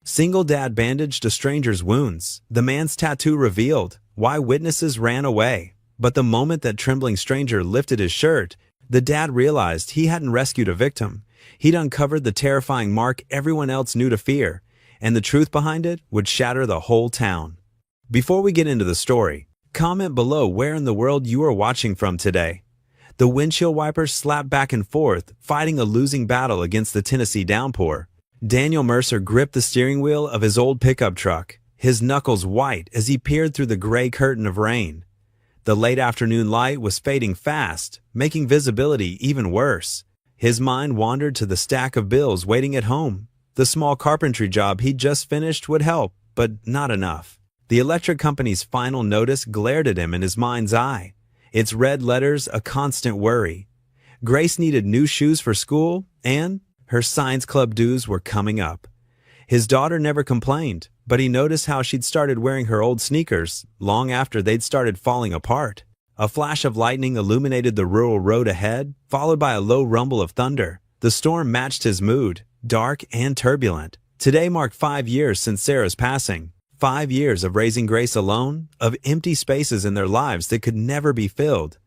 Single dad bandaged a stranger's wounds. The man's tattoo revealed why witnesses ran away. But the moment that trembling stranger lifted his shirt, the dad realized he hadn't rescued a victim. He'd uncovered the terrifying mark everyone else knew to fear, and the truth behind it would shatter the whole town. Before we get into the story, comment below where in the world you are watching from today. The windshield wipers slapped back and forth, fighting a losing battle against the Tennessee downpour. Daniel Mercer gripped the steering wheel of his old pickup truck, his knuckles white as he peered through the gray curtain of rain. The late afternoon light was fading fast, making visibility even worse. His mind wandered to the stack of bills waiting at home. The small carpentry job he'd just finished would help, but not enough. The electric company's final notice glared at him in his mind's eye, its red letters a constant worry. Grace needed new shoes for school, and her science club dues were coming up. His daughter never complained, but he noticed how she'd started wearing her old sneakers long after they'd started falling apart. A flash of lightning illuminated the rural road ahead, followed by a low rumble of thunder. The storm matched his mood, dark and turbulent. Today marked 5 years since Sarah's passing. 5 years of raising Grace alone, of empty spaces in their lives that could never be filled.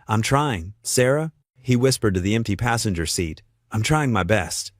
"I'm trying, Sarah," he whispered to the empty passenger seat. "I'm trying my best."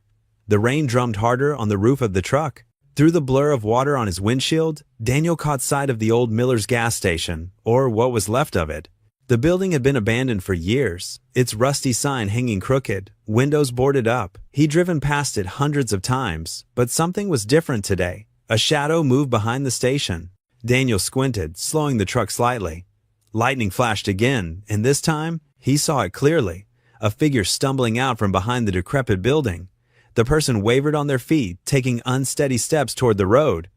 The rain drummed harder on the roof of the truck. Through the blur of water on his windshield, Daniel caught sight of the old Miller's gas station, or what was left of it. The building had been abandoned for years, its rusty sign hanging crooked, windows boarded up. He'd driven past it hundreds of times, but something was different today. A shadow moved behind the station. Daniel squinted, slowing the truck slightly. Lightning flashed again, and this time, he saw it clearly. A figure stumbling out from behind the decrepit building. The person wavered on their feet, taking unsteady steps toward the road.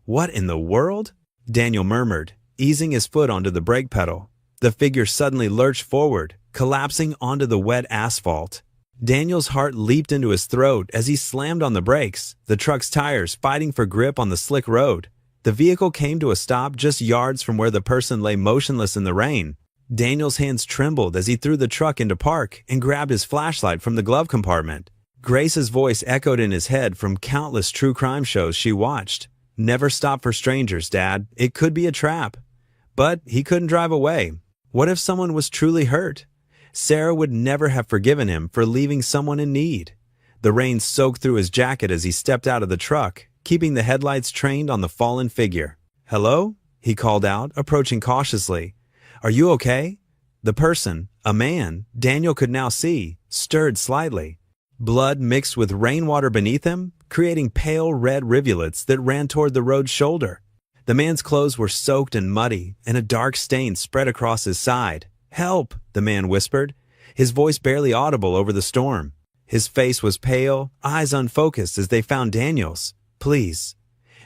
"What in the world?" Daniel murmured, easing his foot onto the brake pedal. The figure suddenly lurched forward, collapsing onto the wet asphalt. Daniel's heart leaped into his throat as he slammed on the brakes, the truck's tires fighting for grip on the slick road. The vehicle came to a stop just yards from where the person lay motionless in the rain. Daniel's hands trembled as he threw the truck into park and grabbed his flashlight from the glove compartment. Grace's voice echoed in his head from countless true crime shows she watched. "Never stop for strangers, Dad. It could be a trap." But he couldn't drive away. What if someone was truly hurt? Sarah would never have forgiven him for leaving someone in need. The rain soaked through his jacket as he stepped out of the truck, keeping the headlights trained on the fallen figure. "Hello?" he called out, approaching cautiously. "Are you okay?" The person, a man, Daniel could now see, stirred slightly. Blood mixed with rainwater beneath him, creating pale red rivulets that ran toward the road's shoulder. The man's clothes were soaked and muddy, and a dark stain spread across his side. "Help!" the man whispered, his voice barely audible over the storm. His face was pale, eyes unfocused as they found Daniel's. "Please."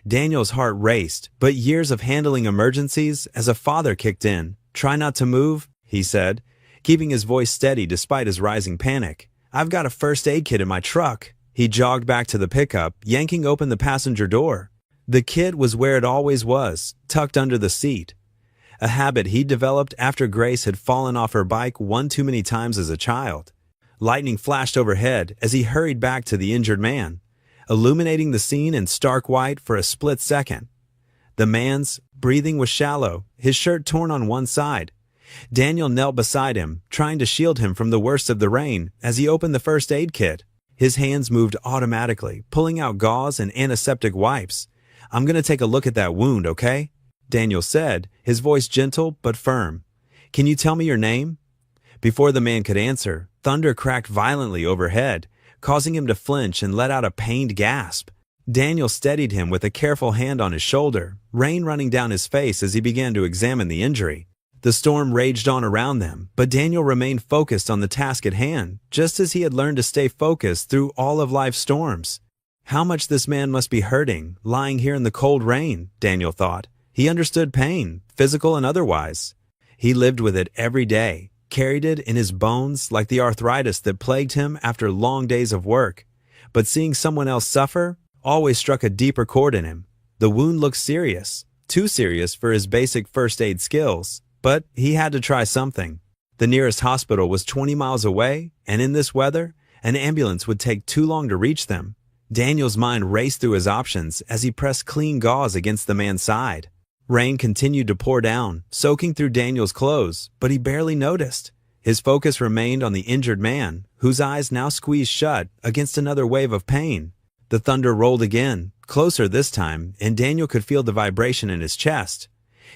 Daniel's heart raced, but years of handling emergencies as a father kicked in. "Try not to move," he said, keeping his voice steady despite his rising panic. "I've got a first aid kit in my truck." He jogged back to the pickup, yanking open the passenger door. The kit was where it always was, tucked under the seat. A habit he'd developed after Grace had fallen off her bike one too many times as a child. Lightning flashed overhead as he hurried back to the injured man, illuminating the scene in stark white for a split second. The man's breathing was shallow, his shirt torn on one side. Daniel knelt beside him, trying to shield him from the worst of the rain as he opened the first aid kit. His hands moved automatically, pulling out gauze and antiseptic wipes. "I'm going to take a look at that wound, okay?" Daniel said, his voice gentle but firm. "Can you tell me your name?" Before the man could answer, thunder cracked violently overhead, causing him to flinch and let out a pained gasp. Daniel steadied him with a careful hand on his shoulder, rain running down his face as he began to examine the injury. The storm raged on around them, but Daniel remained focused on the task at hand, just as he had learned to stay focused through all of life's storms. How much this man must be hurting, lying here in the cold rain, Daniel thought. He understood pain, physical and otherwise. He lived with it every day, carried it in his bones like the arthritis that plagued him after long days of work. But seeing someone else suffer always struck a deeper chord in him. The wound looked serious, too serious for his basic first aid skills, but he had to try something. The nearest hospital was 20 miles away, and in this weather, an ambulance would take too long to reach them. Daniel's mind raced through his options as he pressed clean gauze against the man's side. Rain continued to pour down, soaking through Daniel's clothes, but he barely noticed. His focus remained on the injured man, whose eyes now squeezed shut against another wave of pain. The thunder rolled again, closer this time, and Daniel could feel the vibration in his chest.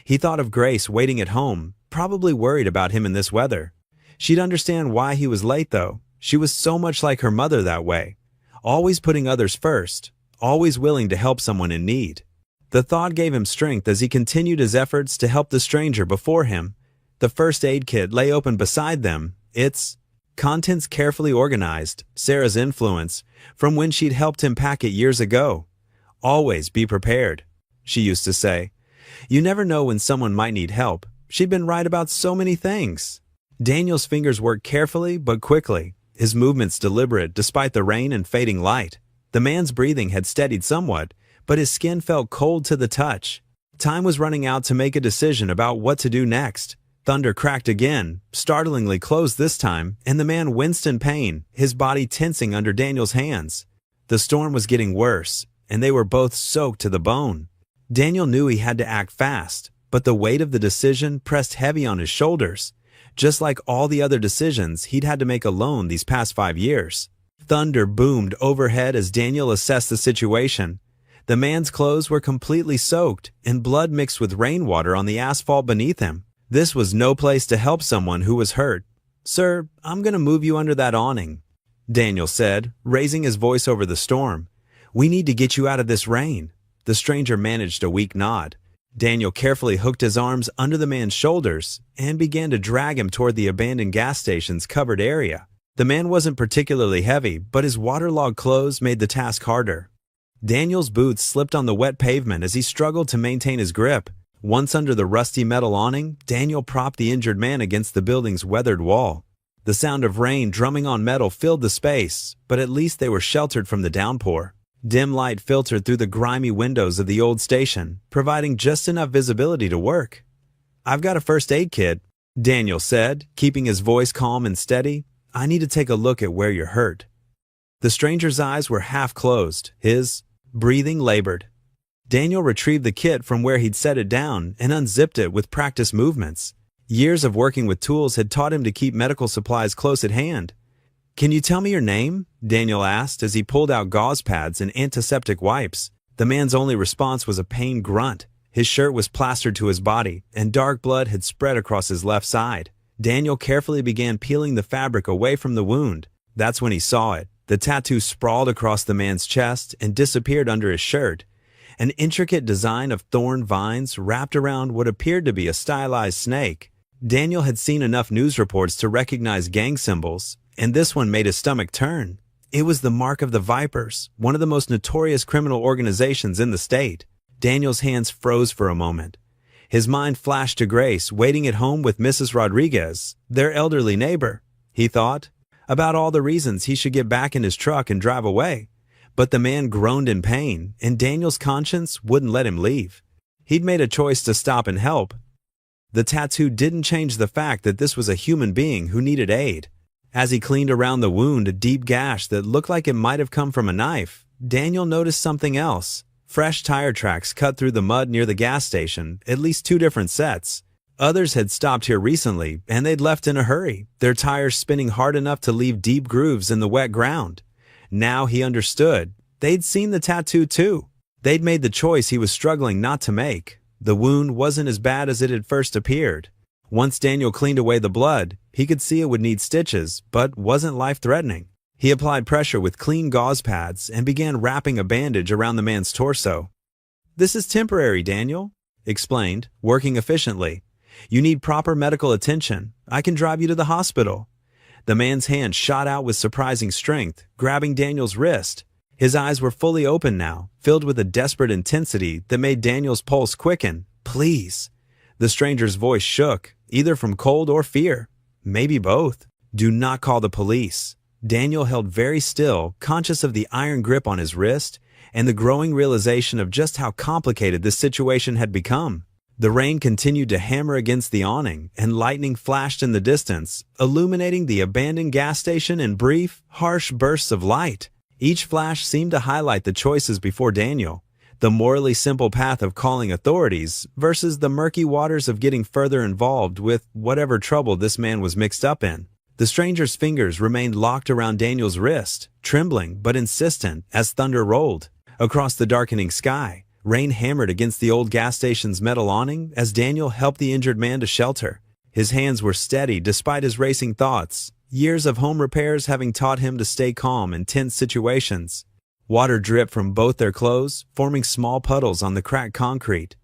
He thought of Grace waiting at home, probably worried about him in this weather. She'd understand why he was late, though. She was so much like her mother that way, always putting others first, always willing to help someone in need. The thought gave him strength as he continued his efforts to help the stranger before him. The first aid kit lay open beside them, its contents carefully organized, Sarah's influence, from when she'd helped him pack it years ago. "Always be prepared," she used to say. "You never know when someone might need help." She'd been right about so many things. Daniel's fingers worked carefully but quickly, his movements deliberate despite the rain and fading light. The man's breathing had steadied somewhat, but his skin felt cold to the touch. Time was running out to make a decision about what to do next. Thunder cracked again, startlingly close this time, and the man winced in pain, his body tensing under Daniel's hands. The storm was getting worse, and they were both soaked to the bone. Daniel knew he had to act fast, but the weight of the decision pressed heavy on his shoulders, just like all the other decisions he'd had to make alone these past 5 years. Thunder boomed overhead as Daniel assessed the situation. The man's clothes were completely soaked, and blood mixed with rainwater on the asphalt beneath him. This was no place to help someone who was hurt. "Sir, I'm going to move you under that awning," Daniel said, raising his voice over the storm. "We need to get you out of this rain." The stranger managed a weak nod. Daniel carefully hooked his arms under the man's shoulders and began to drag him toward the abandoned gas station's covered area. The man wasn't particularly heavy, but his waterlogged clothes made the task harder. Daniel's boots slipped on the wet pavement as he struggled to maintain his grip. Once under the rusty metal awning, Daniel propped the injured man against the building's weathered wall. The sound of rain drumming on metal filled the space, but at least they were sheltered from the downpour. Dim light filtered through the grimy windows of the old station, providing just enough visibility to work. "I've got a first aid kit," Daniel said, keeping his voice calm and steady. "I need to take a look at where you're hurt." The stranger's eyes were half closed, his breathing labored. Daniel retrieved the kit from where he'd set it down and unzipped it with practiced movements. Years of working with tools had taught him to keep medical supplies close at hand. "Can you tell me your name?" Daniel asked as he pulled out gauze pads and antiseptic wipes. The man's only response was a pained grunt. His shirt was plastered to his body, and dark blood had spread across his left side. Daniel carefully began peeling the fabric away from the wound. That's when he saw it. The tattoo sprawled across the man's chest and disappeared under his shirt. An intricate design of thorn vines wrapped around what appeared to be a stylized snake. Daniel had seen enough news reports to recognize gang symbols, and this one made his stomach turn. It was the mark of the Vipers, one of the most notorious criminal organizations in the state. Daniel's hands froze for a moment. His mind flashed to Grace, waiting at home with Mrs. Rodriguez, their elderly neighbor. He thought about all the reasons he should get back in his truck and drive away. But the man groaned in pain, and Daniel's conscience wouldn't let him leave. He'd made a choice to stop and help. The tattoo didn't change the fact that this was a human being who needed aid. As he cleaned around the wound, a deep gash that looked like it might have come from a knife, Daniel noticed something else. Fresh tire tracks cut through the mud near the gas station, at least 2 different sets. Others had stopped here recently, and they'd left in a hurry, their tires spinning hard enough to leave deep grooves in the wet ground. Now he understood. They'd seen the tattoo too. They'd made the choice he was struggling not to make. The wound wasn't as bad as it had first appeared. Once Daniel cleaned away the blood, he could see it would need stitches, but wasn't life-threatening. He applied pressure with clean gauze pads and began wrapping a bandage around the man's torso. "This is temporary, Daniel," explained, working efficiently. "You need proper medical attention. I can drive you to the hospital." The man's hand shot out with surprising strength, grabbing Daniel's wrist. His eyes were fully open now, filled with a desperate intensity that made Daniel's pulse quicken. "Please." The stranger's voice shook, either from cold or fear. Maybe both. "Do not call the police." Daniel held very still, conscious of the iron grip on his wrist and the growing realization of just how complicated this situation had become. The rain continued to hammer against the awning, and lightning flashed in the distance, illuminating the abandoned gas station in brief, harsh bursts of light. Each flash seemed to highlight the choices before Daniel, the morally simple path of calling authorities versus the murky waters of getting further involved with whatever trouble this man was mixed up in. The stranger's fingers remained locked around Daniel's wrist, trembling but insistent as thunder rolled. Across the darkening sky, rain hammered against the old gas station's metal awning as Daniel helped the injured man to shelter. His hands were steady despite his racing thoughts, years of home repairs having taught him to stay calm in tense situations. Water dripped from both their clothes, forming small puddles on the cracked concrete.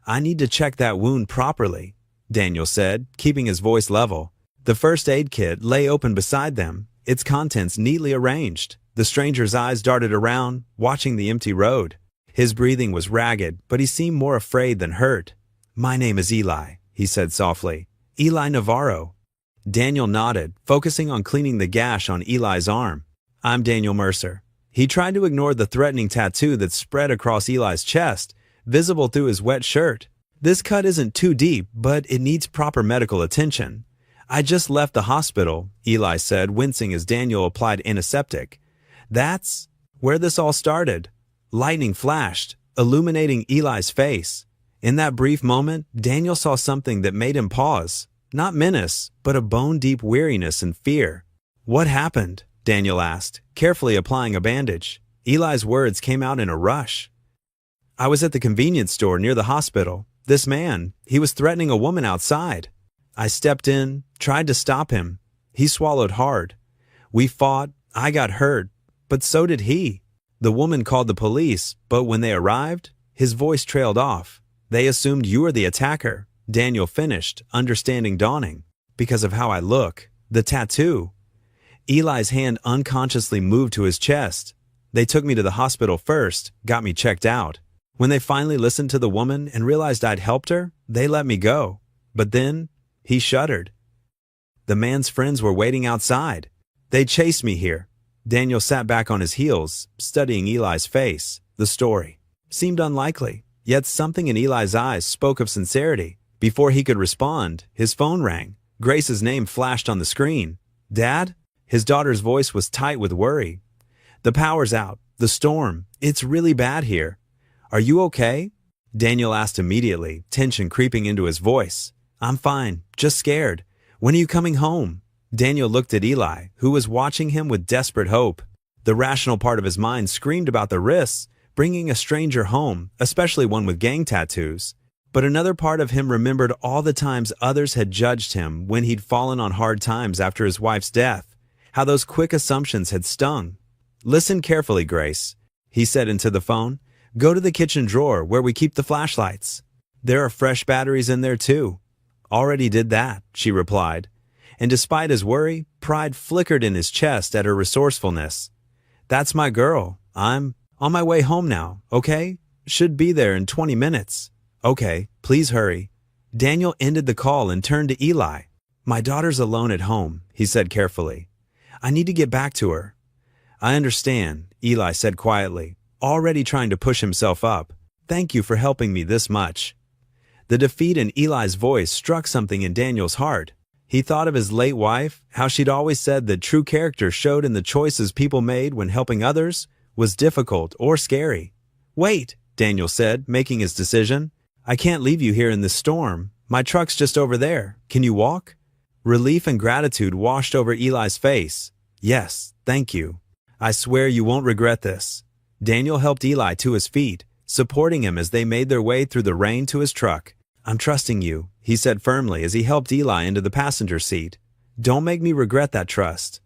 "I need to check that wound properly," Daniel said, keeping his voice level. The first aid kit lay open beside them, its contents neatly arranged. The stranger's eyes darted around, watching the empty road. His breathing was ragged, but he seemed more afraid than hurt. "My name is Eli," he said softly. "Eli Navarro." Daniel nodded, focusing on cleaning the gash on Eli's arm. "I'm Daniel Mercer." He tried to ignore the threatening tattoo that spread across Eli's chest, visible through his wet shirt. "This cut isn't too deep, but it needs proper medical attention." "I just left the hospital," Eli said, wincing as Daniel applied antiseptic. "That's where this all started." Lightning flashed, illuminating Eli's face. In that brief moment, Daniel saw something that made him pause. Not menace, but a bone-deep weariness and fear. "What happened?" Daniel asked, carefully applying a bandage. Eli's words came out in a rush. "I was at the convenience store near the hospital. This man, he was threatening a woman outside. I stepped in, tried to stop him. He swallowed hard. We fought, I got hurt, but so did he. The woman called the police, but when they arrived, his voice trailed off. They assumed you were the attacker," Daniel finished, understanding dawning. "Because of how I look. The tattoo." Eli's hand unconsciously moved to his chest. "They took me to the hospital first, got me checked out. When they finally listened to the woman and realized I'd helped her, they let me go. But then," he shuddered, "the man's friends were waiting outside. They chased me here." Daniel sat back on his heels, studying Eli's face. The story seemed unlikely, yet something in Eli's eyes spoke of sincerity. Before he could respond, his phone rang. Grace's name flashed on the screen. "Dad?" His daughter's voice was tight with worry. "The power's out. The storm. It's really bad here. Are you okay?" Daniel asked immediately, tension creeping into his voice. "I'm fine, just scared. When are you coming home?" Daniel looked at Eli, who was watching him with desperate hope. The rational part of his mind screamed about the risks, bringing a stranger home, especially one with gang tattoos. But another part of him remembered all the times others had judged him when he'd fallen on hard times after his wife's death. How those quick assumptions had stung. "Listen carefully, Grace," he said into the phone. "Go to the kitchen drawer where we keep the flashlights. There are fresh batteries in there too." "Already did that," she replied. And despite his worry, pride flickered in his chest at her resourcefulness. "That's my girl. I'm on my way home now, okay? Should be there in 20 minutes. Okay, please hurry." Daniel ended the call and turned to Eli. "My daughter's alone at home," he said carefully. "I need to get back to her." "I understand," Eli said quietly, already trying to push himself up. "Thank you for helping me this much." The defeat in Eli's voice struck something in Daniel's heart. He thought of his late wife, how she'd always said that true character showed in the choices people made when helping others was difficult or scary. "Wait," Daniel said, making his decision. "I can't leave you here in this storm. My truck's just over there. Can you walk?" Relief and gratitude washed over Eli's face. "Yes, thank you. I swear you won't regret this." Daniel helped Eli to his feet, supporting him as they made their way through the rain to his truck. "I'm trusting you," he said firmly as he helped Eli into the passenger seat. "Don't make me regret that trust."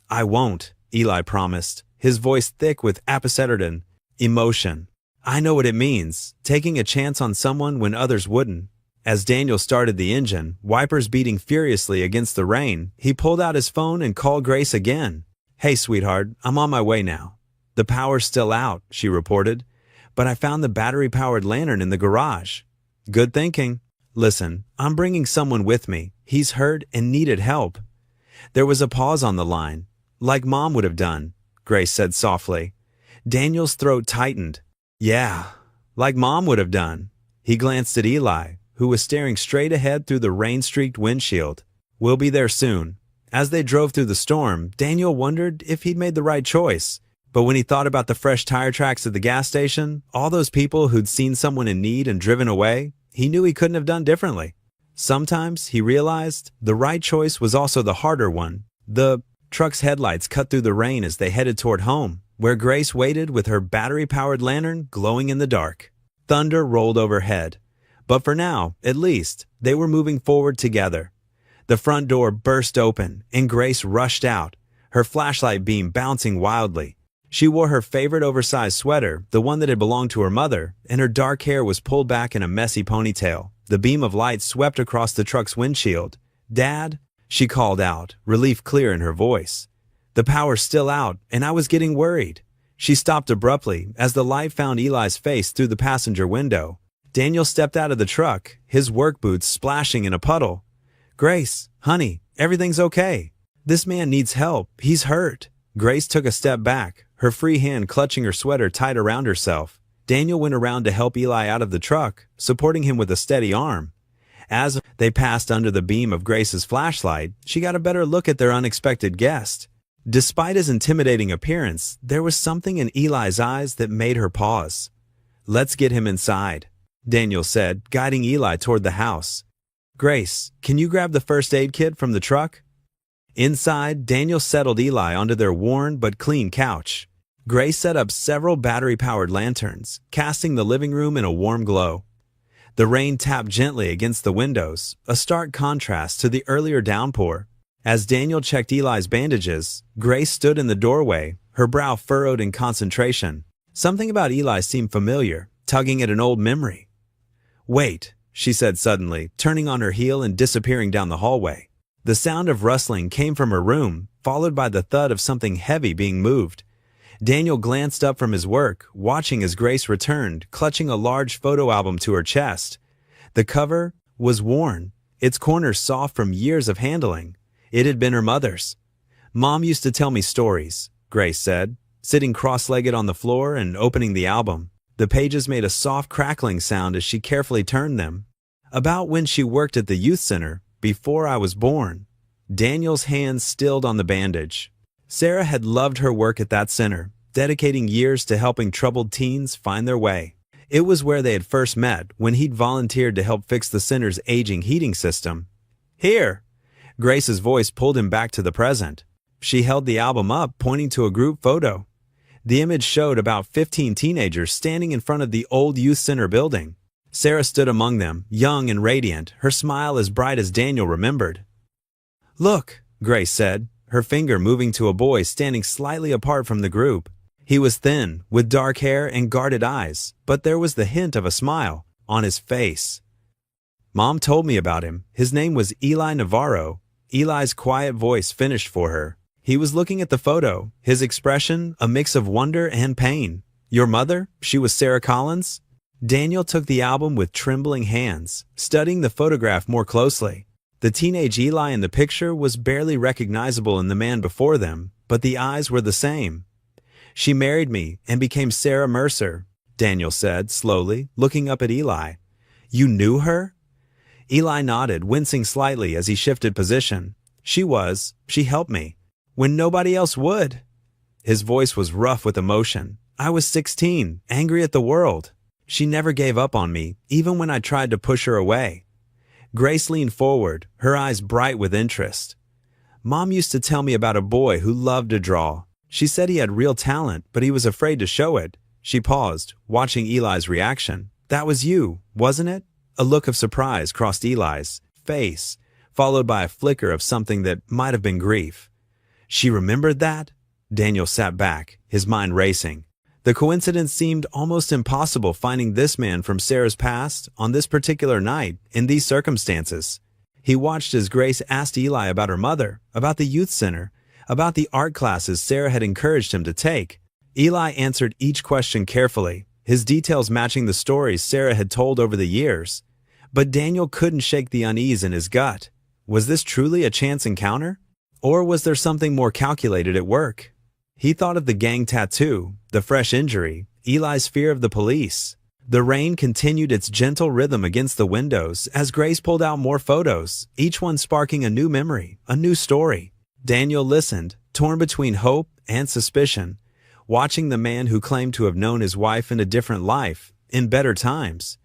"I won't," Eli promised, his voice thick with apacetic emotion. "I know what it means, taking a chance on someone when others wouldn't." As Daniel started the engine, wipers beating furiously against the rain, he pulled out his phone and called Grace again. "Hey, sweetheart, I'm on my way now." "The power's still out," she reported, "but I found the battery-powered lantern in the garage." "Good thinking. Listen, I'm bringing someone with me. He's hurt and needed help." There was a pause on the line. "Like Mom would have done," Grace said softly. Daniel's throat tightened. "Yeah, like Mom would have done." He glanced at Eli, who was staring straight ahead through the rain-streaked windshield. "We'll be there soon." As they drove through the storm, Daniel wondered if he'd made the right choice. But when he thought about the fresh tire tracks at the gas station, all those people who'd seen someone in need and driven away, he knew he couldn't have done differently. Sometimes, he realized, the right choice was also the harder one. The truck's headlights cut through the rain as they headed toward home, where Grace waited with her battery-powered lantern glowing in the dark. Thunder rolled overhead. But for now, at least, they were moving forward together. The front door burst open, and Grace rushed out, her flashlight beam bouncing wildly. She wore her favorite oversized sweater, the one that had belonged to her mother, and her dark hair was pulled back in a messy ponytail. The beam of light swept across the truck's windshield. "Dad," she called out, relief clear in her voice. "The power's still out, and I was getting worried." She stopped abruptly as the light found Eli's face through the passenger window. Daniel stepped out of the truck, his work boots splashing in a puddle. "Grace, honey, everything's okay. This man needs help. He's hurt." Grace took a step back, her free hand clutching her sweater tight around herself. Daniel went around to help Eli out of the truck, supporting him with a steady arm. As they passed under the beam of Grace's flashlight, she got a better look at their unexpected guest. Despite his intimidating appearance, there was something in Eli's eyes that made her pause. "Let's get him inside," Daniel said, guiding Eli toward the house. "Grace, can you grab the first aid kit from the truck?" Inside, Daniel settled Eli onto their worn but clean couch. Grace set up several battery-powered lanterns, casting the living room in a warm glow. The rain tapped gently against the windows, a stark contrast to the earlier downpour. As Daniel checked Eli's bandages, Grace stood in the doorway, her brow furrowed in concentration. Something about Eli seemed familiar, tugging at an old memory. "Wait," she said suddenly, turning on her heel and disappearing down the hallway. The sound of rustling came from her room, followed by the thud of something heavy being moved. Daniel glanced up from his work, watching as Grace returned, clutching a large photo album to her chest. The cover was worn, its corners soft from years of handling. It had been her mother's. "Mom used to tell me stories," Grace said, sitting cross-legged on the floor and opening the album. The pages made a soft crackling sound as she carefully turned them. "About when she worked at the youth center, before I was born." Daniel's hands stilled on the bandage. Sarah had loved her work at that center, dedicating years to helping troubled teens find their way. It was where they had first met when he'd volunteered to help fix the center's aging heating system. "Here!" Grace's voice pulled him back to the present. She held the album up, pointing to a group photo. The image showed about 15 teenagers standing in front of the old youth center building. Sarah stood among them, young and radiant, her smile as bright as Daniel remembered. "Look," Grace said, her finger moving to a boy standing slightly apart from the group. He was thin, with dark hair and guarded eyes, but there was the hint of a smile on his face. "Mom told me about him. His name was Eli Navarro." Eli's quiet voice finished for her. He was looking at the photo, his expression a mix of wonder and pain. "Your mother? She was Sarah Collins?" Daniel took the album with trembling hands, studying the photograph more closely. The teenage Eli in the picture was barely recognizable in the man before them, but the eyes were the same. "She married me and became Sarah Mercer," Daniel said, slowly, looking up at Eli. "You knew her?" Eli nodded, wincing slightly as he shifted position. She helped me, when nobody else would." His voice was rough with emotion. "I was 16, angry at the world. She never gave up on me, even when I tried to push her away." Grace leaned forward, her eyes bright with interest. "Mom used to tell me about a boy who loved to draw. She said he had real talent, but he was afraid to show it." She paused, watching Eli's reaction. "That was you, wasn't it?" A look of surprise crossed Eli's face, followed by a flicker of something that might have been grief. "She remembered that?" Daniel sat back, his mind racing. The coincidence seemed almost impossible, finding this man from Sarah's past on this particular night in these circumstances. He watched as Grace asked Eli about her mother, about the youth center, about the art classes Sarah had encouraged him to take. Eli answered each question carefully, his details matching the stories Sarah had told over the years. But Daniel couldn't shake the unease in his gut. Was this truly a chance encounter? Or was there something more calculated at work? He thought of the gang tattoo, the fresh injury, Eli's fear of the police. The rain continued its gentle rhythm against the windows as Grace pulled out more photos, each one sparking a new memory, a new story. Daniel listened, torn between hope and suspicion. watching the man who claimed to have known his wife in a different life, in better times.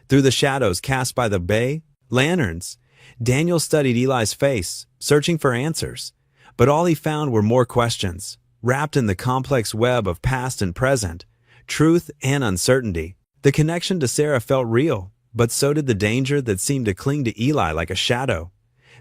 Through the shadows cast by the bay lanterns, Daniel studied Eli's face, searching for answers. But all he found were more questions, wrapped in the complex web of past and present, truth and uncertainty. The connection to Sarah felt real, but so did the danger that seemed to cling to Eli like a shadow.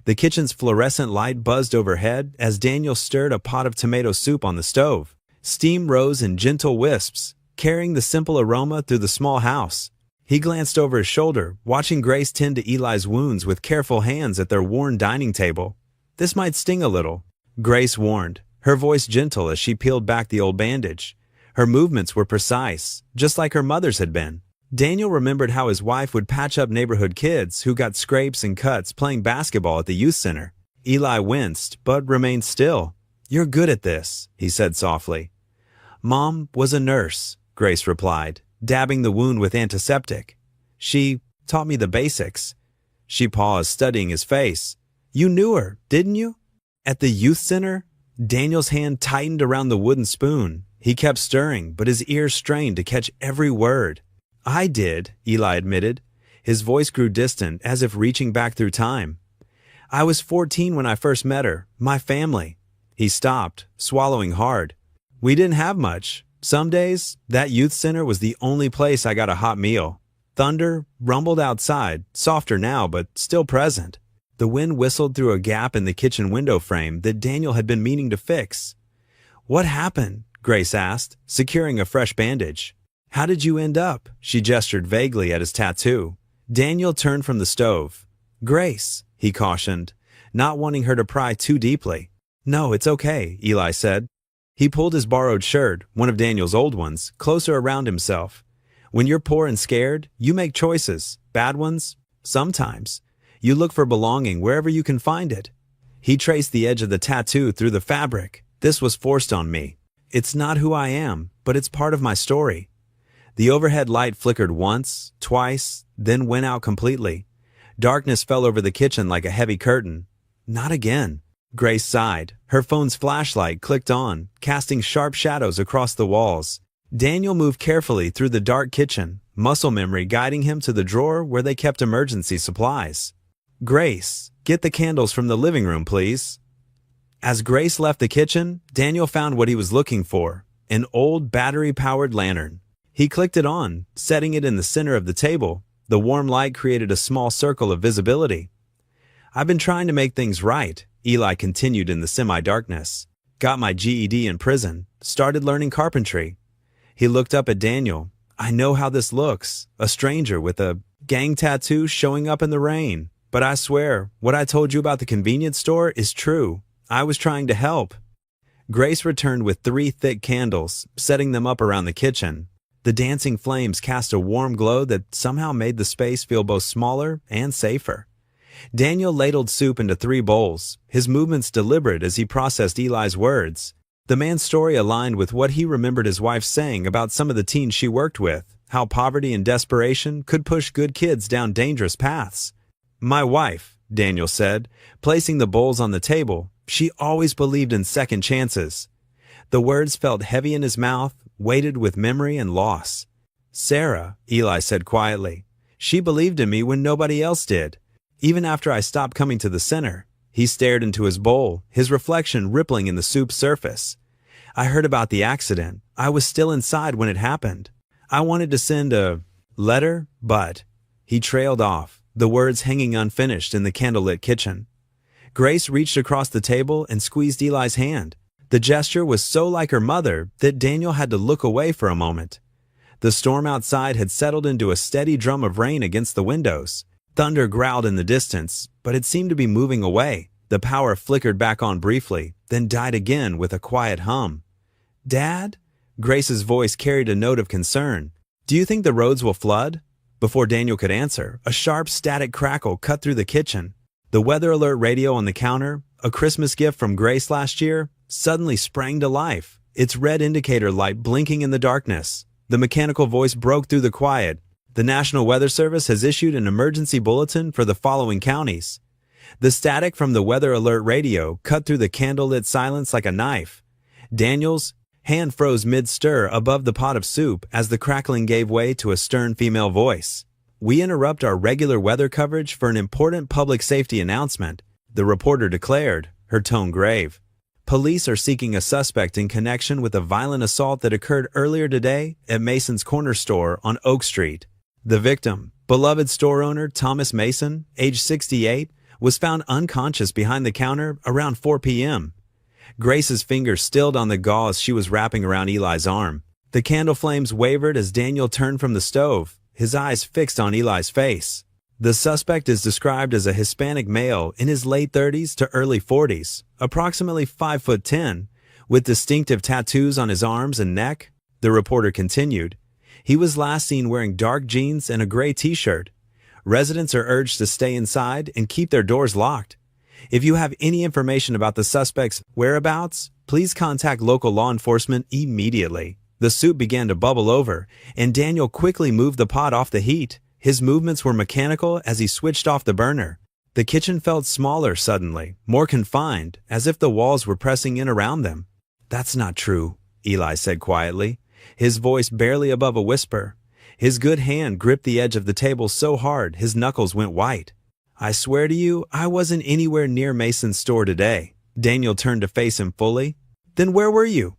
The kitchen's fluorescent light buzzed overhead as Daniel stirred a pot of tomato soup on the stove. Steam rose in gentle wisps, carrying the simple aroma through the small house. He glanced over his shoulder, watching Grace tend to Eli's wounds with careful hands at their worn dining table. "This might sting a little," Grace warned, her voice gentle as she peeled back the old bandage. Her movements were precise, just like her mother's had been. Daniel remembered how his wife would patch up neighborhood kids who got scrapes and cuts playing basketball at the youth center. Eli winced, but remained still. "You're good at this," he said softly. "Mom was a nurse," Grace replied, dabbing the wound with antiseptic. "She taught me the basics." She paused, studying his face. "You knew her, didn't you?" "At the youth center?" Daniel's hand tightened around the wooden spoon. He kept stirring, but his ears strained to catch every word. "I did," Eli admitted. His voice grew distant, as if reaching back through time. "I was 14 when I first met her. My family." He stopped, swallowing hard. "We didn't have much. Some days, that youth center was the only place I got a hot meal." Thunder rumbled outside, softer now, but still present. The wind whistled through a gap in the kitchen window frame that Daniel had been meaning to fix. "What happened?" Grace asked, securing a fresh bandage. "How did you end up?" She gestured vaguely at his tattoo. Daniel turned from the stove. "Grace," he cautioned, not wanting her to pry too deeply. "No, it's okay," Eli said. He pulled his borrowed shirt, one of Daniel's old ones, closer around himself. "When you're poor and scared, you make choices. Bad ones? Sometimes. You look for belonging wherever you can find it." He traced the edge of the tattoo through the fabric. "This was forced on me. It's not who I am, but it's part of my story." The overhead light flickered once, twice, then went out completely. Darkness fell over the kitchen like a heavy curtain. "Not again." Grace sighed. Her phone's flashlight clicked on, casting sharp shadows across the walls. Daniel moved carefully through the dark kitchen, muscle memory guiding him to the drawer where they kept emergency supplies. "Grace, get the candles from the living room, please." As Grace left the kitchen, Daniel found what he was looking for, an old battery-powered lantern. He clicked it on, setting it in the center of the table. The warm light created a small circle of visibility. "I've been trying to make things right," Eli continued in the semi-darkness. "Got my GED in prison, started learning carpentry." He looked up at Daniel. "I know how this looks, a stranger with a gang tattoo showing up in the rain. But I swear, what I told you about the convenience store is true. I was trying to help." Grace returned with 3 thick candles, setting them up around the kitchen. The dancing flames cast a warm glow that somehow made the space feel both smaller and safer. Daniel ladled soup into 3 bowls, his movements deliberate as he processed Eli's words. The man's story aligned with what he remembered his wife saying about some of the teens she worked with, how poverty and desperation could push good kids down dangerous paths. "My wife," Daniel said, placing the bowls on the table, "she always believed in second chances." The words felt heavy in his mouth, weighted with memory and loss. "Sarah," Eli said quietly, "she believed in me when nobody else did. Even after I stopped coming to the center." He stared into his bowl, his reflection rippling in the soup's surface. "I heard about the accident. I was still inside when it happened. I wanted to send a letter, but—" He trailed off, the words hanging unfinished in the candlelit kitchen. Grace reached across the table and squeezed Eli's hand. The gesture was so like her mother that Daniel had to look away for a moment. The storm outside had settled into a steady drum of rain against the windows. Thunder growled in the distance, but it seemed to be moving away. The power flickered back on briefly, then died again with a quiet hum. "Dad?" Grace's voice carried a note of concern. "Do you think the roads will flood?" Before Daniel could answer, a sharp static crackle cut through the kitchen. The weather alert radio on the counter, a Christmas gift from Grace last year, suddenly sprang to life, its red indicator light blinking in the darkness. The mechanical voice broke through the quiet. "The National Weather Service has issued an emergency bulletin for the following counties." The static from the weather alert radio cut through the candlelit silence like a knife. Daniel's Hand froze mid-stir above the pot of soup as the crackling gave way to a stern female voice. "We interrupt our regular weather coverage for an important public safety announcement," the reporter declared, her tone grave. "Police are seeking a suspect in connection with a violent assault that occurred earlier today at Mason's Corner Store on Oak Street. The victim, beloved store owner Thomas Mason, age 68, was found unconscious behind the counter around 4 p.m. Grace's fingers stilled on the gauze she was wrapping around Eli's arm. The candle flames wavered as Daniel turned from the stove, his eyes fixed on Eli's face. The suspect is described as a Hispanic male in his late 30s to early 40s, approximately 5'10", with distinctive tattoos on his arms and neck, the reporter continued. He was last seen wearing dark jeans and a gray t-shirt. Residents are urged to stay inside and keep their doors locked. If you have any information about the suspect's whereabouts, please contact local law enforcement immediately. The soup began to bubble over, and Daniel quickly moved the pot off the heat. His movements were mechanical as he switched off the burner. The kitchen felt smaller suddenly, more confined, as if the walls were pressing in around them. "That's not true," Eli said quietly, his voice barely above a whisper. His good hand gripped the edge of the table so hard his knuckles went white. "I swear to you, I wasn't anywhere near Mason's store today." Daniel turned to face him fully. "Then where were you?"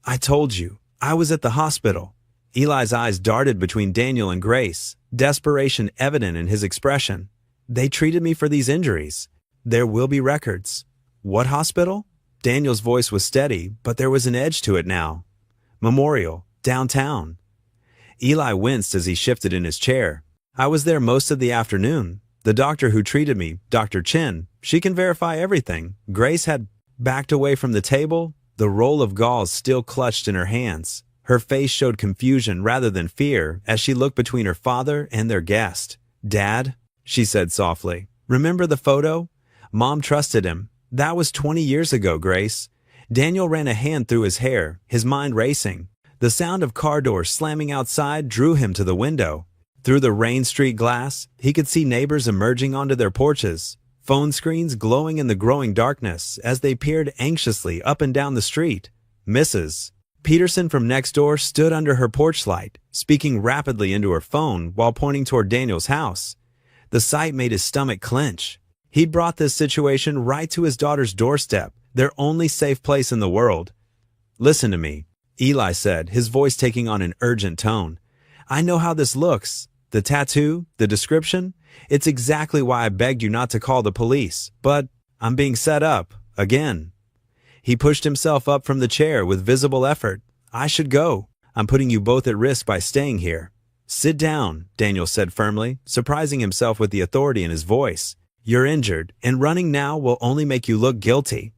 "I told you. I was at the hospital." Eli's eyes darted between Daniel and Grace, desperation evident in his expression. "They treated me for these injuries. There will be records." "What hospital?" Daniel's voice was steady, but there was an edge to it now. "Memorial, downtown." Eli winced as he shifted in his chair. "I was there most of the afternoon. The doctor who treated me, Dr. Chin, she can verify everything." Grace had backed away from the table, the roll of gauze still clutched in her hands. Her face showed confusion rather than fear as she looked between her father and their guest. "Dad," she said softly, "remember the photo? Mom trusted him. That was 20 years ago, Grace." Daniel ran a hand through his hair, his mind racing. The sound of car doors slamming outside drew him to the window. Through the rain streaked glass, he could see neighbors emerging onto their porches, phone screens glowing in the growing darkness as they peered anxiously up and down the street. Mrs. Peterson from next door stood under her porch light, speaking rapidly into her phone while pointing toward Daniel's house. The sight made his stomach clench. He'd brought this situation right to his daughter's doorstep, their only safe place in the world. "Listen to me," Eli said, his voice taking on an urgent tone. "I know how this looks. The tattoo, the description, it's exactly why I begged you not to call the police. But I'm being set up, again." He pushed himself up from the chair with visible effort. "I should go. I'm putting you both at risk by staying here." "Sit down," Daniel said firmly, surprising himself with the authority in his voice. "You're injured, and running now will only make you look guilty."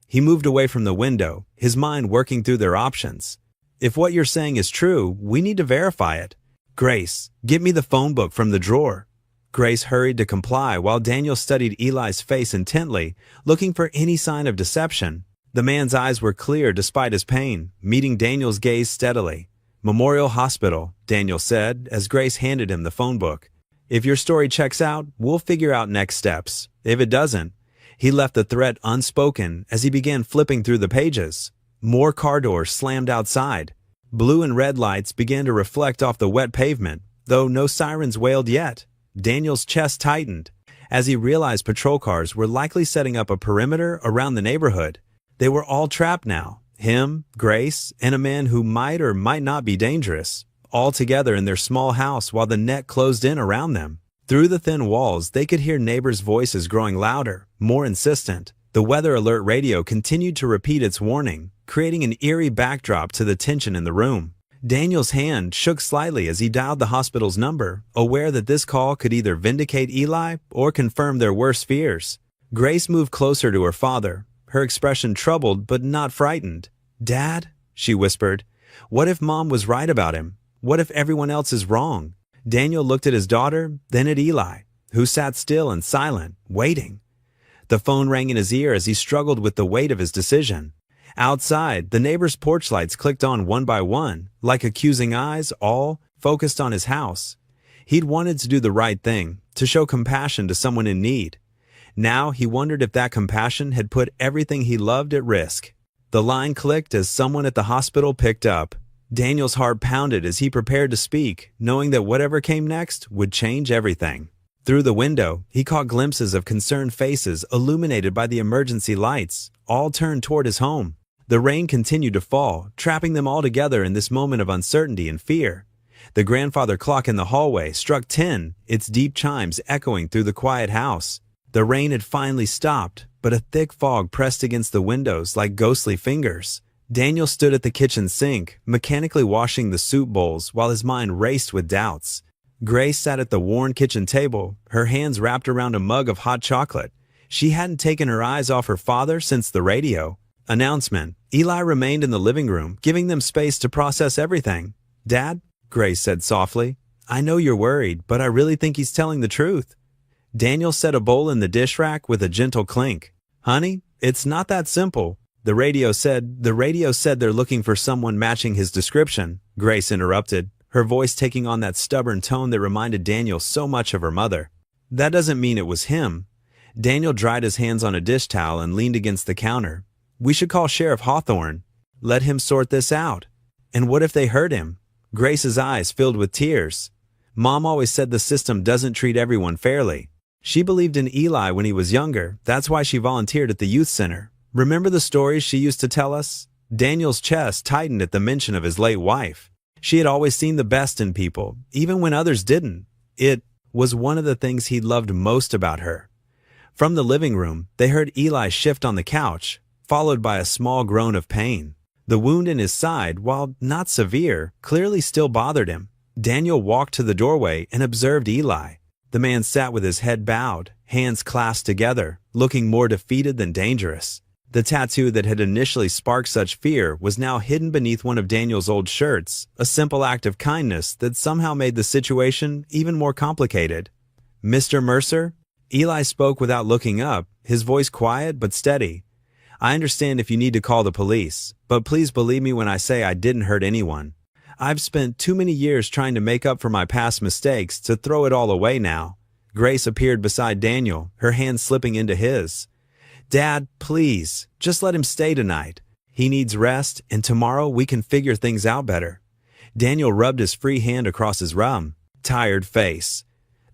He moved away from the window, his mind working through their options. "If what you're saying is true, we need to verify it. Grace, get me the phone book from the drawer." Grace hurried to comply while Daniel studied Eli's face intently, looking for any sign of deception. The man's eyes were clear despite his pain, meeting Daniel's gaze steadily. "Memorial Hospital," Daniel said as Grace handed him the phone book. "If your story checks out, we'll figure out next steps. If it doesn't..." He left the threat unspoken as he began flipping through the pages. More car doors slammed outside. Blue and red lights began to reflect off the wet pavement, though no sirens wailed yet. Daniel's chest tightened as he realized patrol cars were likely setting up a perimeter around the neighborhood. They were all trapped now, him, Grace, and a man who might or might not be dangerous, all together in their small house while the net closed in around them. Through the thin walls, they could hear neighbors' voices growing louder, more insistent. The weather alert radio continued to repeat its warning, creating an eerie backdrop to the tension in the room. Daniel's hand shook slightly as he dialed the hospital's number, aware that this call could either vindicate Eli or confirm their worst fears. Grace moved closer to her father, her expression troubled but not frightened. "Dad," she whispered, "what if Mom was right about him? What if everyone else is wrong?" Daniel looked at his daughter, then at Eli, who sat still and silent, waiting. The phone rang in his ear as he struggled with the weight of his decision. Outside, the neighbors' porch lights clicked on one by one, like accusing eyes, all focused on his house. He'd wanted to do the right thing, to show compassion to someone in need. Now he wondered if that compassion had put everything he loved at risk. The line clicked as someone at the hospital picked up. Daniel's heart pounded as he prepared to speak, knowing that whatever came next would change everything. Through the window, he caught glimpses of concerned faces illuminated by the emergency lights, all turned toward his home. The rain continued to fall, trapping them all together in this moment of uncertainty and fear. The grandfather clock in the hallway struck 10, its deep chimes echoing through the quiet house. The rain had finally stopped, but a thick fog pressed against the windows like ghostly fingers. Daniel stood at the kitchen sink, mechanically washing the soup bowls while his mind raced with doubts. Grace sat at the worn kitchen table, her hands wrapped around a mug of hot chocolate. She hadn't taken her eyes off her father since the radio announcement. Eli remained in the living room, giving them space to process everything. "Dad," Grace said softly, "I know you're worried, but I really think he's telling the truth." Daniel set a bowl in the dish rack with a gentle clink. "Honey, it's not that simple. The radio said they're looking for someone matching his description," Grace interrupted, her voice taking on that stubborn tone that reminded Daniel so much of her mother. "That doesn't mean it was him." Daniel dried his hands on a dish towel and leaned against the counter. "We should call Sheriff Hawthorne. Let him sort this out." "And what if they hurt him?" Grace's eyes filled with tears. "Mom always said the system doesn't treat everyone fairly. She believed in Eli when he was younger. That's why she volunteered at the youth center. Remember the stories she used to tell us?" Daniel's chest tightened at the mention of his late wife. She had always seen the best in people, even when others didn't. It was one of the things he loved most about her. From the living room, they heard Eli shift on the couch, followed by a small groan of pain. The wound in his side, while not severe, clearly still bothered him. Daniel walked to the doorway and observed Eli. The man sat with his head bowed, hands clasped together, looking more defeated than dangerous. The tattoo that had initially sparked such fear was now hidden beneath one of Daniel's old shirts, a simple act of kindness that somehow made the situation even more complicated. "Mr. Mercer?" Eli spoke without looking up, his voice quiet but steady. "I understand if you need to call the police, but please believe me when I say I didn't hurt anyone. I've spent too many years trying to make up for my past mistakes to throw it all away now." Grace appeared beside Daniel, her hand slipping into his. "Dad, please, just let him stay tonight. He needs rest, and tomorrow we can figure things out better." Daniel rubbed his free hand across his tired face.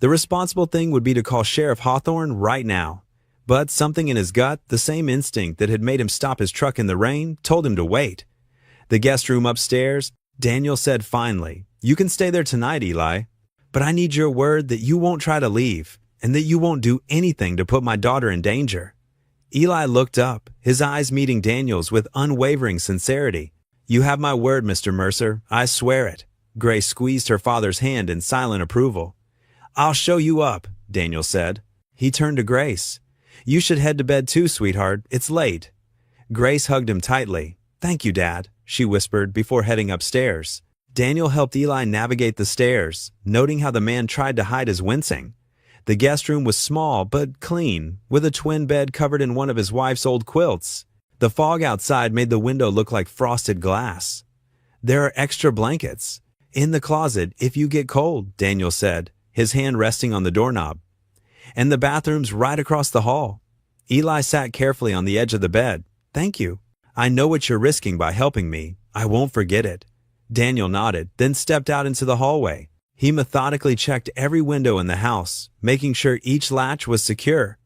The responsible thing would be to call Sheriff Hawthorne right now. But something in his gut, the same instinct that had made him stop his truck in the rain, told him to wait. The guest room upstairs, Daniel said finally, "You can stay there tonight, Eli. But I need your word that you won't try to leave, and that you won't do anything to put my daughter in danger." Eli looked up, his eyes meeting Daniel's with unwavering sincerity. "You have my word, Mr. Mercer. I swear it." Grace squeezed her father's hand in silent approval. "I'll show you up," Daniel said. He turned to Grace. "You should head to bed too, sweetheart. It's late." Grace hugged him tightly. "Thank you, Dad," she whispered before heading upstairs. Daniel helped Eli navigate the stairs, noting how the man tried to hide his wincing. The guest room was small but clean, with a twin bed covered in one of his wife's old quilts. The fog outside made the window look like frosted glass. "There are extra blankets in the closet if you get cold," Daniel said, his hand resting on the doorknob. "And the bathroom's right across the hall." Eli sat carefully on the edge of the bed. "Thank you. I know what you're risking by helping me. I won't forget it." Daniel nodded, then stepped out into the hallway. He methodically checked every window in the house, making sure each latch was secure.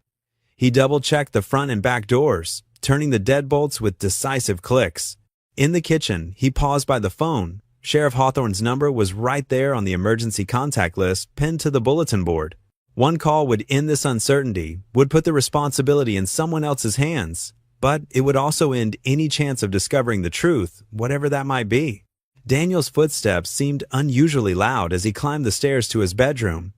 He double-checked the front and back doors, turning the deadbolts with decisive clicks. In the kitchen, he paused by the phone. Sheriff Hawthorne's number was right there on the emergency contact list pinned to the bulletin board. One call would end this uncertainty, would put the responsibility in someone else's hands, but it would also end any chance of discovering the truth, whatever that might be. Daniel's footsteps seemed unusually loud as he climbed the stairs to his bedroom.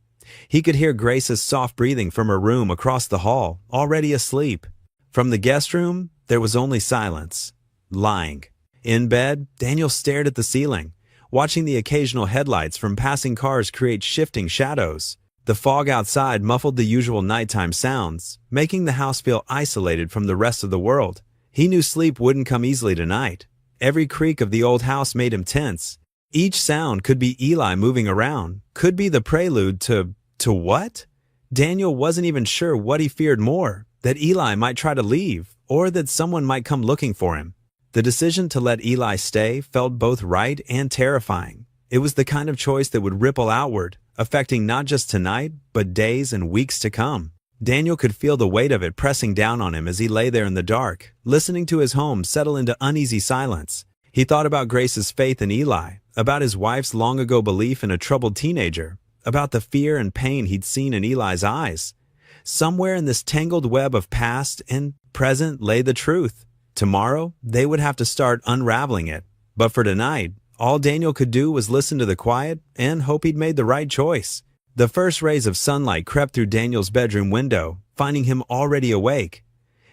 He could hear Grace's soft breathing from her room across the hall, already asleep. From the guest room, there was only silence. Lying. In bed, Daniel stared at the ceiling, watching the occasional headlights from passing cars create shifting shadows. The fog outside muffled the usual nighttime sounds, making the house feel isolated from the rest of the world. He knew sleep wouldn't come easily tonight. Every creak of the old house made him tense. Each sound could be Eli moving around, could be the prelude to what? Daniel wasn't even sure what he feared more, that Eli might try to leave, or that someone might come looking for him. The decision to let Eli stay felt both right and terrifying. It was the kind of choice that would ripple outward, affecting not just tonight, but days and weeks to come. Daniel could feel the weight of it pressing down on him as he lay there in the dark, listening to his home settle into uneasy silence. He thought about Grace's faith in Eli, about his wife's long-ago belief in a troubled teenager, about the fear and pain he'd seen in Eli's eyes. Somewhere in this tangled web of past and present lay the truth. Tomorrow, they would have to start unraveling it. But for tonight, all Daniel could do was listen to the quiet and hope he'd made the right choice. The first rays of sunlight crept through Daniel's bedroom window, finding him already awake.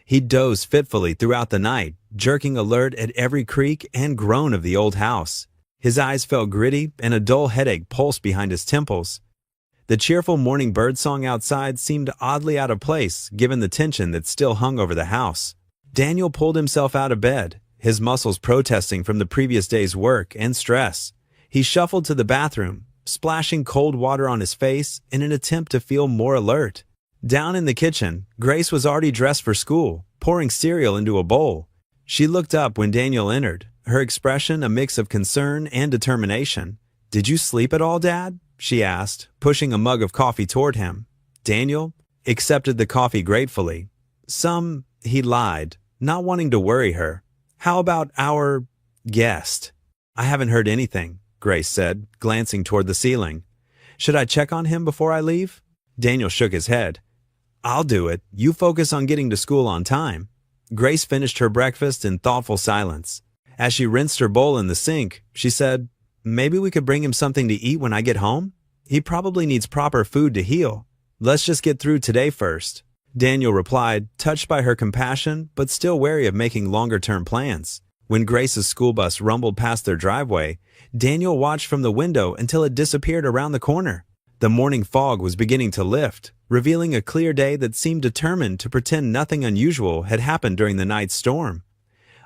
He dozed fitfully throughout the night, jerking alert at every creak and groan of the old house. His eyes felt gritty and a dull headache pulsed behind his temples. The cheerful morning birdsong outside seemed oddly out of place given the tension that still hung over the house. Daniel pulled himself out of bed, his muscles protesting from the previous day's work and stress. He shuffled to the bathroom, splashing cold water on his face in an attempt to feel more alert. Down in the kitchen, Grace was already dressed for school, pouring cereal into a bowl. She looked up when Daniel entered, her expression a mix of concern and determination. "Did you sleep at all, Dad?" she asked, pushing a mug of coffee toward him. Daniel accepted the coffee gratefully. He lied, not wanting to worry her. "How about our guest?" "I haven't heard anything," Grace said, glancing toward the ceiling. "Should I check on him before I leave?" Daniel shook his head. "I'll do it. You focus on getting to school on time." Grace finished her breakfast in thoughtful silence. As she rinsed her bowl in the sink, she said, "Maybe we could bring him something to eat when I get home? He probably needs proper food to heal. Let's just get through today first." Daniel replied, touched by her compassion, but still wary of making longer-term plans. When Grace's school bus rumbled past their driveway, Daniel watched from the window until it disappeared around the corner. The morning fog was beginning to lift, revealing a clear day that seemed determined to pretend nothing unusual had happened during the night's storm.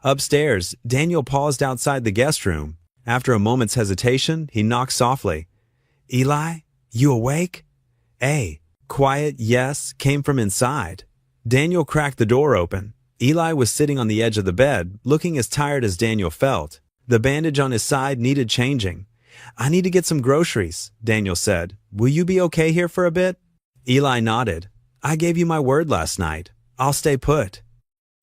Upstairs, Daniel paused outside the guest room. After a moment's hesitation, he knocked softly. "Eli, you awake?" A quiet yes came from inside. Daniel cracked the door open. Eli was sitting on the edge of the bed, looking as tired as Daniel felt. The bandage on his side needed changing. "I need to get some groceries," Daniel said. "Will you be okay here for a bit?" Eli nodded. "I gave you my word last night. I'll stay put."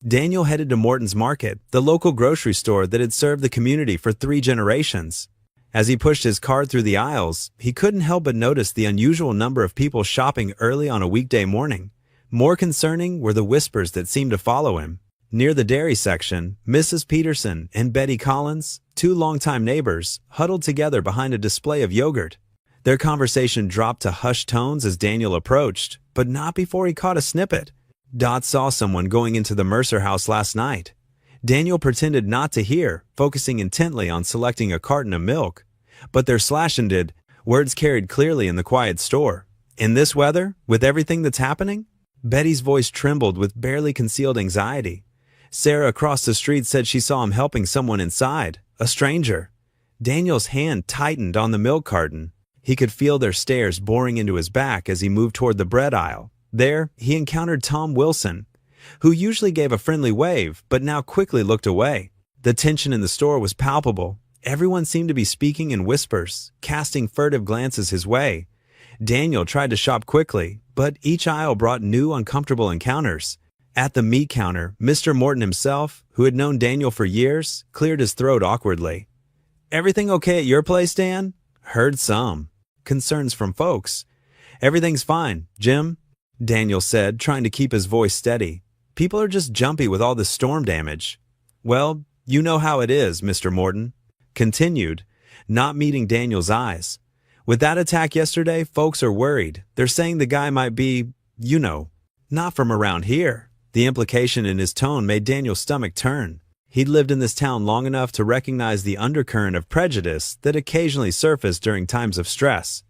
Daniel headed to Morton's Market, the local grocery store that had served the community for 3 generations. As he pushed his cart through the aisles, he couldn't help but notice the unusual number of people shopping early on a weekday morning. More concerning were the whispers that seemed to follow him. Near the dairy section, Mrs. Peterson and Betty Collins, 2 longtime neighbors, huddled together behind a display of yogurt. Their conversation dropped to hushed tones as Daniel approached, but not before he caught a snippet. Dot saw someone going into the Mercer house last night. Daniel pretended not to hear, focusing intently on selecting a carton of milk. But their slashendid words carried clearly in the quiet store. "In this weather, with everything that's happening?" Betty's voice trembled with barely concealed anxiety. Sarah across the street said she saw him helping someone inside, a stranger. Daniel's hand tightened on the milk carton. He could feel their stares boring into his back as he moved toward the bread aisle. There, he encountered Tom Wilson, who usually gave a friendly wave, but now quickly looked away. The tension in the store was palpable. Everyone seemed to be speaking in whispers, casting furtive glances his way. Daniel tried to shop quickly, but each aisle brought new uncomfortable encounters. At the meat counter, Mr. Morton himself, who had known Daniel for years, cleared his throat awkwardly. "Everything okay at your place, Dan?" "Heard some concerns from folks." "Everything's fine, Jim," Daniel said, trying to keep his voice steady. "People are just jumpy with all this storm damage." "Well, you know how it is," Mr. Morton continued, not meeting Daniel's eyes. "With that attack yesterday, folks are worried. They're saying the guy might be, not from around here." The implication in his tone made Daniel's stomach turn. He'd lived in this town long enough to recognize the undercurrent of prejudice that occasionally surfaced during times of stress.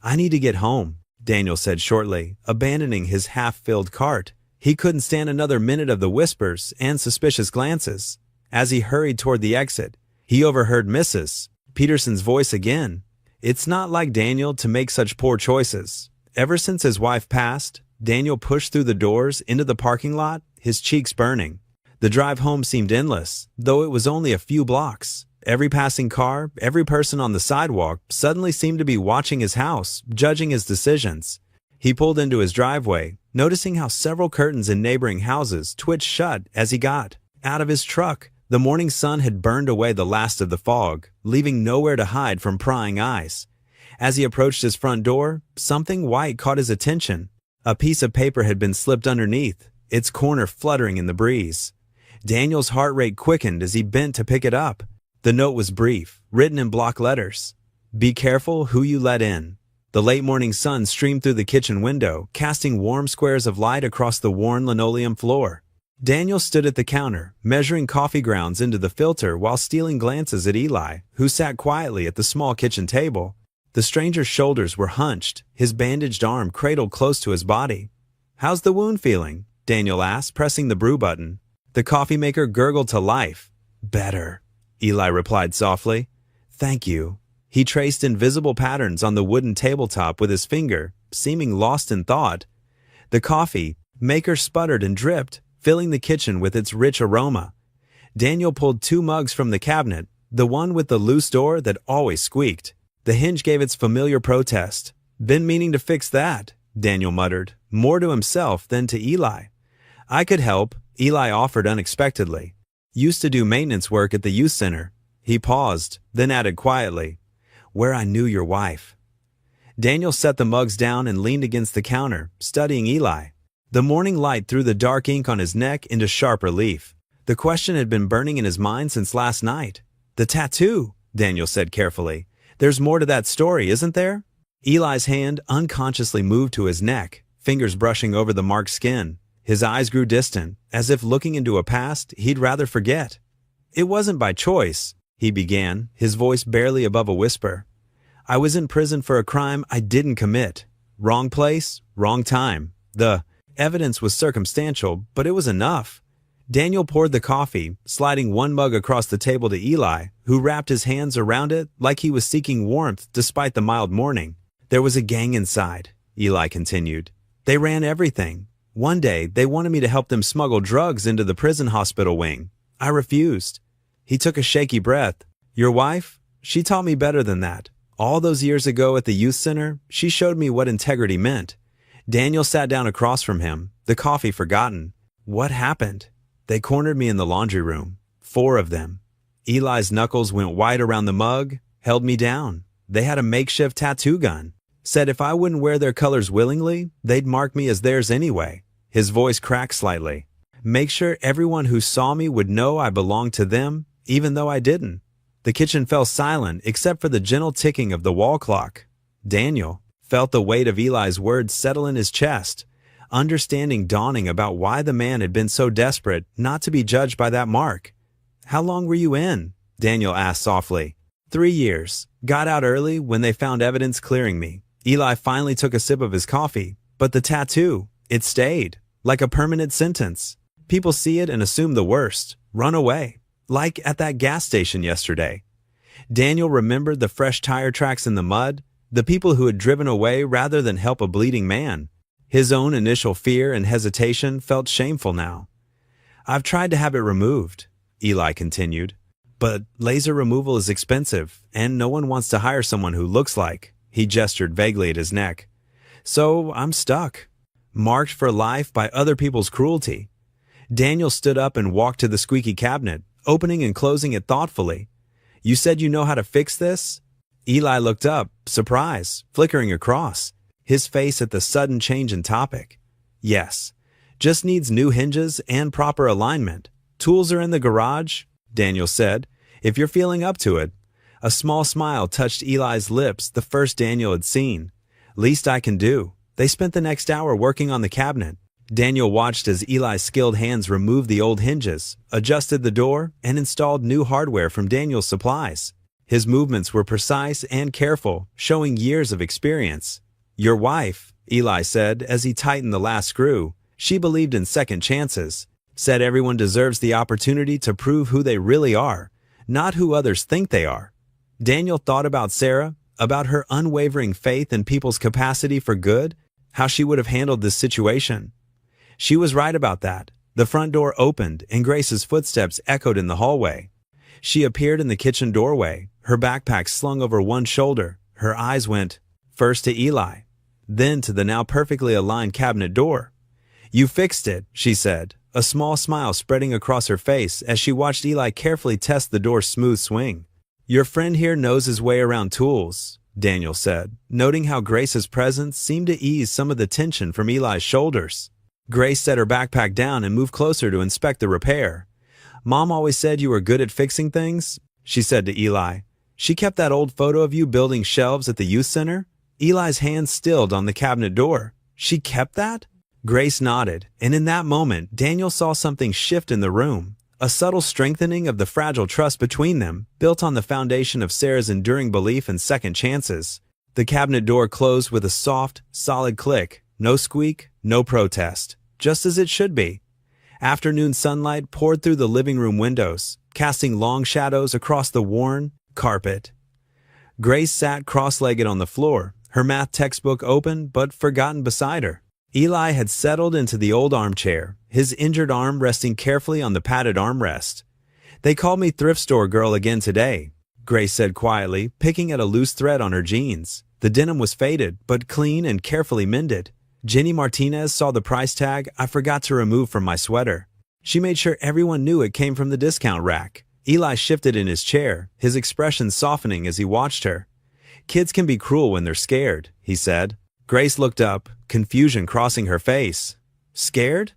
"I need to get home," Daniel said shortly, abandoning his half-filled cart. He couldn't stand another minute of the whispers and suspicious glances. As he hurried toward the exit, he overheard Mrs. Peterson's voice again. It's not like Daniel to make such poor choices. Ever since his wife passed, Daniel pushed through the doors into the parking lot, his cheeks burning. The drive home seemed endless, though it was only a few blocks. Every passing car, every person on the sidewalk suddenly seemed to be watching his house, judging his decisions. He pulled into his driveway, noticing how several curtains in neighboring houses twitched shut as he got out of his truck. The morning sun had burned away the last of the fog, leaving nowhere to hide from prying eyes. As he approached his front door, something white caught his attention. A piece of paper had been slipped underneath, its corner fluttering in the breeze. Daniel's heart rate quickened as he bent to pick it up. The note was brief, written in block letters. "Be careful who you let in." The late morning sun streamed through the kitchen window, casting warm squares of light across the worn linoleum floor. Daniel stood at the counter, measuring coffee grounds into the filter while stealing glances at Eli, who sat quietly at the small kitchen table. The stranger's shoulders were hunched, his bandaged arm cradled close to his body. "How's the wound feeling?" Daniel asked, pressing the brew button. The coffee maker gurgled to life. "Better," Eli replied softly. "Thank you." He traced invisible patterns on the wooden tabletop with his finger, seeming lost in thought. The coffee maker sputtered and dripped, filling the kitchen with its rich aroma. Daniel pulled 2 mugs from the cabinet, the one with the loose door that always squeaked. The hinge gave its familiar protest. "Been meaning to fix that," Daniel muttered, more to himself than to Eli. "I could help," Eli offered unexpectedly. "Used to do maintenance work at the youth center." He paused, then added quietly, "Where I knew your wife." Daniel set the mugs down and leaned against the counter, studying Eli. The morning light threw the dark ink on his neck into sharp relief. The question had been burning in his mind since last night. "The tattoo," Daniel said carefully. "There's more to that story, isn't there?" Eli's hand unconsciously moved to his neck, fingers brushing over the marked skin. His eyes grew distant, as if looking into a past he'd rather forget. "It wasn't by choice," he began, his voice barely above a whisper. "I was in prison for a crime I didn't commit. Wrong place, wrong time. The evidence was circumstantial, but it was enough." Daniel poured the coffee, sliding one mug across the table to Eli, who wrapped his hands around it like he was seeking warmth despite the mild morning. "There was a gang inside," Eli continued. "They ran everything. One day, they wanted me to help them smuggle drugs into the prison hospital wing. I refused." He took a shaky breath. "Your wife? She taught me better than that. All those years ago at the youth center, she showed me what integrity meant." Daniel sat down across from him, the coffee forgotten. "What happened?" "They cornered me in the laundry room. 4 of them." Eli's knuckles went white around the mug, held me down. "They had a makeshift tattoo gun. Said if I wouldn't wear their colors willingly, they'd mark me as theirs anyway." His voice cracked slightly. "Make sure everyone who saw me would know I belonged to them, even though I didn't." The kitchen fell silent except for the gentle ticking of the wall clock. Daniel felt the weight of Eli's words settle in his chest, understanding dawning about why the man had been so desperate not to be judged by that mark. "How long were you in?" Daniel asked softly. 3 years. Got out early when they found evidence clearing me." Eli finally took a sip of his coffee. "But the tattoo, it stayed. Like a permanent sentence. People see it and assume the worst. Run away. Like at that gas station yesterday." Daniel remembered the fresh tire tracks in the mud, the people who had driven away rather than help a bleeding man. His own initial fear and hesitation felt shameful now. "I've tried to have it removed," Eli continued. "But laser removal is expensive, and no one wants to hire someone who looks like." He gestured vaguely at his neck. "So I'm stuck. Marked for life by other people's cruelty." Daniel stood up and walked to the squeaky cabinet, opening and closing it thoughtfully. "You said you know how to fix this?" Eli looked up, surprise flickering across his face at the sudden change in topic. "Yes. Just needs new hinges and proper alignment. Tools are in the garage," Daniel said, "if you're feeling up to it." A small smile touched Eli's lips, the first Daniel had seen. "Least I can do." They spent the next hour working on the cabinet. Daniel watched as Eli's skilled hands removed the old hinges, adjusted the door, and installed new hardware from Daniel's supplies. His movements were precise and careful, showing years of experience. "Your wife," Eli said as he tightened the last screw, "she believed in second chances. Said everyone deserves the opportunity to prove who they really are, not who others think they are." Daniel thought about Sarah, about her unwavering faith in people's capacity for good, how she would have handled this situation. She was right about that. The front door opened and Grace's footsteps echoed in the hallway. She appeared in the kitchen doorway, her backpack slung over one shoulder. Her eyes went first to Eli, then to the now perfectly aligned cabinet door. "You fixed it," she said, a small smile spreading across her face as she watched Eli carefully test the door's smooth swing. "Your friend here knows his way around tools," Daniel said, noting how Grace's presence seemed to ease some of the tension from Eli's shoulders. Grace set her backpack down and moved closer to inspect the repair. "Mom always said you were good at fixing things," she said to Eli. "She kept that old photo of you building shelves at the youth center." Eli's hand stilled on the cabinet door. "She kept that?" Grace nodded, and in that moment, Daniel saw something shift in the room. A subtle strengthening of the fragile trust between them, built on the foundation of Sarah's enduring belief in second chances. The cabinet door closed with a soft, solid click. No squeak, no protest. Just as it should be. Afternoon sunlight poured through the living room windows, casting long shadows across the worn carpet. Grace sat cross-legged on the floor, her math textbook open but forgotten beside her. Eli had settled into the old armchair, his injured arm resting carefully on the padded armrest. "They called me thrift store girl again today," Grace said quietly, picking at a loose thread on her jeans. The denim was faded, but clean and carefully mended. "Jenny Martinez saw the price tag I forgot to remove from my sweater. She made sure everyone knew it came from the discount rack." Eli shifted in his chair, his expression softening as he watched her. "Kids can be cruel when they're scared," he said. Grace looked up, confusion crossing her face. "Scared?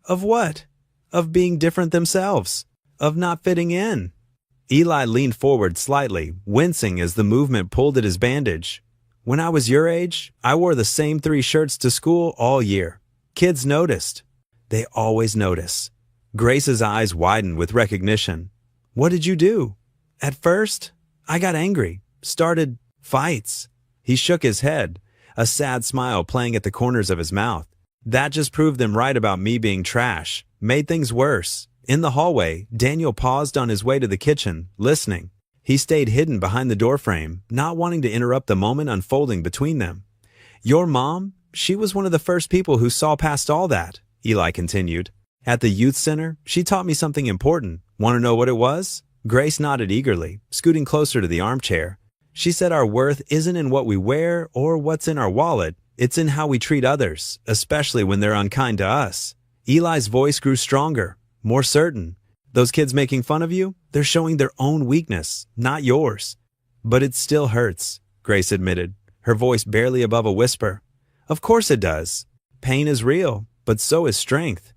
Of what?" "Of being different themselves. Of not fitting in." Eli leaned forward slightly, wincing as the movement pulled at his bandage. "When I was your age, I wore the same 3 shirts to school all year. Kids noticed." "They always notice." Grace's eyes widened with recognition. "What did you do?" "At first, I got angry. Started fights." He shook his head, a sad smile playing at the corners of his mouth. "That just proved them right about me being trash. Made things worse." In the hallway, Daniel paused on his way to the kitchen, listening. He stayed hidden behind the doorframe, not wanting to interrupt the moment unfolding between them. "Your mom? She was one of the first people who saw past all that," Eli continued. "At the youth center, she taught me something important. Want to know what it was?" Grace nodded eagerly, scooting closer to the armchair. "She said our worth isn't in what we wear or what's in our wallet. It's in how we treat others, especially when they're unkind to us." Eli's voice grew stronger, more certain. "Those kids making fun of you? They're showing their own weakness, not yours." "But it still hurts," Grace admitted, her voice barely above a whisper. "Of course it does. Pain is real, but so is strength."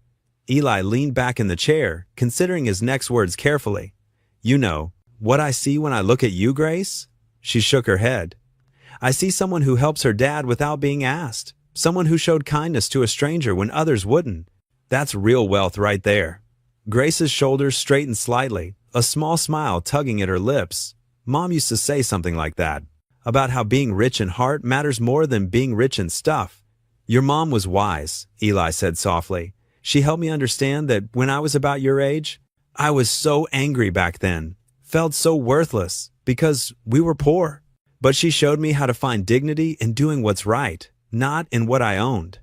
Eli leaned back in the chair, considering his next words carefully. "You know, what I see when I look at you, Grace?" She shook her head. "I see someone who helps her dad without being asked. Someone who showed kindness to a stranger when others wouldn't. That's real wealth right there." Grace's shoulders straightened slightly, a small smile tugging at her lips. "Mom used to say something like that, about how being rich in heart matters more than being rich in stuff." "Your mom was wise," Eli said softly. "She helped me understand that when I was about your age, I was so angry back then, felt so worthless, because we were poor. But she showed me how to find dignity in doing what's right, not in what I owned."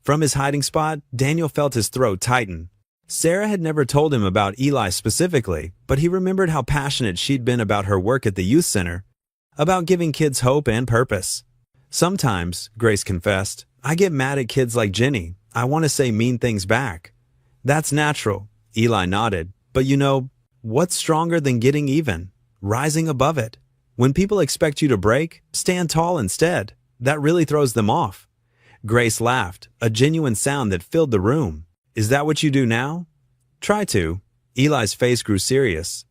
From his hiding spot, Daniel felt his throat tighten. Sarah had never told him about Eli specifically, but he remembered how passionate she'd been about her work at the youth center, about giving kids hope and purpose. "Sometimes," Grace confessed, "I get mad at kids like Jenny. I want to say mean things back." "That's natural," Eli nodded. "But you know, what's stronger than getting even? Rising above it. When people expect you to break, stand tall instead. That really throws them off." Grace laughed, a genuine sound that filled the room. "Is that what you do now?" "Try to." Eli's face grew serious.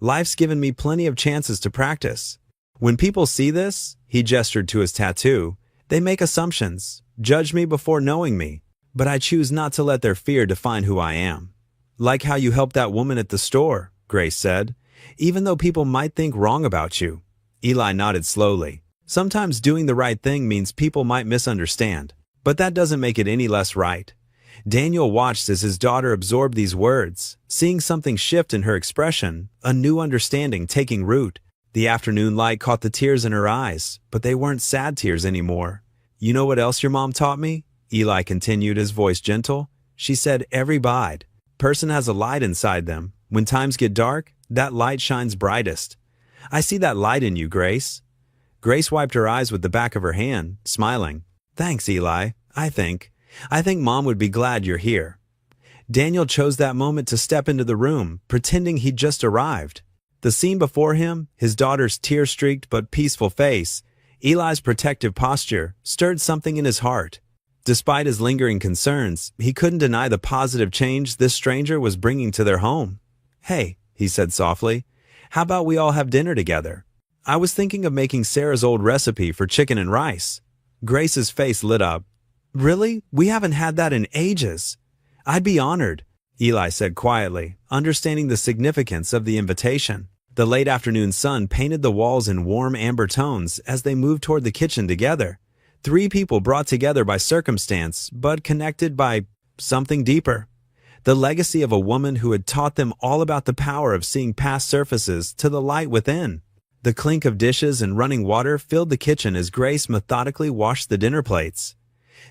"Life's given me plenty of chances to practice. When people see this," he gestured to his tattoo, "they make assumptions, judge me before knowing me. But I choose not to let their fear define who I am." "Like how you helped that woman at the store," Grace said. "Even though people might think wrong about you." Eli nodded slowly. "Sometimes doing the right thing means people might misunderstand, but that doesn't make it any less right." Daniel watched as his daughter absorbed these words, seeing something shift in her expression, a new understanding taking root. The afternoon light caught the tears in her eyes, but they weren't sad tears anymore. "You know what else your mom taught me?" Eli continued, his voice gentle. "She said every bide, person has a light inside them. When times get dark, that light shines brightest. I see that light in you, Grace. Grace wiped her eyes with the back of her hand, smiling. Thanks, Eli. I think Mom would be glad you're here. Daniel chose that moment to step into the room, pretending he'd just arrived. The scene before him, his daughter's tear-streaked but peaceful face, Eli's protective posture, stirred something in his heart. Despite his lingering concerns, he couldn't deny the positive change this stranger was bringing to their home. Hey, he said softly, how about we all have dinner together? I was thinking of making Sarah's old recipe for chicken and rice. Grace's face lit up. Really? We haven't had that in ages. I'd be honored, Eli said quietly, understanding the significance of the invitation. The late afternoon sun painted the walls in warm amber tones as they moved toward the kitchen together. Three people brought together by circumstance, but connected by something deeper. The legacy of a woman who had taught them all about the power of seeing past surfaces to the light within. The clink of dishes and running water filled the kitchen as Grace methodically washed the dinner plates.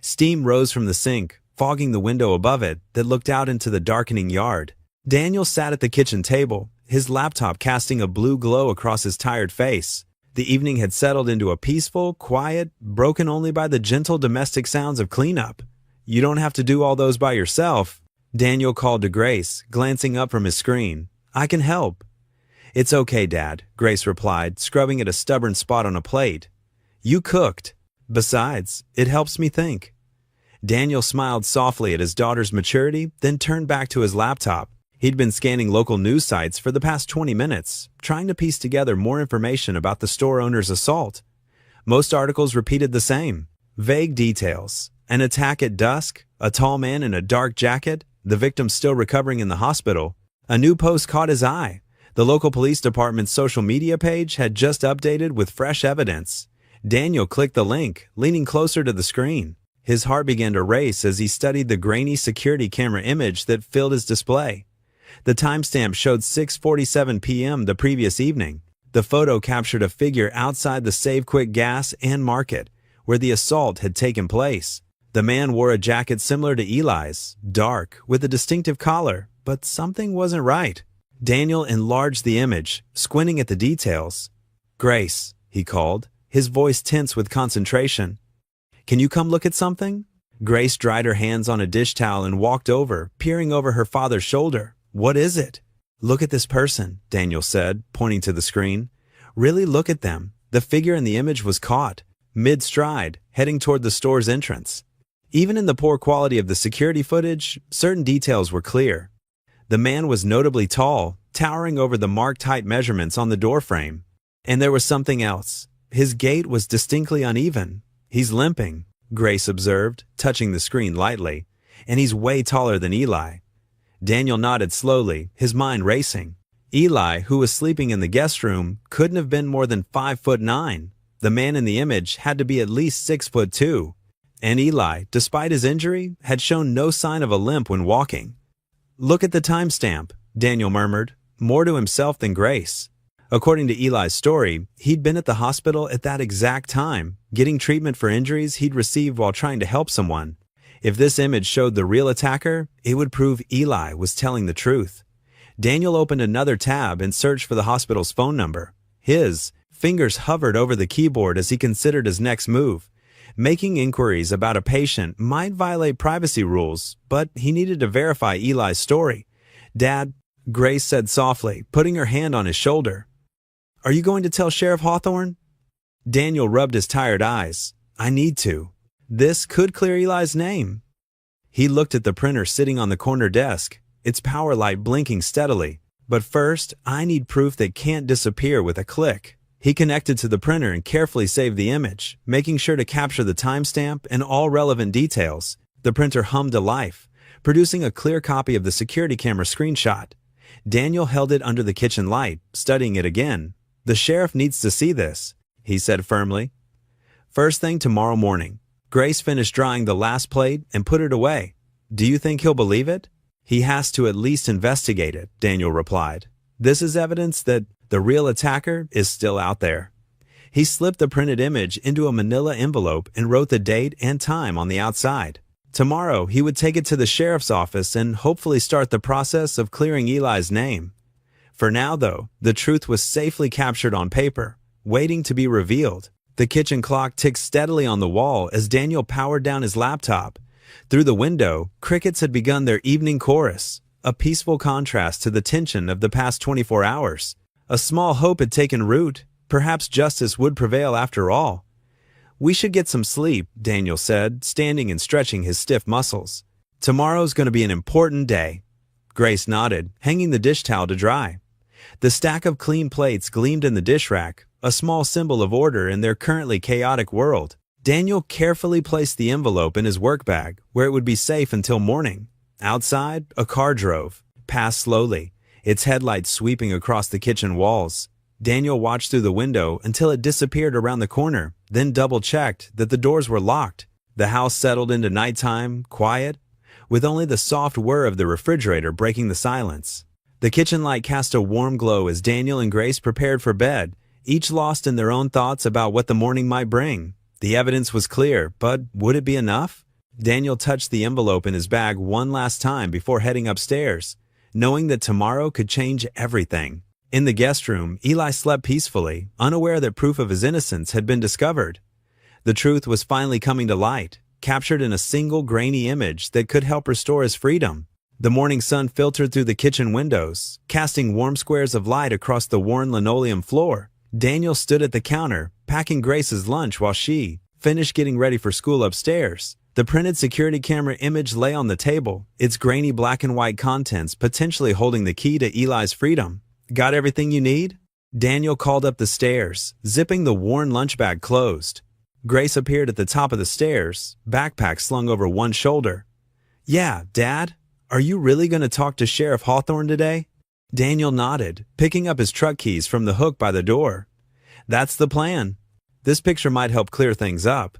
Steam rose from the sink, fogging the window above it that looked out into the darkening yard. Daniel sat at the kitchen table, his laptop casting a blue glow across his tired face. The evening had settled into a peaceful, quiet, broken only by the gentle domestic sounds of cleanup. You don't have to do all those by yourself, Daniel called to Grace, glancing up from his screen. I can help. It's okay, Dad, Grace replied, scrubbing at a stubborn spot on a plate. You cooked. Besides, it helps me think. Daniel smiled softly at his daughter's maturity, then turned back to his laptop. He'd been scanning local news sites for the past 20 minutes, trying to piece together more information about the store owner's assault. Most articles repeated the same. Vague details. An attack at dusk, a tall man in a dark jacket, the victim still recovering in the hospital. A new post caught his eye. The local police department's social media page had just updated with fresh evidence. Daniel clicked the link, leaning closer to the screen. His heart began to race as he studied the grainy security camera image that filled his display. The timestamp showed 6:47 p.m. the previous evening. The photo captured a figure outside the Save Quick Gas and Market, where the assault had taken place. The man wore a jacket similar to Eli's, dark, with a distinctive collar, but something wasn't right. Daniel enlarged the image, squinting at the details. Grace, he called, his voice tense with concentration. Can you come look at something? Grace dried her hands on a dish towel and walked over, peering over her father's shoulder. What is it? Look at this person, Daniel said, pointing to the screen. Really look at them. The figure in the image was caught, mid-stride, heading toward the store's entrance. Even in the poor quality of the security footage, certain details were clear. The man was notably tall, towering over the marked height measurements on the doorframe. And there was something else. His gait was distinctly uneven. He's limping, Grace observed, touching the screen lightly. And he's way taller than Eli. Daniel nodded slowly, his mind racing. Eli, who was sleeping in the guest room, couldn't have been more than 5'9". The man in the image had to be at least 6'2". And Eli, despite his injury, had shown no sign of a limp when walking. Look at the timestamp, Daniel murmured, more to himself than Grace. According to Eli's story, he'd been at the hospital at that exact time, getting treatment for injuries he'd received while trying to help someone. If this image showed the real attacker, it would prove Eli was telling the truth. Daniel opened another tab and searched for the hospital's phone number. His fingers hovered over the keyboard as he considered his next move. Making inquiries about a patient might violate privacy rules, but he needed to verify Eli's story. Dad, Grace said softly, putting her hand on his shoulder. Are you going to tell Sheriff Hawthorne? Daniel rubbed his tired eyes. I need to. This could clear Eli's name. He looked at the printer sitting on the corner desk, its power light blinking steadily. But first, I need proof that can't disappear with a click. He connected to the printer and carefully saved the image, making sure to capture the timestamp and all relevant details. The printer hummed to life, producing a clear copy of the security camera screenshot. Daniel held it under the kitchen light, studying it again. The sheriff needs to see this, he said firmly. First thing tomorrow morning. Grace finished drying the last plate and put it away. Do you think he'll believe it? He has to at least investigate it, Daniel replied. This is evidence that the real attacker is still out there. He slipped the printed image into a manila envelope and wrote the date and time on the outside. Tomorrow, he would take it to the sheriff's office and hopefully start the process of clearing Eli's name. For now, though, the truth was safely captured on paper, waiting to be revealed. The kitchen clock ticked steadily on the wall as Daniel powered down his laptop. Through the window, crickets had begun their evening chorus, a peaceful contrast to the tension of the past 24 hours. A small hope had taken root. Perhaps justice would prevail after all. "We should get some sleep," Daniel said, standing and stretching his stiff muscles. "Tomorrow's going to be an important day." Grace nodded, hanging the dish towel to dry. The stack of clean plates gleamed in the dish rack, a small symbol of order in their currently chaotic world. Daniel carefully placed the envelope in his work bag, where it would be safe until morning. Outside, a car drove, passed slowly, its headlights sweeping across the kitchen walls. Daniel watched through the window until it disappeared around the corner, then double-checked that the doors were locked. The house settled into nighttime, quiet, with only the soft whir of the refrigerator breaking the silence. The kitchen light cast a warm glow as Daniel and Grace prepared for bed, each lost in their own thoughts about what the morning might bring. The evidence was clear, but would it be enough? Daniel touched the envelope in his bag one last time before heading upstairs, knowing that tomorrow could change everything. In the guest room, Eli slept peacefully, unaware that proof of his innocence had been discovered. The truth was finally coming to light, captured in a single grainy image that could help restore his freedom. The morning sun filtered through the kitchen windows, casting warm squares of light across the worn linoleum floor. Daniel stood at the counter, packing Grace's lunch while she finished getting ready for school upstairs. The printed security camera image lay on the table, its grainy black and white contents potentially holding the key to Eli's freedom. "Got everything you need?" Daniel called up the stairs, zipping the worn lunch bag closed. Grace appeared at the top of the stairs, backpack slung over one shoulder. "Yeah, Dad? Are you really going to talk to Sheriff Hawthorne today?" Daniel nodded, picking up his truck keys from the hook by the door. "That's the plan." This picture might help clear things up.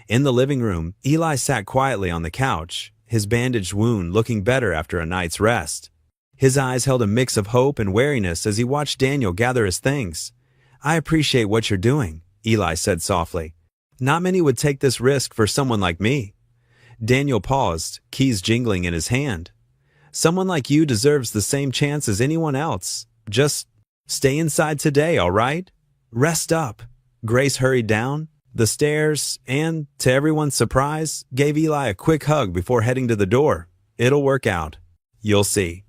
In the living room, Eli sat quietly on the couch, his bandaged wound looking better after a night's rest. His eyes held a mix of hope and wariness as he watched Daniel gather his things. "I appreciate what you're doing," Eli said softly. "Not many would take this risk for someone like me." Daniel paused, keys jingling in his hand. "Someone like you deserves the same chance as anyone else. Just stay inside today, all right? Rest up." Grace hurried down the stairs and, to everyone's surprise, gave Eli a quick hug before heading to the door. "It'll work out. You'll see."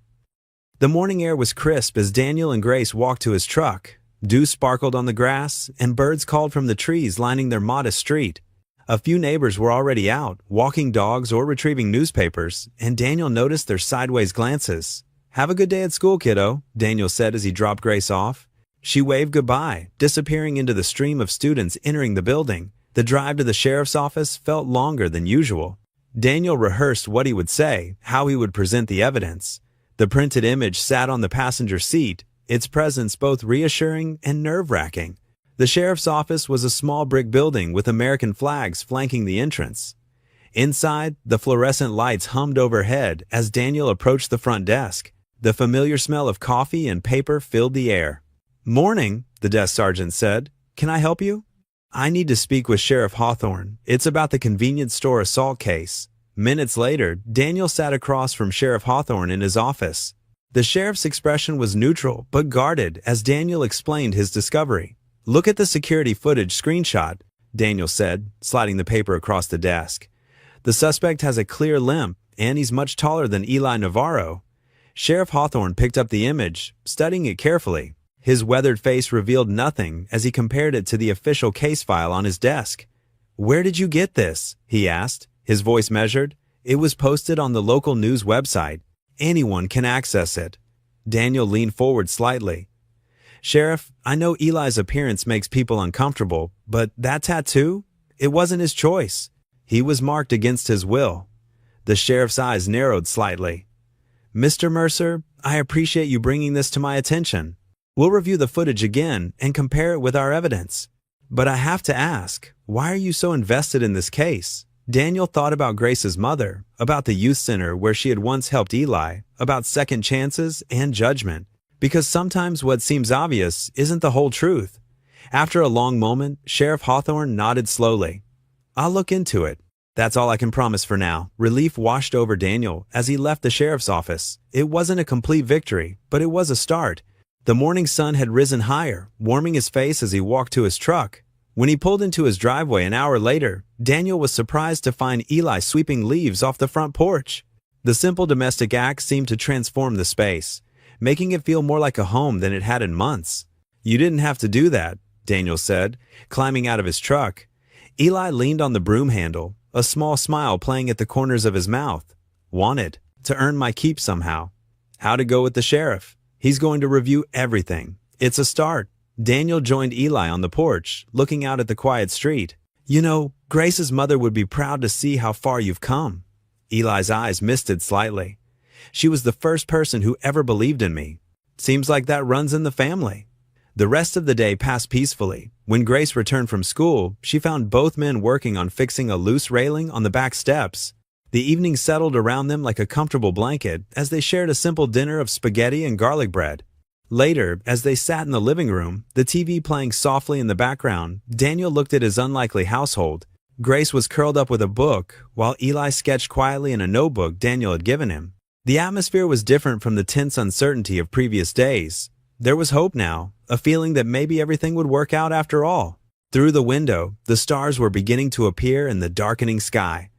The morning air was crisp as Daniel and Grace walked to his truck. Dew sparkled on the grass, and birds called from the trees lining their modest street. A few neighbors were already out, walking dogs or retrieving newspapers, and Daniel noticed their sideways glances. "Have a good day at school, kiddo," Daniel said as he dropped Grace off. She waved goodbye, disappearing into the stream of students entering the building. The drive to the sheriff's office felt longer than usual. Daniel rehearsed what he would say, how he would present the evidence. The printed image sat on the passenger seat, its presence both reassuring and nerve-wracking. The sheriff's office was a small brick building with American flags flanking the entrance. Inside, the fluorescent lights hummed overhead as Daniel approached the front desk. The familiar smell of coffee and paper filled the air. "Morning," the desk sergeant said. "Can I help you?" "I need to speak with Sheriff Hawthorne. It's about the convenience store assault case." Minutes later, Daniel sat across from Sheriff Hawthorne in his office. The sheriff's expression was neutral but guarded as Daniel explained his discovery. "Look at the security footage screenshot," Daniel said, sliding the paper across the desk. "The suspect has a clear limp, and he's much taller than Eli Navarro." Sheriff Hawthorne picked up the image, studying it carefully. His weathered face revealed nothing as he compared it to the official case file on his desk. "Where did you get this?" he asked, his voice measured. "It was posted on the local news website. Anyone can access it." Daniel leaned forward slightly. "Sheriff, I know Eli's appearance makes people uncomfortable, but that tattoo? It wasn't his choice. He was marked against his will." The sheriff's eyes narrowed slightly. "Mr. Mercer, I appreciate you bringing this to my attention. We'll review the footage again and compare it with our evidence. But I have to ask, why are you so invested in this case?" Daniel thought about Grace's mother, about the youth center where she had once helped Eli, about second chances and judgment. Because sometimes what seems obvious isn't the whole truth. After a long moment, Sheriff Hawthorne nodded slowly. "I'll look into it. That's all I can promise for now. Relief washed over Daniel as he left the sheriff's office. It wasn't a complete victory, but it was a start. The morning sun had risen higher, warming his face as he walked to his truck. When he pulled into his driveway an hour later, Daniel was surprised to find Eli sweeping leaves off the front porch. The simple domestic act seemed to transform the space, making it feel more like a home than it had in months. "You didn't have to do that," Daniel said, climbing out of his truck. Eli leaned on the broom handle, a small smile playing at the corners of his mouth. "Wanted to earn my keep somehow." "How'd it go with the sheriff?" "He's going to review everything. It's a start." Daniel joined Eli on the porch, looking out at the quiet street. "You know, Grace's mother would be proud to see how far you've come." Eli's eyes misted slightly. "She was the first person who ever believed in me. Seems like that runs in the family." The rest of the day passed peacefully. When Grace returned from school, she found both men working on fixing a loose railing on the back steps. The evening settled around them like a comfortable blanket as they shared a simple dinner of spaghetti and garlic bread. Later, as they sat in the living room, the TV playing softly in the background, Daniel looked at his unlikely household. Grace was curled up with a book, while Eli sketched quietly in a notebook Daniel had given him. The atmosphere was different from the tense uncertainty of previous days. There was hope now, a feeling that maybe everything would work out after all. Through the window, the stars were beginning to appear in the darkening sky.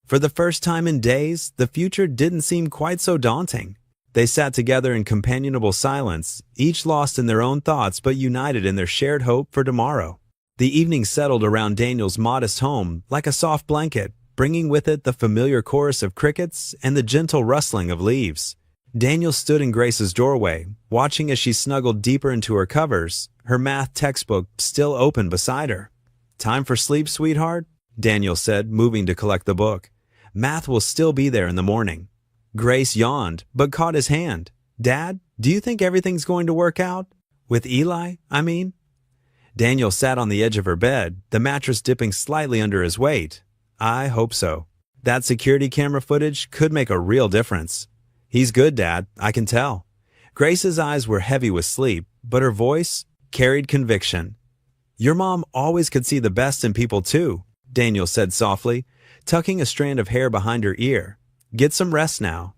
For the first time in days, the future didn't seem quite so daunting. They sat together in companionable silence, each lost in their own thoughts but united in their shared hope for tomorrow. The evening settled around Daniel's modest home like a soft blanket, bringing with it the familiar chorus of crickets and the gentle rustling of leaves. Daniel stood in Grace's doorway, watching as she snuggled deeper into her covers, her math textbook still open beside her. "Time for sleep, sweetheart?" Daniel said, moving to collect the book. "Math will still be there in the morning." Grace yawned, but caught his hand. "Dad, do you think everything's going to work out? With Eli, I mean?" Daniel sat on the edge of her bed, the mattress dipping slightly under his weight. "I hope so. That security camera footage could make a real difference." "He's good, Dad, I can tell." Grace's eyes were heavy with sleep, but her voice carried conviction. "Your mom always could see the best in people too," Daniel said softly, tucking a strand of hair behind her ear. "Get some rest now."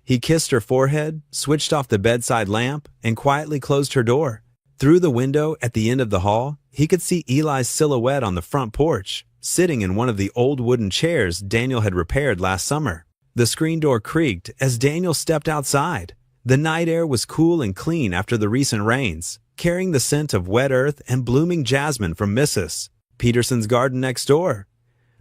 He kissed her forehead, switched off the bedside lamp, and quietly closed her door. Through the window at the end of the hall, he could see Eli's silhouette on the front porch, sitting in one of the old wooden chairs Daniel had repaired last summer. The screen door creaked as Daniel stepped outside. The night air was cool and clean after the recent rains, carrying the scent of wet earth and blooming jasmine from Mrs. Peterson's garden next door.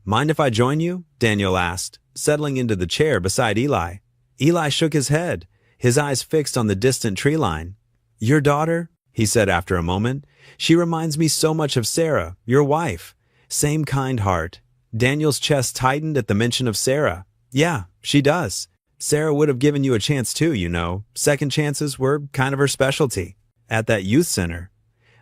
"Mind if I join you?" Daniel asked, settling into the chair beside Eli. Eli shook his head, his eyes fixed on the distant tree line. "Your daughter," he said after a moment, "she reminds me so much of Sarah, your wife. Same kind heart." Daniel's chest tightened at the mention of Sarah. "Yeah, she does. Sarah would have given you a chance too, you know. Second chances were kind of her specialty. At that youth center."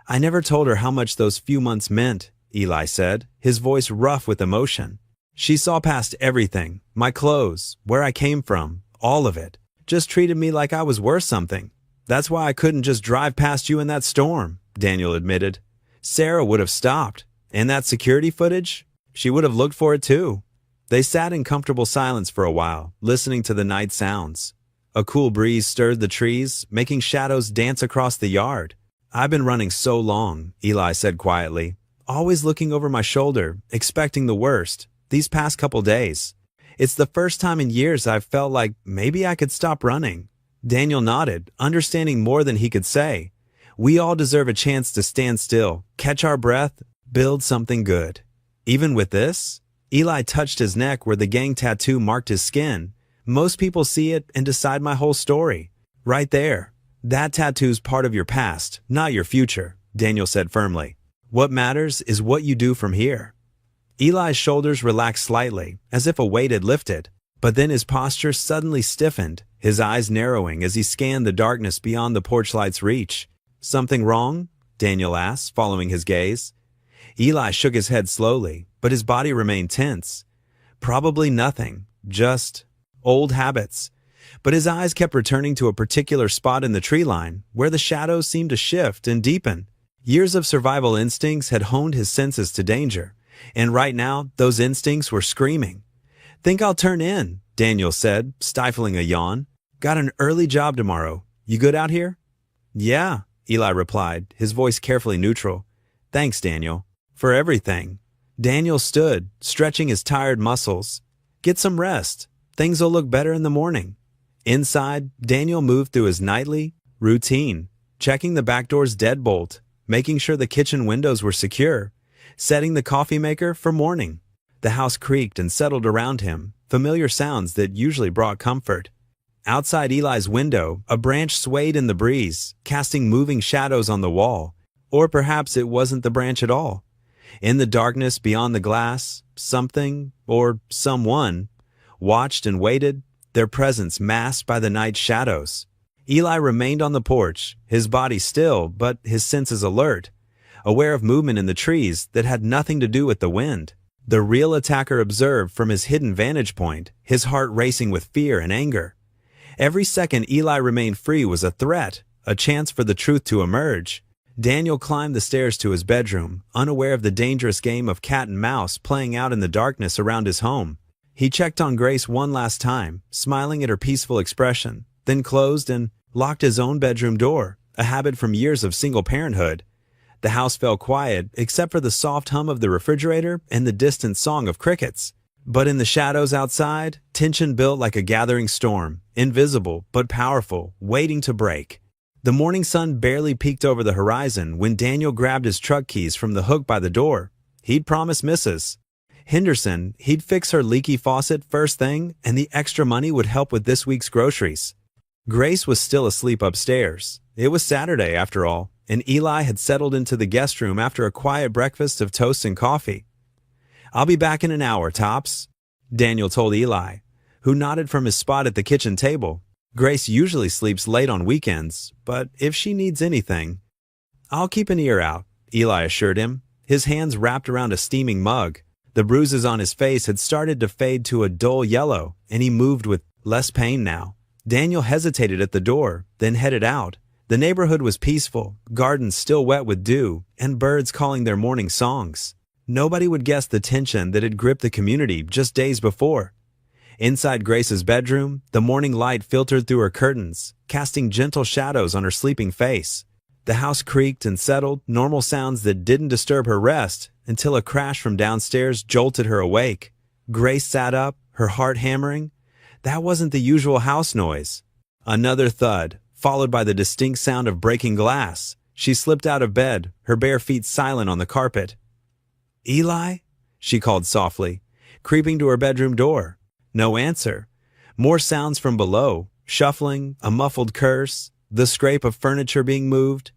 "I never told her how much those few months meant," Eli said, his voice rough with emotion. "She saw past everything, my clothes, where I came from, all of it. Just treated me like I was worth something. That's why I couldn't just drive past you in that storm," Daniel admitted. "Sarah would have stopped. And that security footage? She would have looked for it too." They sat in comfortable silence for a while, listening to the night sounds. A cool breeze stirred the trees, making shadows dance across the yard. "I've been running so long," Eli said quietly, "always looking over my shoulder, expecting the worst, these past couple days. It's the first time in years I've felt like maybe I could stop running." Daniel nodded, understanding more than he could say. "We all deserve a chance to stand still, catch our breath, build something good." "Even with this?" Eli touched his neck where the gang tattoo marked his skin. "Most people see it and decide my whole story. Right there. That tattoo's part of your past, not your future," Daniel said firmly. "What matters is what you do from here." Eli's shoulders relaxed slightly, as if a weight had lifted, but then his posture suddenly stiffened, his eyes narrowing as he scanned the darkness beyond the porch light's reach. "Something wrong?" Daniel asked, following his gaze. Eli shook his head slowly, but his body remained tense. "Probably nothing, just old habits." But his eyes kept returning to a particular spot in the tree line, where the shadows seemed to shift and deepen. Years of survival instincts had honed his senses to danger, And right now, those instincts were screaming. "Think I'll turn in," Daniel said, stifling a yawn. "Got an early job tomorrow. You good out here?" "Yeah," Eli replied, his voice carefully neutral. "Thanks, Daniel. For everything." Daniel stood, stretching his tired muscles. "Get some rest. Things will look better in the morning." Inside, Daniel moved through his nightly routine, checking the back door's deadbolt, making sure the kitchen windows were secure, setting the coffee maker for morning. The house creaked and settled around him, familiar sounds that usually brought comfort. Outside Eli's window, a branch swayed in the breeze, casting moving shadows on the wall. Or perhaps it wasn't the branch at all. In the darkness beyond the glass, something, or someone, watched and waited, their presence masked by the night's shadows. Eli remained on the porch, his body still, but his senses alert, aware of movement in the trees that had nothing to do with the wind. The real attacker observed from his hidden vantage point, his heart racing with fear and anger. Every second Eli remained free was a threat, a chance for the truth to emerge. Daniel climbed the stairs to his bedroom, unaware of the dangerous game of cat and mouse playing out in the darkness around his home. He checked on Grace one last time, smiling at her peaceful expression, then closed and locked his own bedroom door, a habit from years of single parenthood. The house fell quiet, except for the soft hum of the refrigerator and the distant song of crickets. But in the shadows outside, tension built like a gathering storm, invisible but powerful, waiting to break. The morning sun barely peeked over the horizon when Daniel grabbed his truck keys from the hook by the door. He'd promised Mrs. Henderson he'd fix her leaky faucet first thing, and the extra money would help with this week's groceries. Grace was still asleep upstairs. It was Saturday, after all, and Eli had settled into the guest room after a quiet breakfast of toast and coffee. "I'll be back in an hour, tops," Daniel told Eli, who nodded from his spot at the kitchen table. Grace usually sleeps late on weekends, but if she needs anything... "I'll keep an ear out," Eli assured him, his hands wrapped around a steaming mug. The bruises on his face had started to fade to a dull yellow, and he moved with less pain now. Daniel hesitated at the door, then headed out. The neighborhood was peaceful, gardens still wet with dew, and birds calling their morning songs. Nobody would guess the tension that had gripped the community just days before. Inside Grace's bedroom, the morning light filtered through her curtains, casting gentle shadows on her sleeping face. The house creaked and settled, normal sounds that didn't disturb her rest, until a crash from downstairs jolted her awake. Grace sat up, her heart hammering. That wasn't the usual house noise. Another thud, followed by the distinct sound of breaking glass. She slipped out of bed, her bare feet silent on the carpet. "Eli?" she called softly, creeping to her bedroom door. No answer. More sounds from below, shuffling, a muffled curse, the scrape of furniture being moved.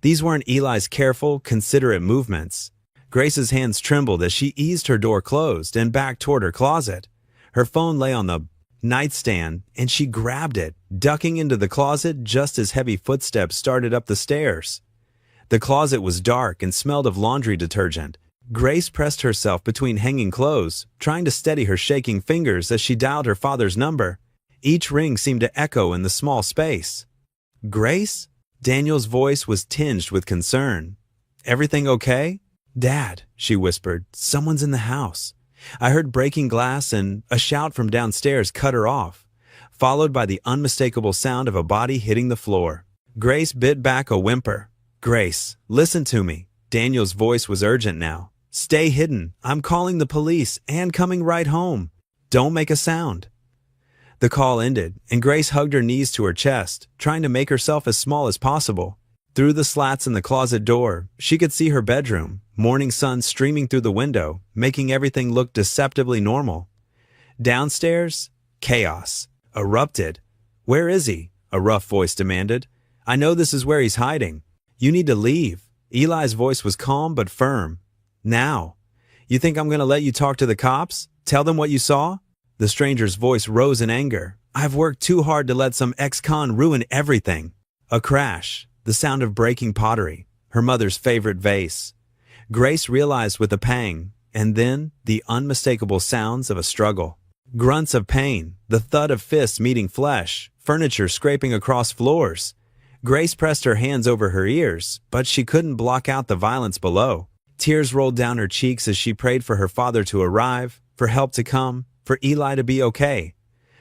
These weren't Eli's careful, considerate movements. Grace's hands trembled as she eased her door closed and back toward her closet. Her phone lay on the nightstand, and she grabbed it, ducking into the closet just as heavy footsteps started up the stairs. The closet was dark and smelled of laundry detergent. Grace pressed herself between hanging clothes, trying to steady her shaking fingers as she dialed her father's number. Each ring seemed to echo in the small space. "Grace?" Daniel's voice was tinged with concern. "Everything okay?" "Dad," she whispered, "someone's in the house." I heard breaking glass, and a shout from downstairs cut her off, followed by the unmistakable sound of a body hitting the floor. Grace bit back a whimper. "Grace, listen to me." Daniel's voice was urgent now. "Stay hidden. I'm calling the police and coming right home. Don't make a sound." The call ended, and Grace hugged her knees to her chest, trying to make herself as small as possible. Through the slats in the closet door, she could see her bedroom, morning sun streaming through the window, making everything look deceptively normal. Downstairs, chaos erupted. "Where is he?" a rough voice demanded. "I know this is where he's hiding. You need to leave." Eli's voice was calm but firm. "Now. You think I'm going to let you talk to the cops? Tell them what you saw?" The stranger's voice rose in anger. "I've worked too hard to let some ex-con ruin everything." A crash, the sound of breaking pottery, her mother's favorite vase. Grace realized with a pang, and then the unmistakable sounds of a struggle. Grunts of pain, the thud of fists meeting flesh, furniture scraping across floors. Grace pressed her hands over her ears, but she couldn't block out the violence below. Tears rolled down her cheeks as she prayed for her father to arrive, for help to come, for Eli to be okay.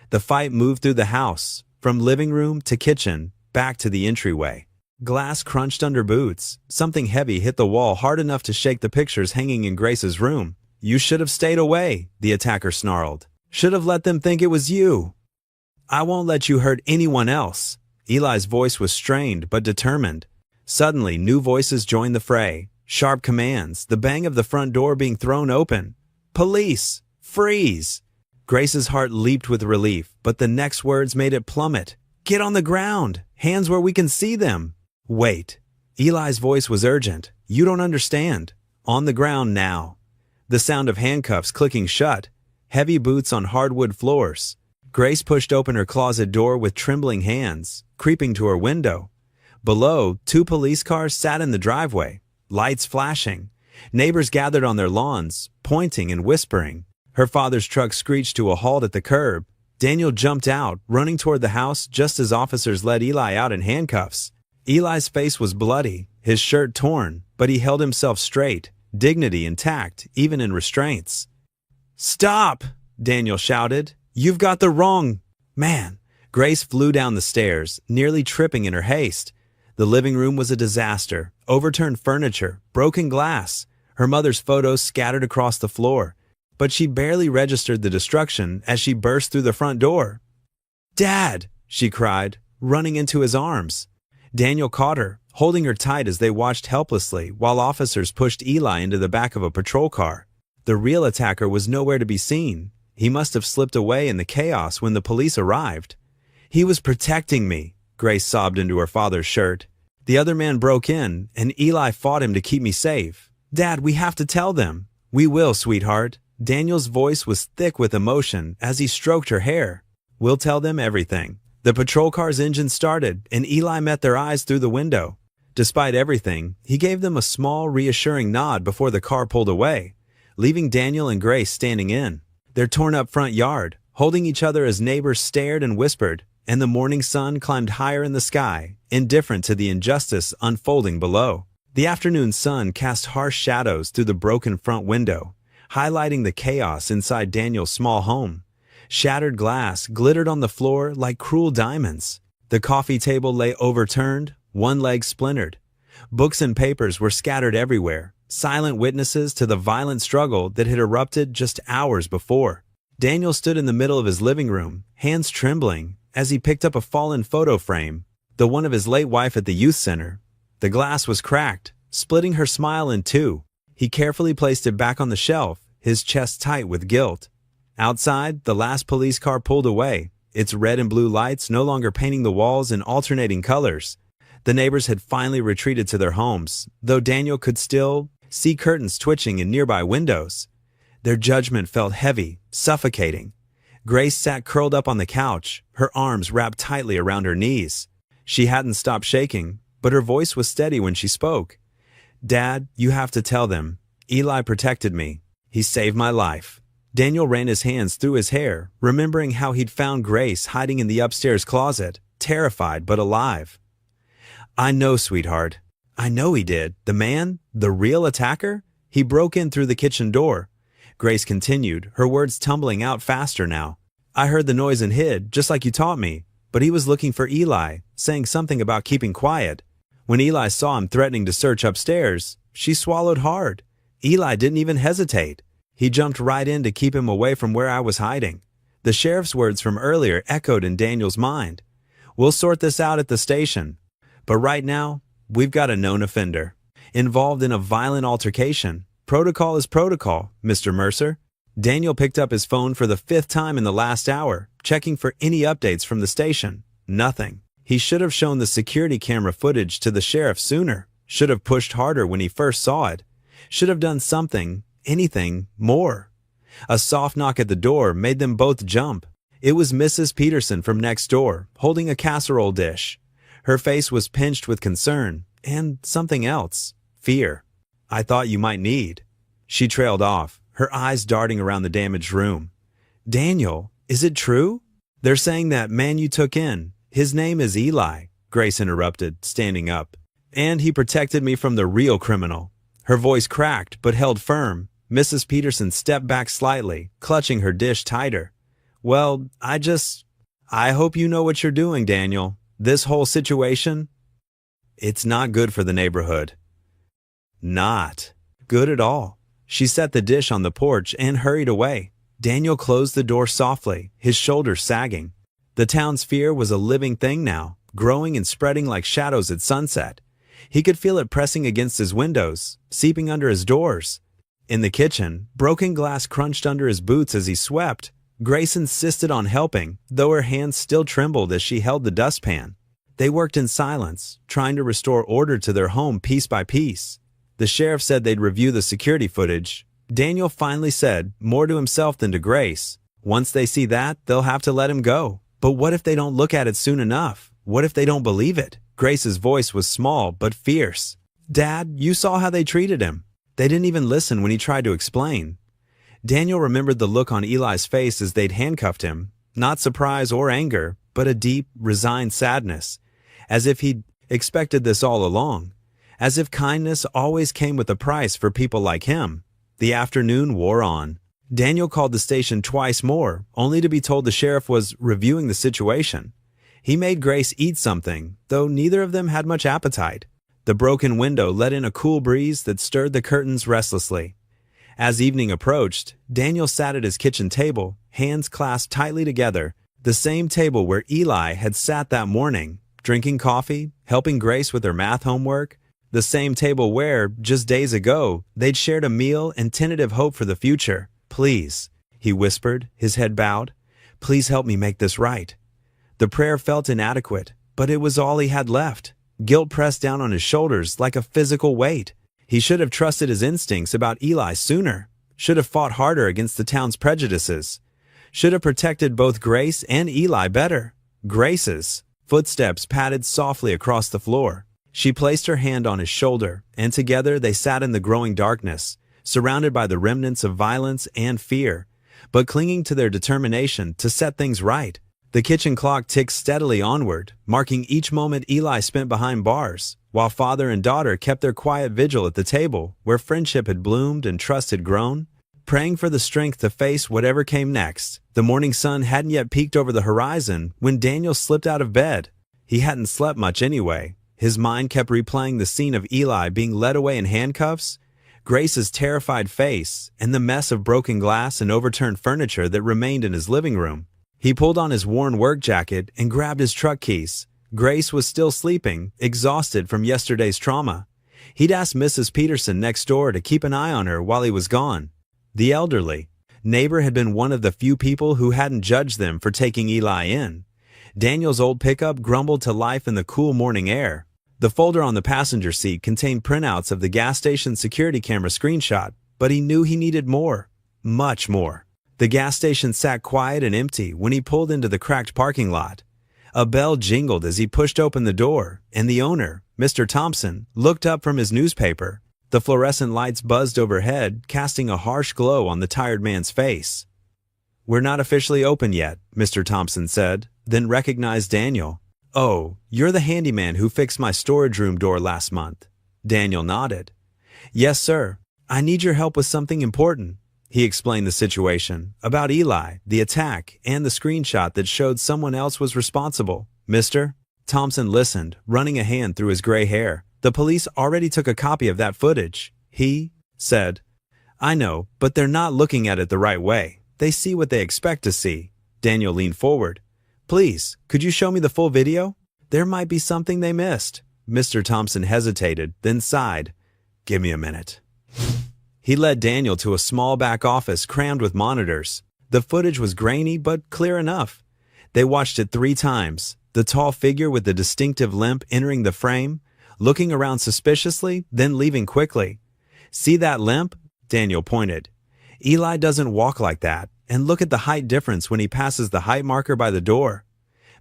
The fight moved through the house, from living room to kitchen, back to the entryway. Glass crunched under boots. Something heavy hit the wall hard enough to shake the pictures hanging in Grace's room. "You should have stayed away," the attacker snarled. "Should have let them think it was you." "I won't let you hurt anyone else." Eli's voice was strained but determined. Suddenly, new voices joined the fray. Sharp commands, the bang of the front door being thrown open. "Police! Freeze!" Grace's heart leaped with relief, but the next words made it plummet. "Get on the ground! Hands where we can see them!" "Wait." Eli's voice was urgent. "You don't understand. On the ground now." The sound of handcuffs clicking shut. Heavy boots on hardwood floors. Grace pushed open her closet door with trembling hands, creeping to her window. Below, 2 police cars sat in the driveway, lights flashing. Neighbors gathered on their lawns, pointing and whispering. Her father's truck screeched to a halt at the curb. Daniel jumped out, running toward the house just as officers led Eli out in handcuffs. Eli's face was bloody, his shirt torn, but he held himself straight, dignity intact, even in restraints. "Stop!" Daniel shouted. "You've got the wrong man." Grace flew down the stairs, nearly tripping in her haste. The living room was a disaster. Overturned furniture, broken glass, her mother's photos scattered across the floor. But she barely registered the destruction as she burst through the front door. "Dad!" she cried, running into his arms. Daniel caught her, holding her tight as they watched helplessly while officers pushed Eli into the back of a patrol car. The real attacker was nowhere to be seen. He must have slipped away in the chaos when the police arrived. "He was protecting me," Grace sobbed into her father's shirt. "The other man broke in, and Eli fought him to keep me safe. Dad, we have to tell them." "We will, sweetheart." Daniel's voice was thick with emotion as he stroked her hair. "We'll tell them everything." The patrol car's engine started, and Eli met their eyes through the window. Despite everything, he gave them a small, reassuring nod before the car pulled away, leaving Daniel and Grace standing in their torn-up front yard, holding each other as neighbors stared and whispered, and the morning sun climbed higher in the sky, indifferent to the injustice unfolding below. The afternoon sun cast harsh shadows through the broken front window, highlighting the chaos inside Daniel's small home. Shattered glass glittered on the floor like cruel diamonds. The coffee table lay overturned, one leg splintered. Books and papers were scattered everywhere, silent witnesses to the violent struggle that had erupted just hours before. Daniel stood in the middle of his living room, hands trembling, as he picked up a fallen photo frame, the one of his late wife at the youth center. The glass was cracked, splitting her smile in two. He carefully placed it back on the shelf, his chest tight with guilt. Outside, the last police car pulled away, its red and blue lights no longer painting the walls in alternating colors. The neighbors had finally retreated to their homes, though Daniel could still see curtains twitching in nearby windows. Their judgment felt heavy, suffocating. Grace sat curled up on the couch, her arms wrapped tightly around her knees. She hadn't stopped shaking, but her voice was steady when she spoke. "Dad, you have to tell them. Eli protected me. He saved my life." Daniel ran his hands through his hair, remembering how he'd found Grace hiding in the upstairs closet, terrified but alive. "I know, sweetheart. I know he did. The man, the real attacker, he broke in through the kitchen door." Grace continued, her words tumbling out faster now. "I heard the noise and hid, just like you taught me, but he was looking for Eli, saying something about keeping quiet. When Eli saw him threatening to search upstairs, she swallowed hard. Eli didn't even hesitate. He jumped right in to keep him away from where I was hiding." The sheriff's words from earlier echoed in Daniel's mind. "We'll sort this out at the station. But right now, we've got a known offender, involved in a violent altercation. Protocol is protocol, Mr. Mercer." Daniel picked up his phone for the 5th time in the last hour, checking for any updates from the station. Nothing. He should have shown the security camera footage to the sheriff sooner, should have pushed harder when he first saw it, should have done something, anything, more. A soft knock at the door made them both jump. It was Mrs. Peterson from next door, holding a casserole dish. Her face was pinched with concern, and something else, fear. "I thought you might need." She trailed off, her eyes darting around the damaged room. "Daniel, is it true? They're saying that man you took in, his name is Eli," Grace interrupted, standing up. "And he protected me from the real criminal." Her voice cracked but held firm. Mrs. Peterson stepped back slightly, clutching her dish tighter. "Well, I hope you know what you're doing, Daniel. This whole situation, it's not good for the neighborhood." Not good at all. She set the dish on the porch and hurried away. Daniel closed the door softly, his shoulders sagging. The town's fear was a living thing now, growing and spreading like shadows at sunset. He could feel it pressing against his windows, seeping under his doors. In the kitchen, broken glass crunched under his boots as he swept. Grace insisted on helping, though her hands still trembled as she held the dustpan. They worked in silence, trying to restore order to their home piece by piece. The sheriff said they'd review the security footage. Daniel finally said, more to himself than to Grace, once they see that, they'll have to let him go. But what if they don't look at it soon enough? What if they don't believe it? Grace's voice was small but fierce. "Dad, you saw how they treated him. They didn't even listen when he tried to explain." Daniel remembered the look on Eli's face as they'd handcuffed him. Not surprise or anger, but a deep, resigned sadness. As if he'd expected this all along. As if kindness always came with a price for people like him. The afternoon wore on. Daniel called the station twice more, only to be told the sheriff was reviewing the situation. He made Grace eat something, though neither of them had much appetite. The broken window let in a cool breeze that stirred the curtains restlessly. As evening approached, Daniel sat at his kitchen table, hands clasped tightly together, the same table where Eli had sat that morning, drinking coffee, helping Grace with her math homework, the same table where, just days ago, they'd shared a meal and tentative hope for the future. "Please," he whispered, his head bowed, "please help me make this right." The prayer felt inadequate, but it was all he had left. Guilt pressed down on his shoulders like a physical weight. He should have trusted his instincts about Eli sooner, should have fought harder against the town's prejudices, should have protected both Grace and Eli better. Grace's footsteps padded softly across the floor. She placed her hand on his shoulder, and together they sat in the growing darkness, surrounded by the remnants of violence and fear, but clinging to their determination to set things right. The kitchen clock ticked steadily onward, marking each moment Eli spent behind bars, while father and daughter kept their quiet vigil at the table where friendship had bloomed and trust had grown, praying for the strength to face whatever came next. The morning sun hadn't yet peeked over the horizon when Daniel slipped out of bed. He hadn't slept much anyway. His mind kept replaying the scene of Eli being led away in handcuffs, Grace's terrified face, and the mess of broken glass and overturned furniture that remained in his living room. He pulled on his worn work jacket and grabbed his truck keys. Grace was still sleeping, exhausted from yesterday's trauma. He'd asked Mrs. Peterson next door to keep an eye on her while he was gone. The elderly neighbor had been one of the few people who hadn't judged them for taking Eli in. Daniel's old pickup grumbled to life in the cool morning air. The folder on the passenger seat contained printouts of the gas station security camera screenshot, but he knew he needed more. Much more. The gas station sat quiet and empty when he pulled into the cracked parking lot. A bell jingled as he pushed open the door, and the owner, Mr. Thompson, looked up from his newspaper. The fluorescent lights buzzed overhead, casting a harsh glow on the tired man's face. "We're not officially open yet," Mr. Thompson said, then recognized Daniel. "Oh, you're the handyman who fixed my storage room door last month." Daniel nodded. "Yes, sir. I need your help with something important." He explained the situation, about Eli, the attack, and the screenshot that showed someone else was responsible. "Mr. Thompson listened, running a hand through his gray hair. "The police already took a copy of that footage," he said. "I know, but they're not looking at it the right way. They see what they expect to see." Daniel leaned forward. "Please, could you show me the full video? There might be something they missed." Mr. Thompson hesitated, then sighed. "Give me a minute." He led Daniel to a small back office crammed with monitors. The footage was grainy but clear enough. They watched it 3 times, the tall figure with the distinctive limp entering the frame, looking around suspiciously, then leaving quickly. "See that limp?" Daniel pointed. "Eli doesn't walk like that, and look at the height difference when he passes the height marker by the door."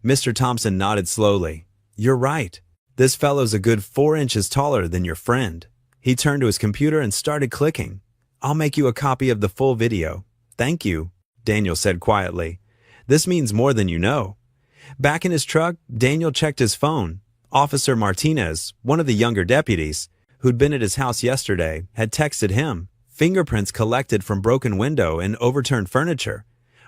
Mr. Thompson nodded slowly. "You're right. This fellow's a good 4 inches taller than your friend." He turned to his computer and started clicking. "I'll make you a copy of the full video." "Thank you," Daniel said quietly. "This means more than you know." Back in his truck, Daniel checked his phone. Officer Martinez, one of the younger deputies, who'd been at his house yesterday, had texted him. Fingerprints collected from broken window and overturned furniture.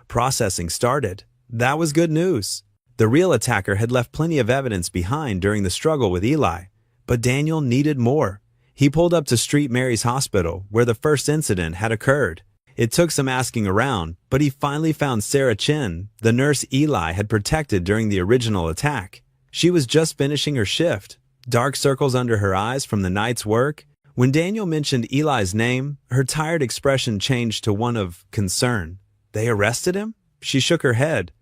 Processing started. That was good news. The real attacker had left plenty of evidence behind during the struggle with Eli. But Daniel needed more. He pulled up to St. Mary's Hospital, where the first incident had occurred. It took some asking around, but he finally found Sarah Chin, the nurse Eli had protected during the original attack. She was just finishing her shift, dark circles under her eyes from the night's work. When Daniel mentioned Eli's name, her tired expression changed to one of concern. They arrested him? She shook her head.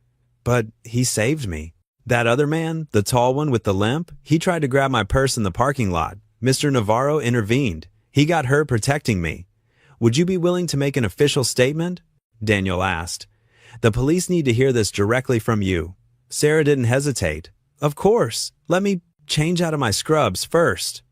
But he saved me. That other man, the tall one with the limp, he tried to grab my purse in the parking lot. Mr. Navarro intervened. He got her protecting me. Would you be willing to make an official statement? Daniel asked. The police need to hear this directly from you. Sarah didn't hesitate. Of course. Let me change out of my scrubs first.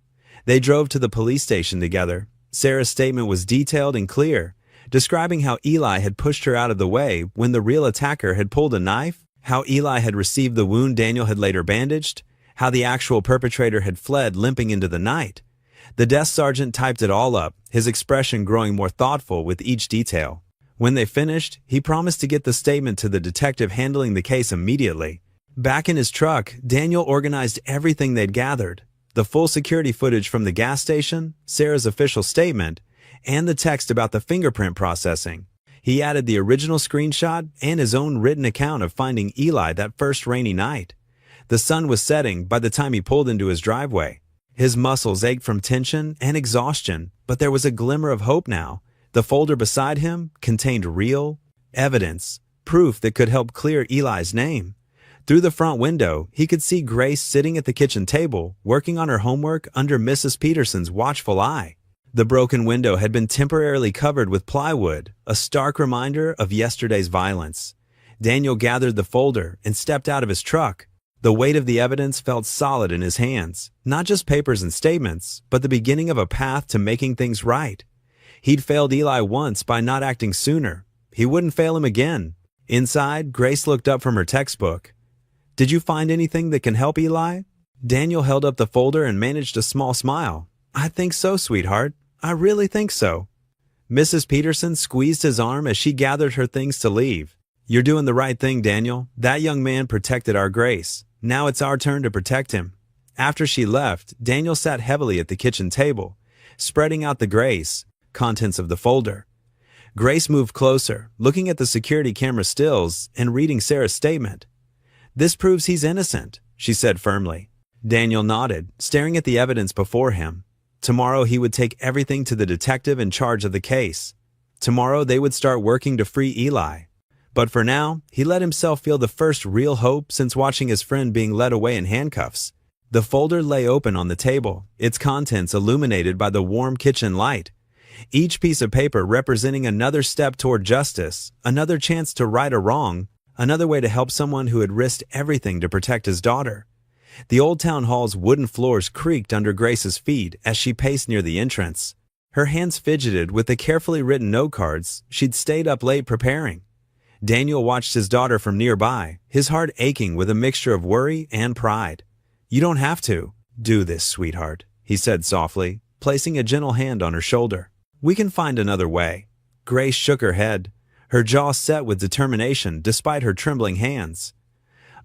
They drove to the police station together. Sarah's statement was detailed and clear, describing how Eli had pushed her out of the way when the real attacker had pulled a knife, how Eli had received the wound Daniel had later bandaged, how the actual perpetrator had fled limping into the night. The desk sergeant typed it all up, his expression growing more thoughtful with each detail. When they finished, he promised to get the statement to the detective handling the case immediately. Back in his truck, Daniel organized everything they'd gathered. The full security footage from the gas station, Sarah's official statement, and the text about the fingerprint processing. He added the original screenshot and his own written account of finding Eli that first rainy night. The sun was setting by the time he pulled into his driveway. His muscles ached from tension and exhaustion, but there was a glimmer of hope now. The folder beside him contained real evidence, proof that could help clear Eli's name. Through the front window, he could see Grace sitting at the kitchen table, working on her homework under Mrs. Peterson's watchful eye. The broken window had been temporarily covered with plywood, a stark reminder of yesterday's violence. Daniel gathered the folder and stepped out of his truck. The weight of the evidence felt solid in his hands, not just papers and statements, but the beginning of a path to making things right. He'd failed Eli once by not acting sooner. He wouldn't fail him again. Inside, Grace looked up from her textbook. Did you find anything that can help Eli? Daniel held up the folder and managed a small smile. I think so, sweetheart. I really think so. Mrs. Peterson squeezed his arm as she gathered her things to leave. You're doing the right thing, Daniel. That young man protected our Grace. Now it's our turn to protect him. After she left, Daniel sat heavily at the kitchen table, spreading out the Grace, contents of the folder. Grace moved closer, looking at the security camera stills and reading Sarah's statement. This proves he's innocent, she said firmly. Daniel nodded, staring at the evidence before him. Tomorrow he would take everything to the detective in charge of the case. Tomorrow they would start working to free Eli. But for now, he let himself feel the first real hope since watching his friend being led away in handcuffs. The folder lay open on the table, its contents illuminated by the warm kitchen light. Each piece of paper representing another step toward justice, another chance to right a wrong, another way to help someone who had risked everything to protect his daughter. The old town hall's wooden floors creaked under Grace's feet as she paced near the entrance. Her hands fidgeted with the carefully written note cards she'd stayed up late preparing. Daniel watched his daughter from nearby, his heart aching with a mixture of worry and pride. You don't have to do this, sweetheart, he said softly, placing a gentle hand on her shoulder. We can find another way. Grace shook her head, her jaw set with determination despite her trembling hands.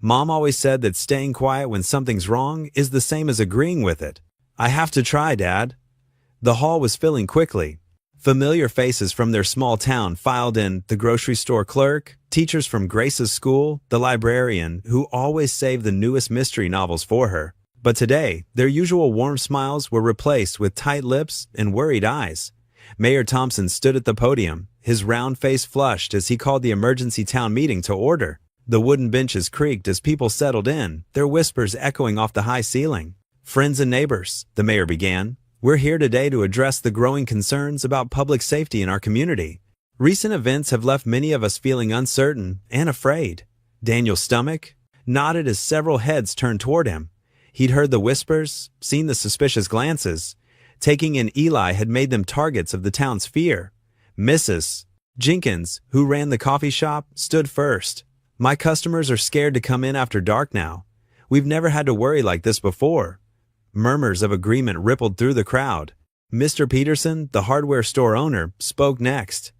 Mom always said that staying quiet when something's wrong is the same as agreeing with it. I have to try, Dad. The hall was filling quickly. Familiar faces from their small town filed in, the grocery store clerk, teachers from Grace's school, the librarian, who always saved the newest mystery novels for her. But today, their usual warm smiles were replaced with tight lips and worried eyes. Mayor Thompson stood at the podium, his round face flushed as he called the emergency town meeting to order. The wooden benches creaked as people settled in, their whispers echoing off the high ceiling. Friends and neighbors, the mayor began. We're here today to address the growing concerns about public safety in our community. Recent events have left many of us feeling uncertain and afraid. Daniel's stomach nodded as several heads turned toward him. He'd heard the whispers, seen the suspicious glances. Taking in Eli had made them targets of the town's fear. Mrs. Jenkins, who ran the coffee shop, stood first. My customers are scared to come in after dark now. We've never had to worry like this before. Murmurs of agreement rippled through the crowd. Mr. Peterson, the hardware store owner, spoke next.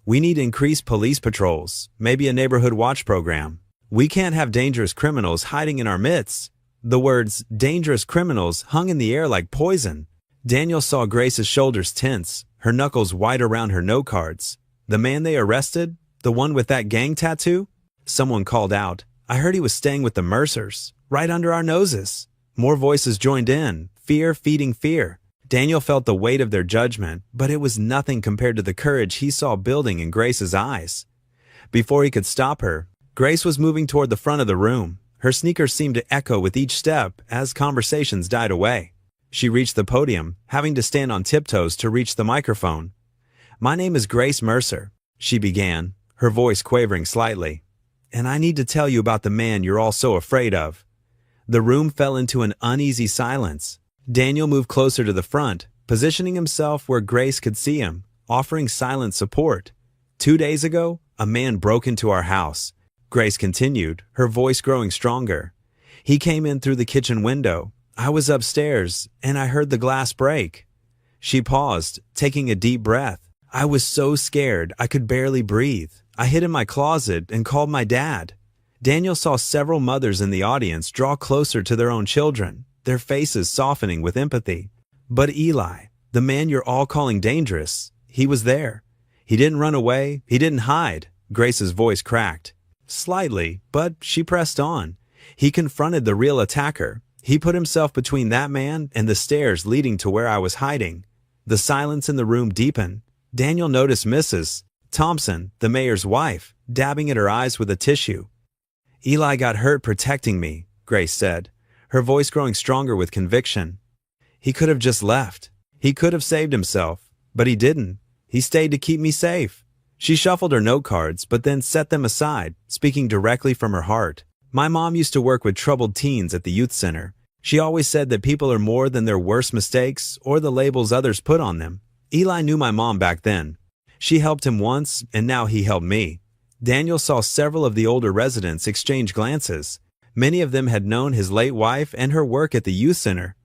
We need increased police patrols, maybe a neighborhood watch program. We can't have dangerous criminals hiding in our midst. The words dangerous criminals hung in the air like poison. Daniel saw Grace's shoulders tense, her knuckles white around her note cards. The man they arrested? The one with that gang tattoo? Someone called out. I heard he was staying with the Mercers, right under our noses. More voices joined in, fear feeding fear. Daniel felt the weight of their judgment, but it was nothing compared to the courage he saw building in Grace's eyes. Before he could stop her, Grace was moving toward the front of the room. Her sneakers seemed to echo with each step as conversations died away. She reached the podium, having to stand on tiptoes to reach the microphone. My name is Grace Mercer, she began, her voice quavering slightly. And I need to tell you about the man you're all so afraid of. The room fell into an uneasy silence. Daniel moved closer to the front, positioning himself where Grace could see him, offering silent support. 2 days ago, a man broke into our house. Grace continued, her voice growing stronger. He came in through the kitchen window. I was upstairs, and I heard the glass break. She paused, taking a deep breath. I was so scared I could barely breathe. I hid in my closet and called my dad. Daniel saw several mothers in the audience draw closer to their own children, their faces softening with empathy. But Eli, the man you're all calling dangerous, he was there. He didn't run away, he didn't hide. Grace's voice cracked. Slightly, but she pressed on. He confronted the real attacker. He put himself between that man and the stairs leading to where I was hiding. The silence in the room deepened. Daniel noticed Mrs. Thompson, the mayor's wife, dabbing at her eyes with a tissue. Eli got hurt protecting me, Grace said, her voice growing stronger with conviction. He could have just left. He could have saved himself, but he didn't. He stayed to keep me safe. She shuffled her note cards, but then set them aside, speaking directly from her heart. My mom used to work with troubled teens at the youth center. She always said that people are more than their worst mistakes or the labels others put on them. Eli knew my mom back then. She helped him once, and now he helped me. Daniel saw several of the older residents exchange glances. Many of them had known his late wife and her work at the youth center.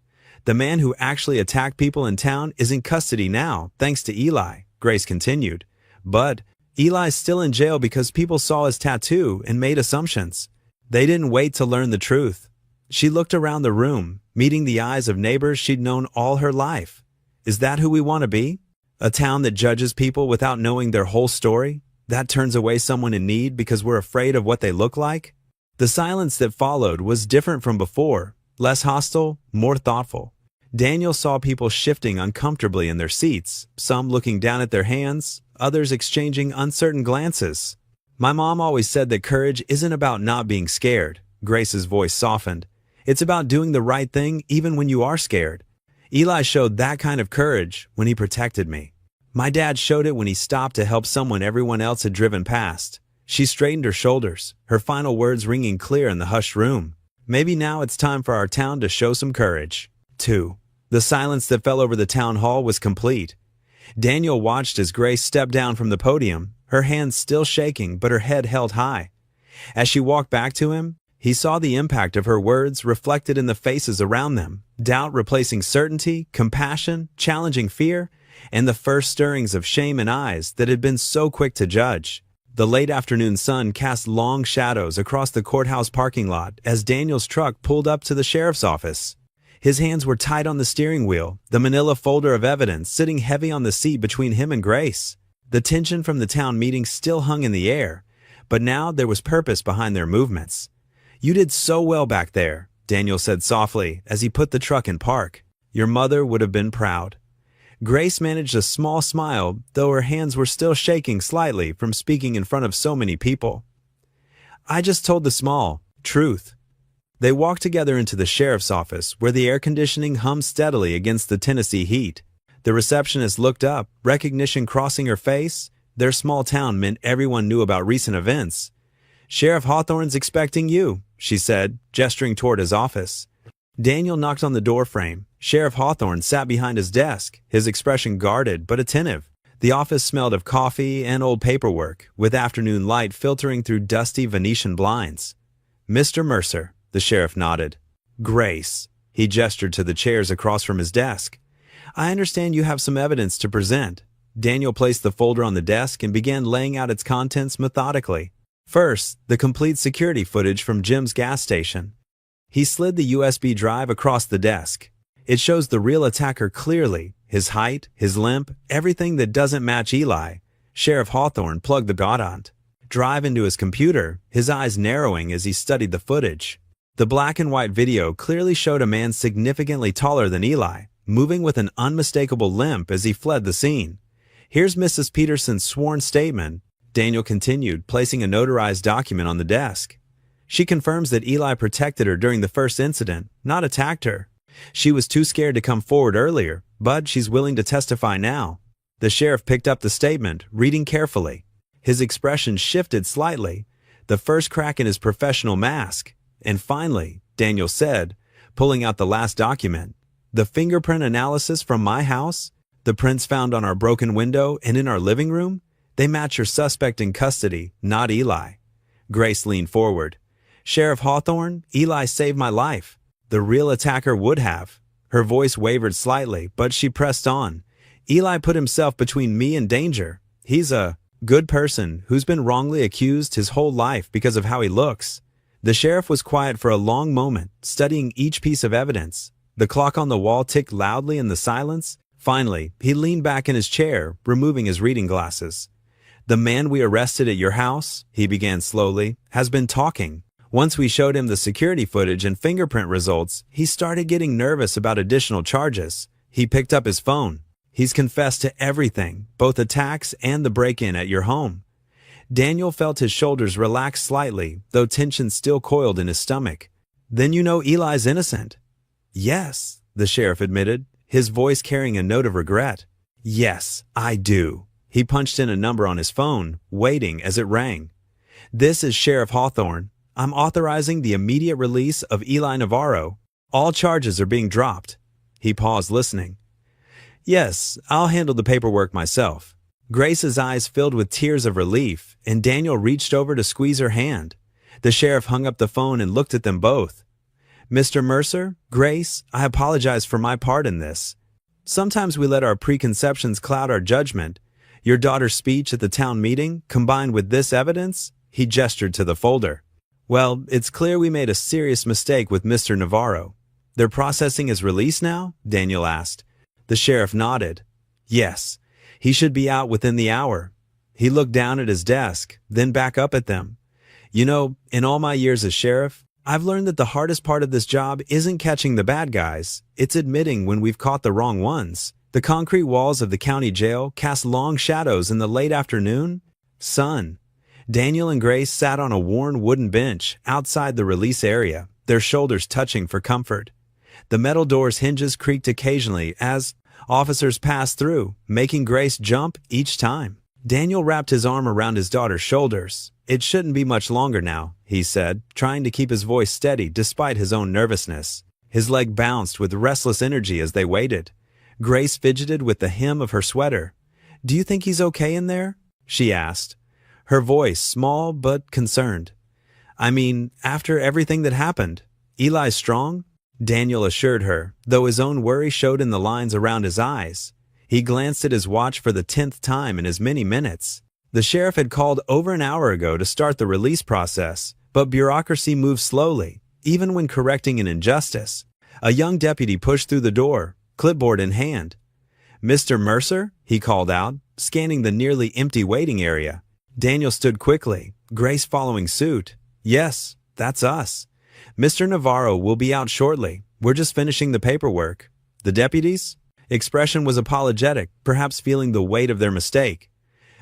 The man who actually attacked people in town is in custody now, thanks to Eli, Grace continued. But Eli's still in jail because people saw his tattoo and made assumptions. They didn't wait to learn the truth. She looked around the room, meeting the eyes of neighbors she'd known all her life. Is that who we want to be? A town that judges people without knowing their whole story? That turns away someone in need because we're afraid of what they look like? The silence that followed was different from before, less hostile, more thoughtful. Daniel saw people shifting uncomfortably in their seats, some looking down at their hands, others exchanging uncertain glances. My mom always said that courage isn't about not being scared. Grace's voice softened. It's about doing the right thing even when you are scared. Eli showed that kind of courage when he protected me. My dad showed it when he stopped to help someone everyone else had driven past. She straightened her shoulders, her final words ringing clear in the hushed room. Maybe now it's time for our town to show some courage. 2. The silence that fell over the town hall was complete. Daniel watched as Grace stepped down from the podium, her hands still shaking but her head held high. As she walked back to him, he saw the impact of her words reflected in the faces around them, doubt replacing certainty, compassion, challenging fear, and the first stirrings of shame in eyes that had been so quick to judge. The late afternoon sun cast long shadows across the courthouse parking lot as Daniel's truck pulled up to the sheriff's office. His hands were tight on the steering wheel, the manila folder of evidence sitting heavy on the seat between him and Grace. The tension from the town meeting still hung in the air, but now there was purpose behind their movements. You did so well back there, Daniel said softly as he put the truck in park. Your mother would have been proud. Grace managed a small smile, though her hands were still shaking slightly from speaking in front of so many people. I just told the small truth. They walked together into the sheriff's office, where the air conditioning hummed steadily against the Tennessee heat. The receptionist looked up, recognition crossing her face. Their small town meant everyone knew about recent events. Sheriff Hawthorne's expecting you, she said, gesturing toward his office. Daniel knocked on the doorframe. Sheriff Hawthorne sat behind his desk, his expression guarded but attentive. The office smelled of coffee and old paperwork, with afternoon light filtering through dusty Venetian blinds. Mr. Mercer, the sheriff nodded. Grace. He gestured to the chairs across from his desk. I understand you have some evidence to present. Daniel placed the folder on the desk and began laying out its contents methodically. First, the complete security footage from Jim's gas station. He slid the USB drive across the desk. It shows the real attacker clearly, his height, his limp, everything that doesn't match Eli. Sheriff Hawthorne plugged the Godant drive into his computer, his eyes narrowing as he studied the footage. The black and white video clearly showed a man significantly taller than Eli, moving with an unmistakable limp as he fled the scene. Here's Mrs. Peterson's sworn statement, Daniel continued, placing a notarized document on the desk. She confirms that Eli protected her during the first incident, not attacked her. She was too scared to come forward earlier, but she's willing to testify now. The sheriff picked up the statement, reading carefully. His expression shifted slightly, the first crack in his professional mask. And finally, Daniel said, pulling out the last document, the fingerprint analysis from my house, the prints found on our broken window and in our living room, they match your suspect in custody, not Eli. Grace leaned forward. Sheriff Hawthorne, Eli saved my life. The real attacker would have. Her voice wavered slightly, but she pressed on. Eli put himself between me and danger. He's a good person who's been wrongly accused his whole life because of how he looks. The sheriff was quiet for a long moment, studying each piece of evidence. The clock on the wall ticked loudly in the silence. Finally, he leaned back in his chair, removing his reading glasses. The man we arrested at your house, he began slowly, has been talking. Once we showed him the security footage and fingerprint results, he started getting nervous about additional charges. He picked up his phone. He's confessed to everything, both attacks and the break-in at your home. Daniel felt his shoulders relax slightly, though tension still coiled in his stomach. Then you know Eli's innocent. Yes, the sheriff admitted, his voice carrying a note of regret. Yes, I do. He punched in a number on his phone, waiting as it rang. This is Sheriff Hawthorne. I'm authorizing the immediate release of Eli Navarro. All charges are being dropped. He paused, listening. Yes, I'll handle the paperwork myself. Grace's eyes filled with tears of relief, and Daniel reached over to squeeze her hand. The sheriff hung up the phone and looked at them both. Mr. Mercer, Grace, I apologize for my part in this. Sometimes we let our preconceptions cloud our judgment. Your daughter's speech at the town meeting, combined with this evidence, he gestured to the folder. Well, it's clear we made a serious mistake with Mr. Navarro. They're processing his release now? Daniel asked. The sheriff nodded. Yes, he should be out within the hour. He looked down at his desk, then back up at them. You know, in all my years as sheriff, I've learned that the hardest part of this job isn't catching the bad guys. It's admitting when we've caught the wrong ones. The concrete walls of the county jail cast long shadows in the late afternoon sun. Daniel and Grace sat on a worn wooden bench outside the release area, their shoulders touching for comfort. The metal door's hinges creaked occasionally as officers passed through, making Grace jump each time. Daniel wrapped his arm around his daughter's shoulders. It shouldn't be much longer now, he said, trying to keep his voice steady despite his own nervousness. His leg bounced with restless energy as they waited. Grace fidgeted with the hem of her sweater. Do you think he's okay in there? She asked. Her voice small but concerned. I mean, after everything that happened, Eli's strong? Daniel assured her, though his own worry showed in the lines around his eyes. He glanced at his watch for the 10th time in as many minutes. The sheriff had called over an hour ago to start the release process, but bureaucracy moved slowly, even when correcting an injustice. A young deputy pushed through the door, clipboard in hand. Mr. Mercer? He called out, scanning the nearly empty waiting area. Daniel stood quickly, Grace following suit. Yes, that's us. Mr. Navarro will be out shortly. We're just finishing the paperwork. The deputies? Expression was apologetic, perhaps feeling the weight of their mistake.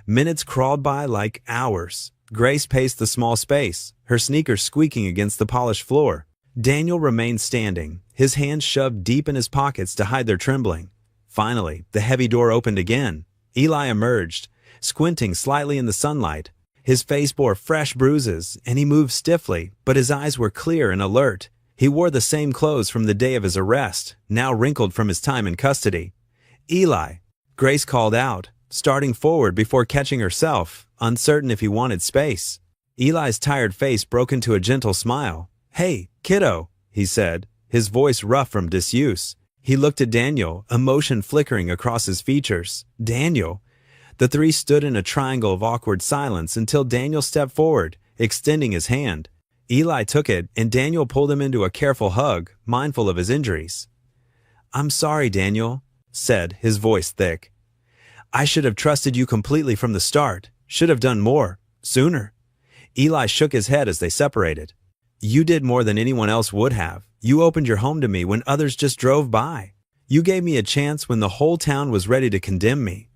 Minutes crawled by like hours. Grace paced the small space, her sneakers squeaking against the polished floor. Daniel remained standing, his hands shoved deep in his pockets to hide their trembling. Finally, the heavy door opened again. Eli emerged, squinting slightly in the sunlight. His face bore fresh bruises, and he moved stiffly, but his eyes were clear and alert. He wore the same clothes from the day of his arrest, now wrinkled from his time in custody. Eli, Grace called out, starting forward before catching herself, uncertain if he wanted space. Eli's tired face broke into a gentle smile. Hey, kiddo, he said, his voice rough from disuse. He looked at Daniel, emotion flickering across his features. Daniel! The three stood in a triangle of awkward silence until Daniel stepped forward, extending his hand. Eli took it, and Daniel pulled him into a careful hug, mindful of his injuries. "I'm sorry, Daniel," said, his voice thick. "I should have trusted you completely from the start. Should have done more, sooner." Eli shook his head as they separated. "You did more than anyone else would have. You opened your home to me when others just drove by. You gave me a chance when the whole town was ready to condemn me."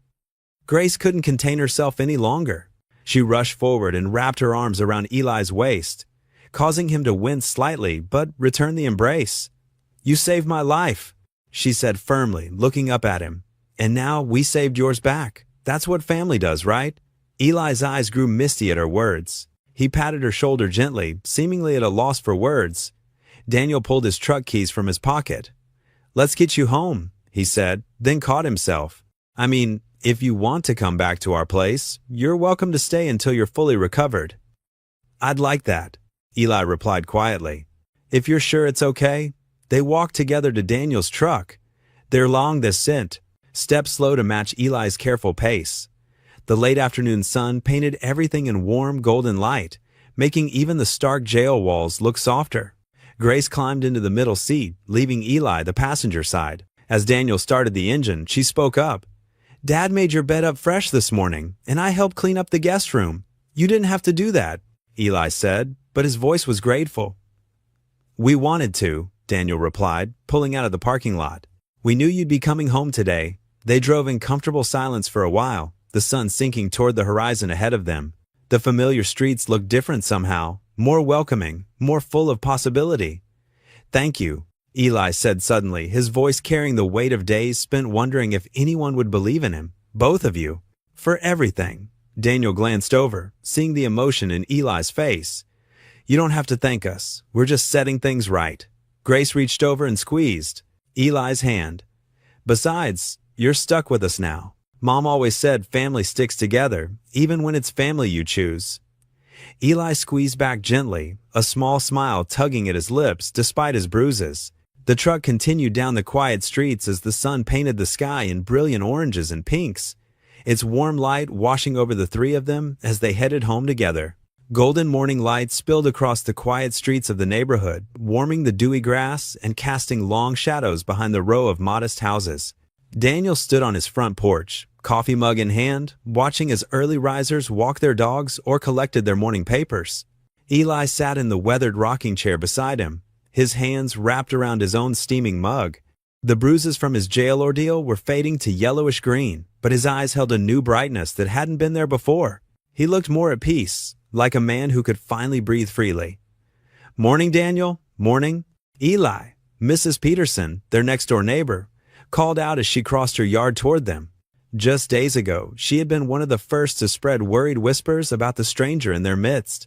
Grace couldn't contain herself any longer. She rushed forward and wrapped her arms around Eli's waist, causing him to wince slightly but return the embrace. "You saved my life," she said firmly, looking up at him. "And now we saved yours back. That's what family does, right?" Eli's eyes grew misty at her words. He patted her shoulder gently, seemingly at a loss for words. Daniel pulled his truck keys from his pocket. "Let's get you home," he said, then caught himself. "I mean, if you want to come back to our place, you're welcome to stay until you're fully recovered." "I'd like that," Eli replied quietly. "If you're sure it's okay." They walked together to Daniel's truck. Their long descent, steps slow to match Eli's careful pace. The late afternoon sun painted everything in warm golden light, making even the stark jail walls look softer. Grace climbed into the middle seat, leaving Eli the passenger side. As Daniel started the engine, she spoke up. "Dad made your bed up fresh this morning, and I helped clean up the guest room." "You didn't have to do that," Eli said, but his voice was grateful. "We wanted to," Daniel replied, pulling out of the parking lot. "We knew you'd be coming home today." They drove in comfortable silence for a while, the sun sinking toward the horizon ahead of them. The familiar streets looked different somehow, more welcoming, more full of possibility. "Thank you," Eli said suddenly, his voice carrying the weight of days spent wondering if anyone would believe in him. "Both of you. For everything." Daniel glanced over, seeing the emotion in Eli's face. "You don't have to thank us. We're just setting things right." Grace reached over and squeezed Eli's hand. "Besides, you're stuck with us now. Mom always said family sticks together, even when it's family you choose." Eli squeezed back gently, a small smile tugging at his lips despite his bruises. The truck continued down the quiet streets as the sun painted the sky in brilliant oranges and pinks, its warm light washing over the three of them as they headed home together. Golden morning light spilled across the quiet streets of the neighborhood, warming the dewy grass and casting long shadows behind the row of modest houses. Daniel stood on his front porch, coffee mug in hand, watching as early risers walked their dogs or collected their morning papers. Eli sat in the weathered rocking chair beside him, his hands wrapped around his own steaming mug. The bruises from his jail ordeal were fading to yellowish green, but his eyes held a new brightness that hadn't been there before. He looked more at peace, like a man who could finally breathe freely. "Morning, Daniel. Morning." Eli, Mrs. Peterson, their next-door neighbor, called out as she crossed her yard toward them. Just days ago, she had been one of the first to spread worried whispers about the stranger in their midst.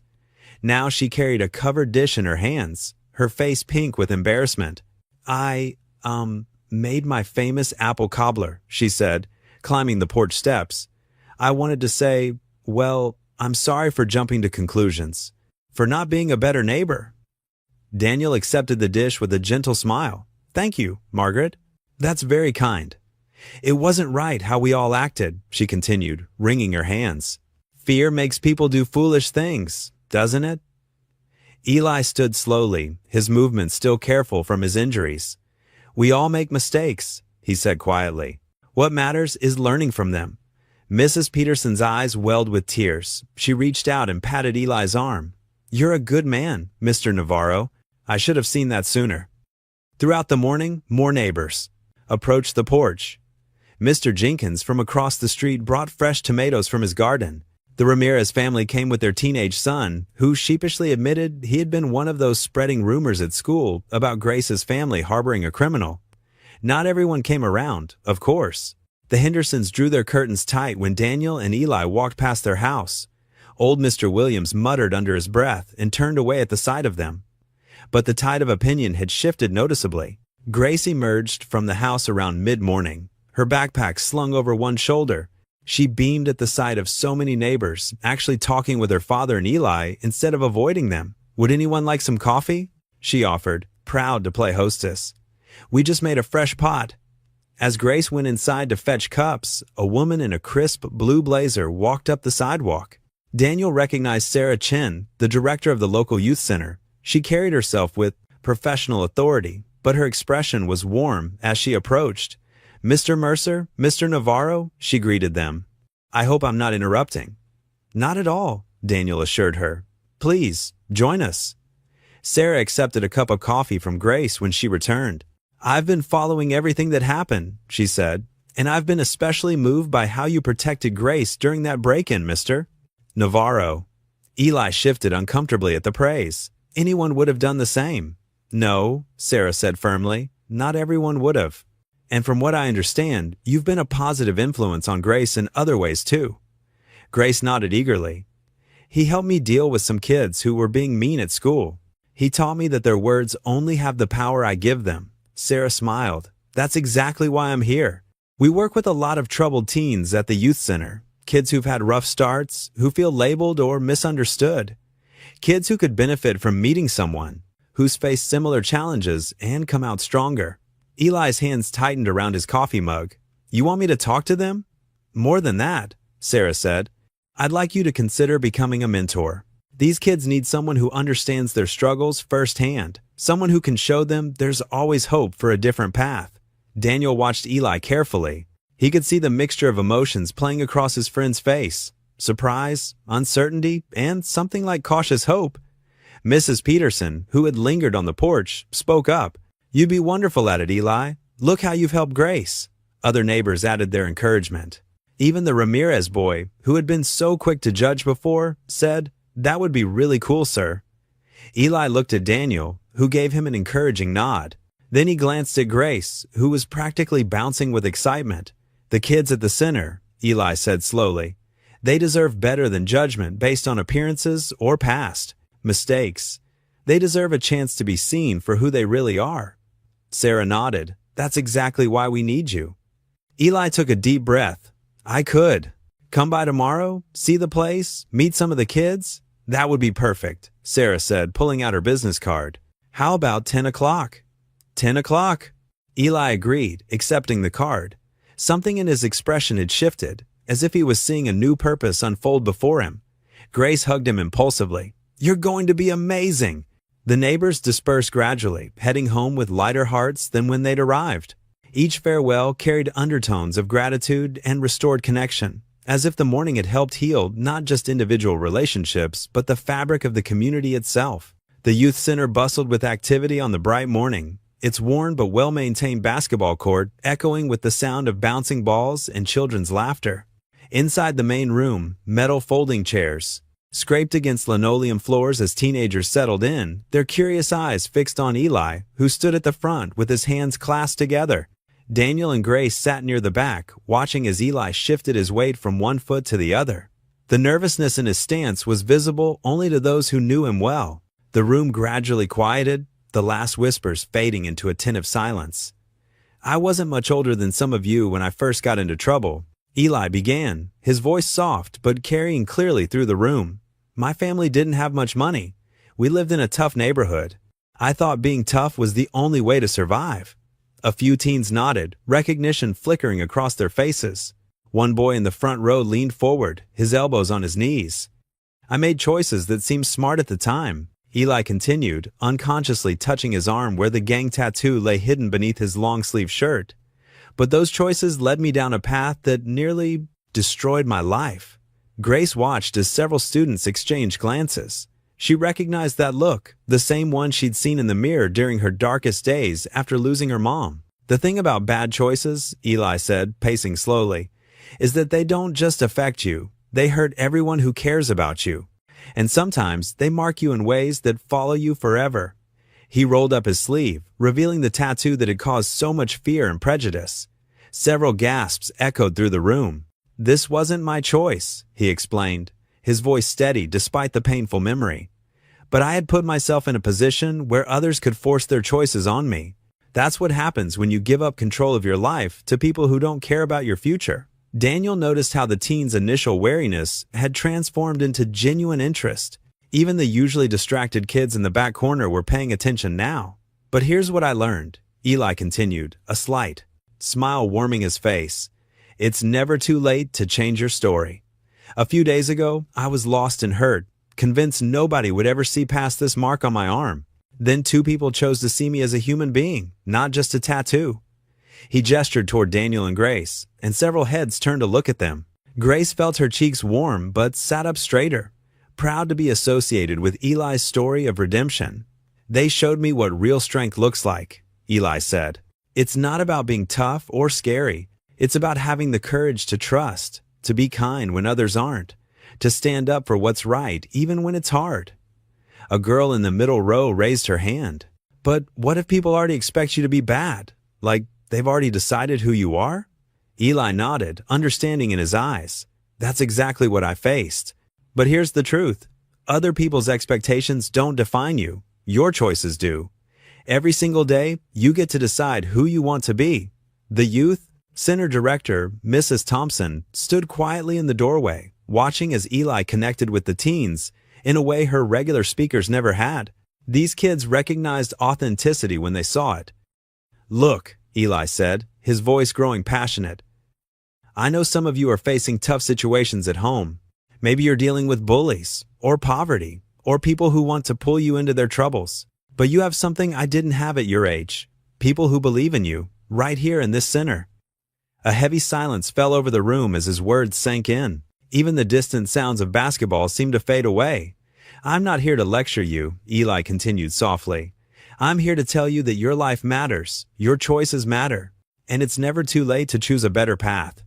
Now she carried a covered dish in her hands, her face pink with embarrassment. "I, made my famous apple cobbler," she said, climbing the porch steps. "I wanted to say, well, I'm sorry for jumping to conclusions, for not being a better neighbor." Daniel accepted the dish with a gentle smile. "Thank you, Margaret. That's very kind." "It wasn't right how we all acted," she continued, wringing her hands. "Fear makes people do foolish things, doesn't it?" Eli stood slowly, his movements still careful from his injuries. "We all make mistakes," he said quietly. "What matters is learning from them." Mrs. Peterson's eyes welled with tears. She reached out and patted Eli's arm. "You're a good man, Mr. Navarro. I should have seen that sooner." Throughout the morning, more neighbors approached the porch. Mr. Jenkins from across the street brought fresh tomatoes from his garden. The Ramirez family came with their teenage son, who sheepishly admitted he had been one of those spreading rumors at school about Grace's family harboring a criminal. Not everyone came around, of course. The Hendersons drew their curtains tight when Daniel and Eli walked past their house. Old Mr. Williams muttered under his breath and turned away at the sight of them. But the tide of opinion had shifted noticeably. Grace emerged from the house around mid-morning, her backpack slung over one shoulder. She beamed at the sight of so many neighbors, actually talking with her father and Eli instead of avoiding them. "Would anyone like some coffee?" she offered. proud to play hostess. We just made a fresh pot. As Grace went inside to fetch cups, a woman in a crisp blue blazer walked up the sidewalk. Daniel recognized Sarah Chin, the director of the local youth center. She carried herself with professional authority, but her expression was warm as she approached. "Mr. Mercer, Mr. Navarro," she greeted them. "I hope I'm not interrupting." "Not at all," Daniel assured her. "Please, join us." Sarah accepted a cup of coffee from Grace when she returned. "I've been following everything that happened," she said, "and I've been especially moved by how you protected Grace during that break-in, Mr. Navarro." Eli shifted uncomfortably at the praise. "Anyone would have done the same." "No," Sarah said firmly, "not everyone would have. And from what I understand, you've been a positive influence on Grace in other ways too." Grace nodded eagerly. "He helped me deal with some kids who were being mean at school. He taught me that their words only have the power I give them." Sarah smiled. "That's exactly why I'm here. We work with a lot of troubled teens at the youth center. Kids who've had rough starts, who feel labeled or misunderstood. Kids who could benefit from meeting someone, who's faced similar challenges and come out stronger." Eli's hands tightened around his coffee mug. "You want me to talk to them?" "More than that," Sarah said. "I'd like you to consider becoming a mentor. These kids need someone who understands their struggles firsthand, someone who can show them there's always hope for a different path." Daniel watched Eli carefully. He could see the mixture of emotions playing across his friend's face: surprise, uncertainty, and something like cautious hope. Mrs. Peterson, who had lingered on the porch, spoke up. "You'd be wonderful at it, Eli. Look how you've helped Grace." Other neighbors added their encouragement. Even the Ramirez boy, who had been so quick to judge before, said, "That would be really cool, sir." Eli looked at Daniel, who gave him an encouraging nod. Then he glanced at Grace, who was practically bouncing with excitement. "The kids at the center," Eli said slowly. "They deserve better than judgment based on appearances or past mistakes. They deserve a chance to be seen for who they really are." Sarah nodded. "That's exactly why we need you." Eli took a deep breath. "I could. Come by tomorrow, see the place, meet some of the kids? That would be perfect," Sarah said, pulling out her business card. "How about 10 o'clock? 10 o'clock. Eli agreed, accepting the card. Something in his expression had shifted, as if he was seeing a new purpose unfold before him. Grace hugged him impulsively. "You're going to be amazing." The neighbors dispersed gradually, heading home with lighter hearts than when they'd arrived. Each farewell carried undertones of gratitude and restored connection, as if the morning had helped heal not just individual relationships, but the fabric of the community itself. The youth center bustled with activity on the bright morning, its worn but well-maintained basketball court echoing with the sound of bouncing balls and children's laughter. Inside the main room, metal folding chairs scraped against linoleum floors as teenagers settled in, their curious eyes fixed on Eli, who stood at the front with his hands clasped together. Daniel and Grace sat near the back, watching as Eli shifted his weight from one foot to the other. The nervousness in his stance was visible only to those who knew him well. The room gradually quieted, the last whispers fading into attentive silence. "I wasn't much older than some of you when I first got into trouble," Eli began, his voice soft but carrying clearly through the room. "My family didn't have much money. We lived in a tough neighborhood. I thought being tough was the only way to survive." A few teens nodded, recognition flickering across their faces. One boy in the front row leaned forward, his elbows on his knees. "I made choices that seemed smart at the time," Eli continued, unconsciously touching his arm where the gang tattoo lay hidden beneath his long-sleeve shirt. "But those choices led me down a path that nearly destroyed my life." Grace watched as several students exchanged glances. She recognized that look, the same one she'd seen in the mirror during her darkest days after losing her mom. "The thing about bad choices," Eli said, pacing slowly, "is that they don't just affect you, they hurt everyone who cares about you. And sometimes they mark you in ways that follow you forever." He rolled up his sleeve, revealing the tattoo that had caused so much fear and prejudice. Several gasps echoed through the room. "This wasn't my choice," he explained, his voice steady despite the painful memory. "But I had put myself in a position where others could force their choices on me. That's what happens when you give up control of your life to people who don't care about your future." Daniel noticed how the teen's initial wariness had transformed into genuine interest. Even the usually distracted kids in the back corner were paying attention now. But here's what I learned, Eli continued, a slight smile warming his face. It's never too late to change your story. A few days ago, I was lost and hurt, convinced nobody would ever see past this mark on my arm. Then two people chose to see me as a human being, not just a tattoo. He gestured toward Daniel and Grace, and several heads turned to look at them. Grace felt her cheeks warm but sat up straighter, proud to be associated with Eli's story of redemption. They showed me what real strength looks like, Eli said. It's not about being tough or scary. It's about having the courage to trust, to be kind when others aren't, to stand up for what's right even when it's hard. A girl in the middle row raised her hand. But what if people already expect you to be bad? Like they've already decided who you are? Eli nodded, understanding in his eyes. That's exactly what I faced. But here's the truth. Other people's expectations don't define you. Your choices do. Every single day, you get to decide who you want to be. The youth center director, Mrs. Thompson, stood quietly in the doorway, watching as Eli connected with the teens in a way her regular speakers never had. These kids recognized authenticity when they saw it. Look, Eli said, his voice growing passionate. I know some of you are facing tough situations at home. Maybe you're dealing with bullies, or poverty, or people who want to pull you into their troubles. But you have something I didn't have at your age. People who believe in you, right here in this center. A heavy silence fell over the room as his words sank in. Even the distant sounds of basketball seemed to fade away. I'm not here to lecture you, Eli continued softly. I'm here to tell you that your life matters, your choices matter, and it's never too late to choose a better path.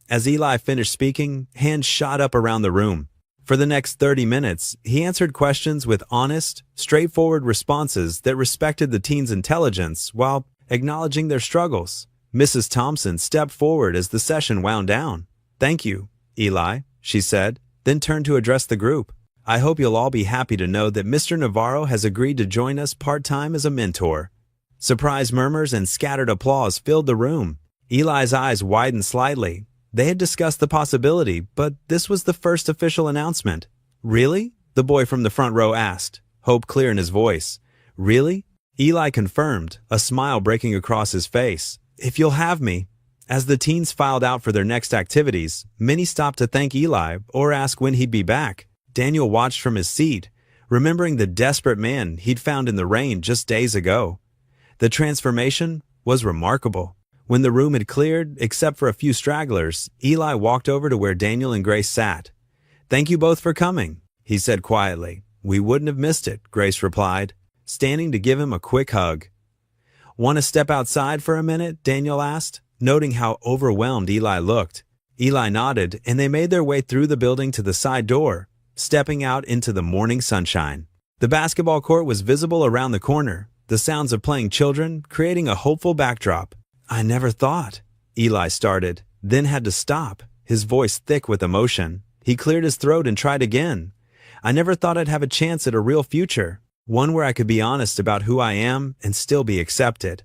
As Eli finished speaking, hands shot up around the room. For the next 30 minutes, he answered questions with honest, straightforward responses that respected the teens' intelligence while acknowledging their struggles. Mrs. Thompson stepped forward as the session wound down. Thank you, Eli, she said, then turned to address the group. I hope you'll all be happy to know that Mr. Navarro has agreed to join us part-time as a mentor. Surprised murmurs and scattered applause filled the room. Eli's eyes widened slightly. They had discussed the possibility, but this was the first official announcement. Really? The boy from the front row asked, hope clear in his voice. Really? Eli confirmed, a smile breaking across his face. If you'll have me. As the teens filed out for their next activities, many stopped to thank Eli or ask when he'd be back. Daniel watched from his seat, remembering the desperate man he'd found in the rain just days ago. The transformation was remarkable. When the room had cleared, except for a few stragglers, Eli walked over to where Daniel and Grace sat. Thank you both for coming, he said quietly. We wouldn't have missed it, Grace replied, standing to give him a quick hug. Want to step outside for a minute? Daniel asked, noting how overwhelmed Eli looked. Eli nodded, and they made their way through the building to the side door, stepping out into the morning sunshine. The basketball court was visible around the corner, the sounds of playing children creating a hopeful backdrop. I never thought, Eli started, then had to stop, his voice thick with emotion. He cleared his throat and tried again. I never thought I'd have a chance at a real future, one where I could be honest about who I am and still be accepted.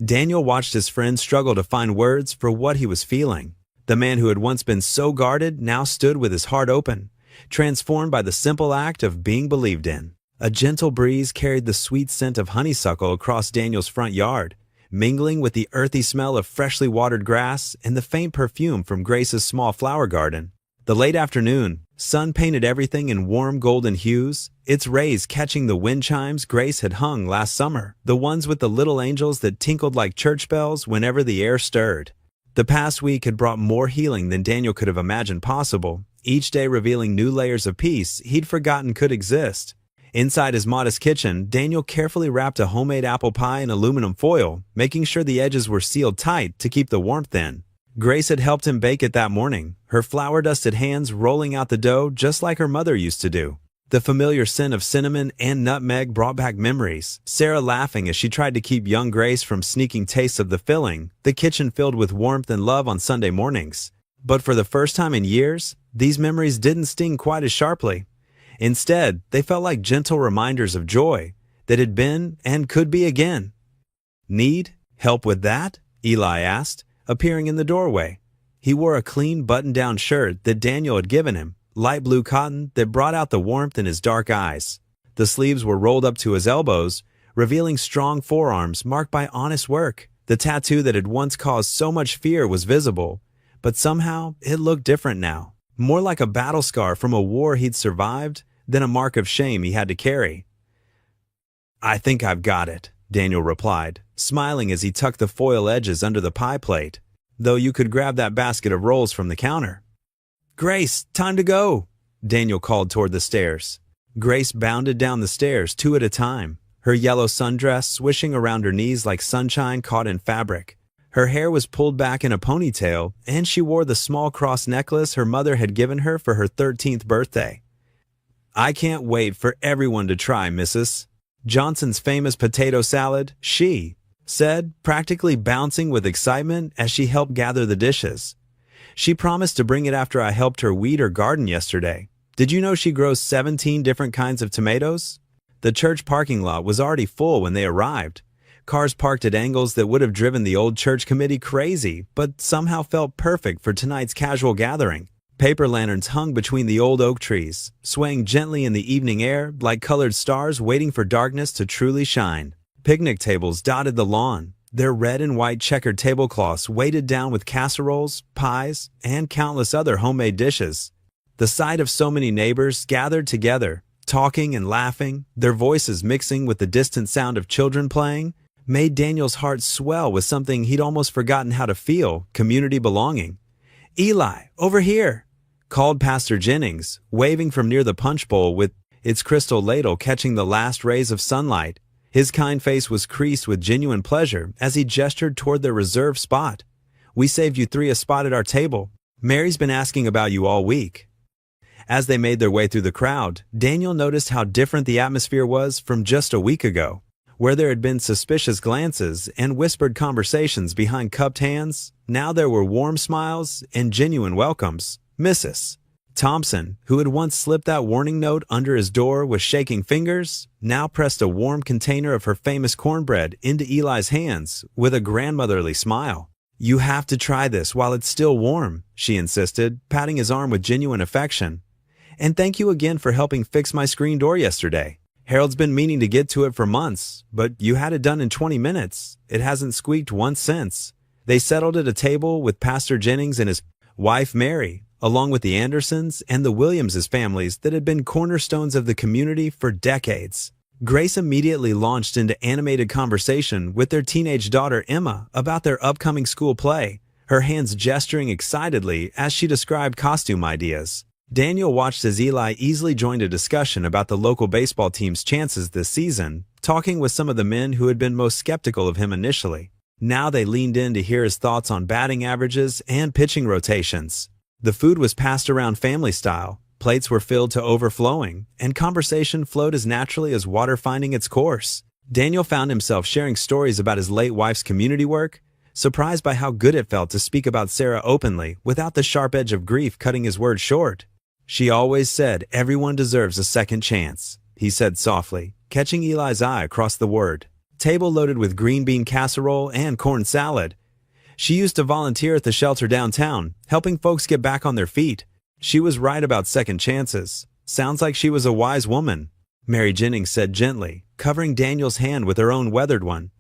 Daniel watched his friend struggle to find words for what he was feeling. The man who had once been so guarded now stood with his heart open, transformed by the simple act of being believed in. A gentle breeze carried the sweet scent of honeysuckle across Daniel's front yard, mingling with the earthy smell of freshly watered grass and the faint perfume from Grace's small flower garden. The late afternoon sun painted everything in warm golden hues, its rays catching the wind chimes Grace had hung last summer, the ones with the little angels that tinkled like church bells whenever the air stirred. The past week had brought more healing than Daniel could have imagined possible, each day revealing new layers of peace he'd forgotten could exist. Inside his modest kitchen, Daniel carefully wrapped a homemade apple pie in aluminum foil, making sure the edges were sealed tight to keep the warmth in. Grace had helped him bake it that morning, her flour-dusted hands rolling out the dough just like her mother used to do. The familiar scent of cinnamon and nutmeg brought back memories, Sarah laughing as she tried to keep young Grace from sneaking tastes of the filling, the kitchen filled with warmth and love on Sunday mornings. But for the first time in years, these memories didn't sting quite as sharply. Instead, they felt like gentle reminders of joy that had been and could be again. Need help with that? Eli asked, appearing in the doorway. He wore a clean button-down shirt that Daniel had given him, light blue cotton that brought out the warmth in his dark eyes. The sleeves were rolled up to his elbows, revealing strong forearms marked by honest work. The tattoo that had once caused so much fear was visible, but somehow it looked different now, more like a battle scar from a war he'd survived than a mark of shame he had to carry. "I think I've got it," Daniel replied, smiling as he tucked the foil edges under the pie plate, "though you could grab that basket of rolls from the counter." "Grace, time to go," Daniel called toward the stairs. Grace bounded down the stairs 2 at a time, her yellow sundress swishing around her knees like sunshine caught in fabric. Her hair was pulled back in a ponytail, and she wore the small cross necklace her mother had given her for her 13th birthday. "I can't wait for everyone to try, Mrs. Johnson's famous potato salad," she said, practically bouncing with excitement as she helped gather the dishes. "She promised to bring it after I helped her weed her garden yesterday. Did you know she grows 17 different kinds of tomatoes?" The church parking lot was already full when they arrived. Cars parked at angles that would have driven the old church committee crazy, but somehow felt perfect for tonight's casual gathering. Paper lanterns hung between the old oak trees, swaying gently in the evening air like colored stars waiting for darkness to truly shine. Picnic tables dotted the lawn, their red and white checkered tablecloths weighted down with casseroles, pies, and countless other homemade dishes. The sight of so many neighbors gathered together, talking and laughing, their voices mixing with the distant sound of children playing, made Daniel's heart swell with something he'd almost forgotten how to feel: community belonging. "Eli, over here!" called Pastor Jennings, waving from near the punch bowl with its crystal ladle catching the last rays of sunlight. His kind face was creased with genuine pleasure as he gestured toward their reserved spot. "We saved you 3 a spot at our table. Mary's been asking about you all week." As they made their way through the crowd, Daniel noticed how different the atmosphere was from just a week ago, where there had been suspicious glances and whispered conversations behind cupped hands. Now there were warm smiles and genuine welcomes. Mrs. Thompson, who had once slipped that warning note under his door with shaking fingers, now pressed a warm container of her famous cornbread into Eli's hands with a grandmotherly smile. "You have to try this while it's still warm," she insisted, patting his arm with genuine affection. "And thank you again for helping fix my screen door yesterday. Harold's been meaning to get to it for months, but you had it done in 20 minutes. It hasn't squeaked once since." They settled at a table with Pastor Jennings and his wife Mary, along with the Andersons and the Williamses families that had been cornerstones of the community for decades. Grace immediately launched into animated conversation with their teenage daughter Emma about their upcoming school play, her hands gesturing excitedly as she described costume ideas. Daniel watched as Eli easily joined a discussion about the local baseball team's chances this season, talking with some of the men who had been most skeptical of him initially. Now they leaned in to hear his thoughts on batting averages and pitching rotations. The food was passed around family style, plates were filled to overflowing, and conversation flowed as naturally as water finding its course. Daniel found himself sharing stories about his late wife's community work, surprised by how good it felt to speak about Sarah openly without the sharp edge of grief cutting his words short. "She always said everyone deserves a second chance," he said softly, catching Eli's eye across the word. Table loaded with green bean casserole and corn salad. "She used to volunteer at the shelter downtown, helping folks get back on their feet. She was right about second chances. Sounds like she was a wise woman," Mary Jennings said gently, covering Daniel's hand with her own weathered one.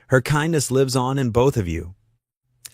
"Her kindness lives on in both of you."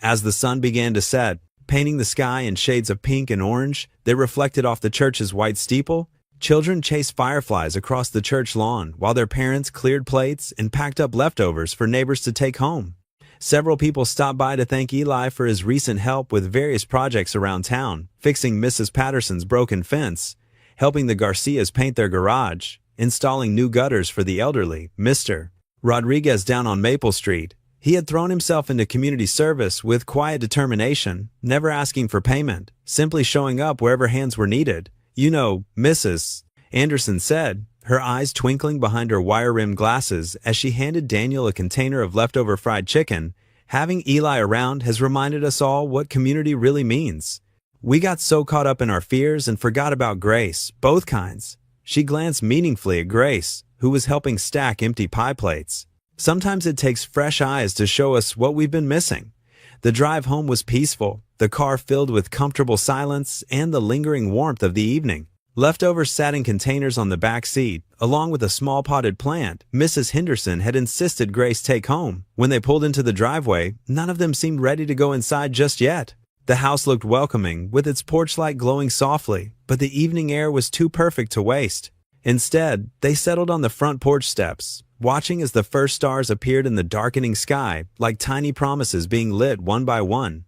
As the sun began to set, painting the sky in shades of pink and orange that reflected off the church's white steeple, children chased fireflies across the church lawn while their parents cleared plates and packed up leftovers for neighbors to take home. Several people stopped by to thank Eli for his recent help with various projects around town, fixing Mrs. Patterson's broken fence, helping the Garcias paint their garage, installing new gutters for the elderly, Mr. Rodriguez down on Maple Street. He had thrown himself into community service with quiet determination, never asking for payment, simply showing up wherever hands were needed. "You know, Mrs. Anderson said, her eyes twinkling behind her wire-rimmed glasses as she handed Daniel a container of leftover fried chicken, "having Eli around has reminded us all what community really means. We got so caught up in our fears and forgot about Grace, both kinds." She glanced meaningfully at Grace, who was helping stack empty pie plates. "Sometimes it takes fresh eyes to show us what we've been missing." The drive home was peaceful, the car filled with comfortable silence and the lingering warmth of the evening. Leftovers sat in containers on the back seat, along with a small potted plant Mrs. Henderson had insisted Grace take home. When they pulled into the driveway, none of them seemed ready to go inside just yet. The house looked welcoming, with its porch light glowing softly, but the evening air was too perfect to waste. Instead, they settled on the front porch steps, watching as the first stars appeared in the darkening sky like tiny promises being lit one by one.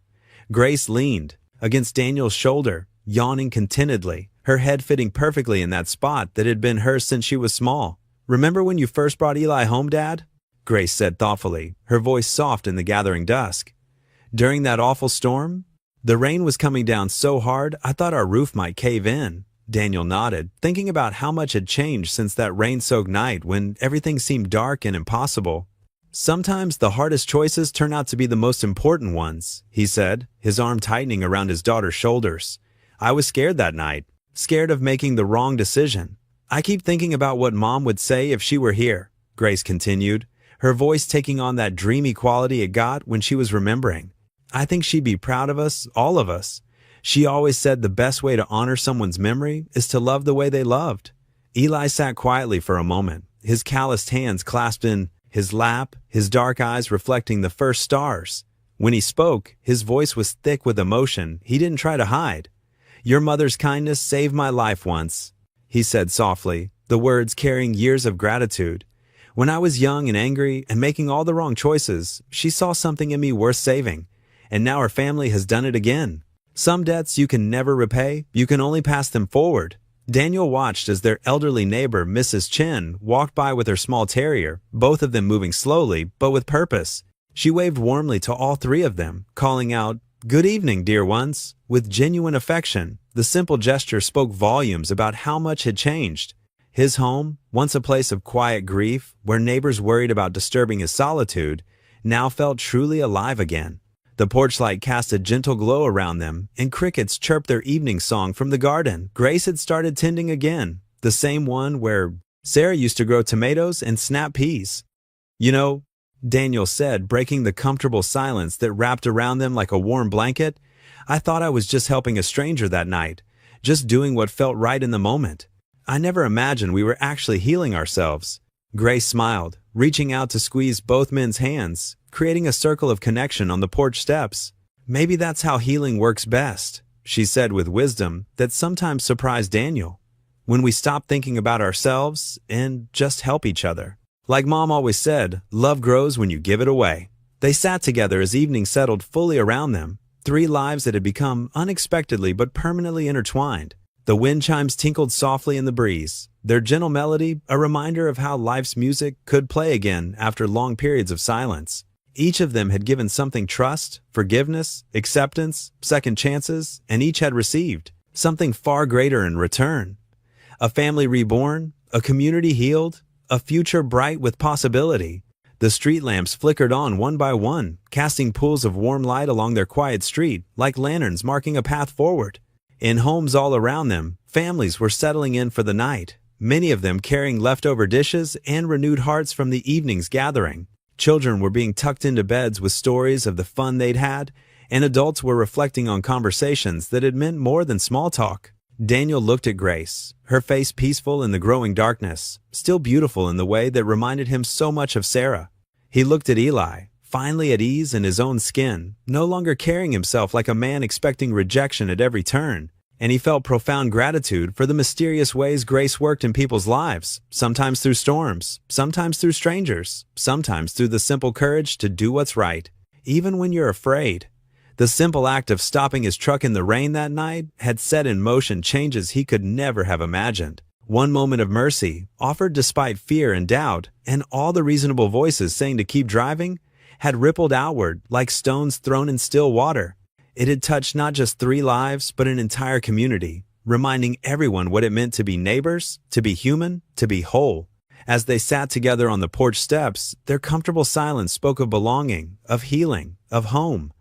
Grace leaned against Daniel's shoulder, yawning contentedly, her head fitting perfectly in that spot that had been hers since she was small. "Remember when you first brought Eli home, Dad?" Grace said thoughtfully, her voice soft in the gathering dusk. "During that awful storm? The rain was coming down so hard I thought our roof might cave in." Daniel nodded, thinking about how much had changed since that rain-soaked night when everything seemed dark and impossible. "Sometimes the hardest choices turn out to be the most important ones," he said, his arm tightening around his daughter's shoulders. "I was scared that night. Scared of making the wrong decision. I keep thinking about what Mom would say if she were here," Grace continued, her voice taking on that dreamy quality it got when she was remembering. "I think she'd be proud of us, all of us. She always said the best way to honor someone's memory is to love the way they loved." Eli sat quietly for a moment, his calloused hands clasped in his lap, his dark eyes reflecting the first stars. When he spoke, his voice was thick with emotion he didn't try to hide. "Your mother's kindness saved my life once," he said softly, the words carrying years of gratitude. "When I was young and angry and making all the wrong choices, she saw something in me worth saving, and now our family has done it again. Some debts you can never repay, you can only pass them forward." Daniel watched as their elderly neighbor, Mrs. Chen, walked by with her small terrier, both of them moving slowly, but with purpose. She waved warmly to all three of them, calling out, "Good evening, dear ones," with genuine affection. The simple gesture spoke volumes about how much had changed. His home, once a place of quiet grief, where neighbors worried about disturbing his solitude, now felt truly alive again. The porch light cast a gentle glow around them, and crickets chirped their evening song from the garden Grace had started tending again, the same one where Sarah used to grow tomatoes and snap peas. "You know," Daniel said, breaking the comfortable silence that wrapped around them like a warm blanket, "I thought I was just helping a stranger that night, just doing what felt right in the moment. I never imagined we were actually healing ourselves." Grace smiled, reaching out to squeeze both men's hands, creating a circle of connection on the porch steps. "Maybe that's how healing works best," she said with wisdom that sometimes surprised Daniel. "When we stop thinking about ourselves and just help each other. Like Mom always said, love grows when you give it away." They sat together as evening settled fully around them, three lives that had become unexpectedly but permanently intertwined. The wind chimes tinkled softly in the breeze, their gentle melody a reminder of how life's music could play again after long periods of silence. Each of them had given something: trust, forgiveness, acceptance, second chances, and each had received something far greater in return. A family reborn, a community healed, a future bright with possibility. The street lamps flickered on one by one, casting pools of warm light along their quiet street, like lanterns marking a path forward. In homes all around them, families were settling in for the night, many of them carrying leftover dishes and renewed hearts from the evening's gathering. Children were being tucked into beds with stories of the fun they'd had, and adults were reflecting on conversations that had meant more than small talk. Daniel looked at Grace, her face peaceful in the growing darkness, still beautiful in the way that reminded him so much of Sarah. He looked at Eli, finally at ease in his own skin, no longer carrying himself like a man expecting rejection at every turn, and he felt profound gratitude for the mysterious ways Grace worked in people's lives, sometimes through storms, sometimes through strangers, sometimes through the simple courage to do what's right, even when you're afraid. The simple act of stopping his truck in the rain that night had set in motion changes he could never have imagined. One moment of mercy, offered despite fear and doubt, and all the reasonable voices saying to keep driving, had rippled outward like stones thrown in still water. It had touched not just 3 lives, but an entire community, reminding everyone what it meant to be neighbors, to be human, to be whole. As they sat together on the porch steps, their comfortable silence spoke of belonging, of healing, of home.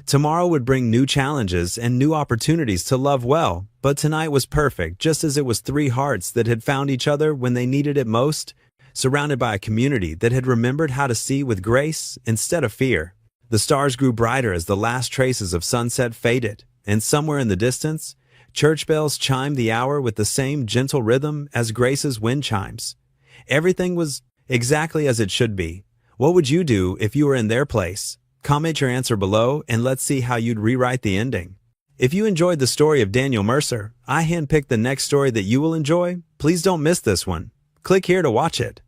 Tomorrow would bring new challenges and new opportunities to love well, but tonight was perfect, just as it was 3 hearts that had found each other when they needed it most, surrounded by a community that had remembered how to see with grace instead of fear. The stars grew brighter as the last traces of sunset faded, and somewhere in the distance, Church bells chimed the hour with the same gentle rhythm as Grace's wind chimes. Everything was exactly as it should be. What would you do if you were in their place? Comment your answer below and let's see how you'd rewrite the ending. If you enjoyed the story of Daniel Mercer, I handpicked the next story that you will enjoy. Please don't miss this one. Click here to watch it.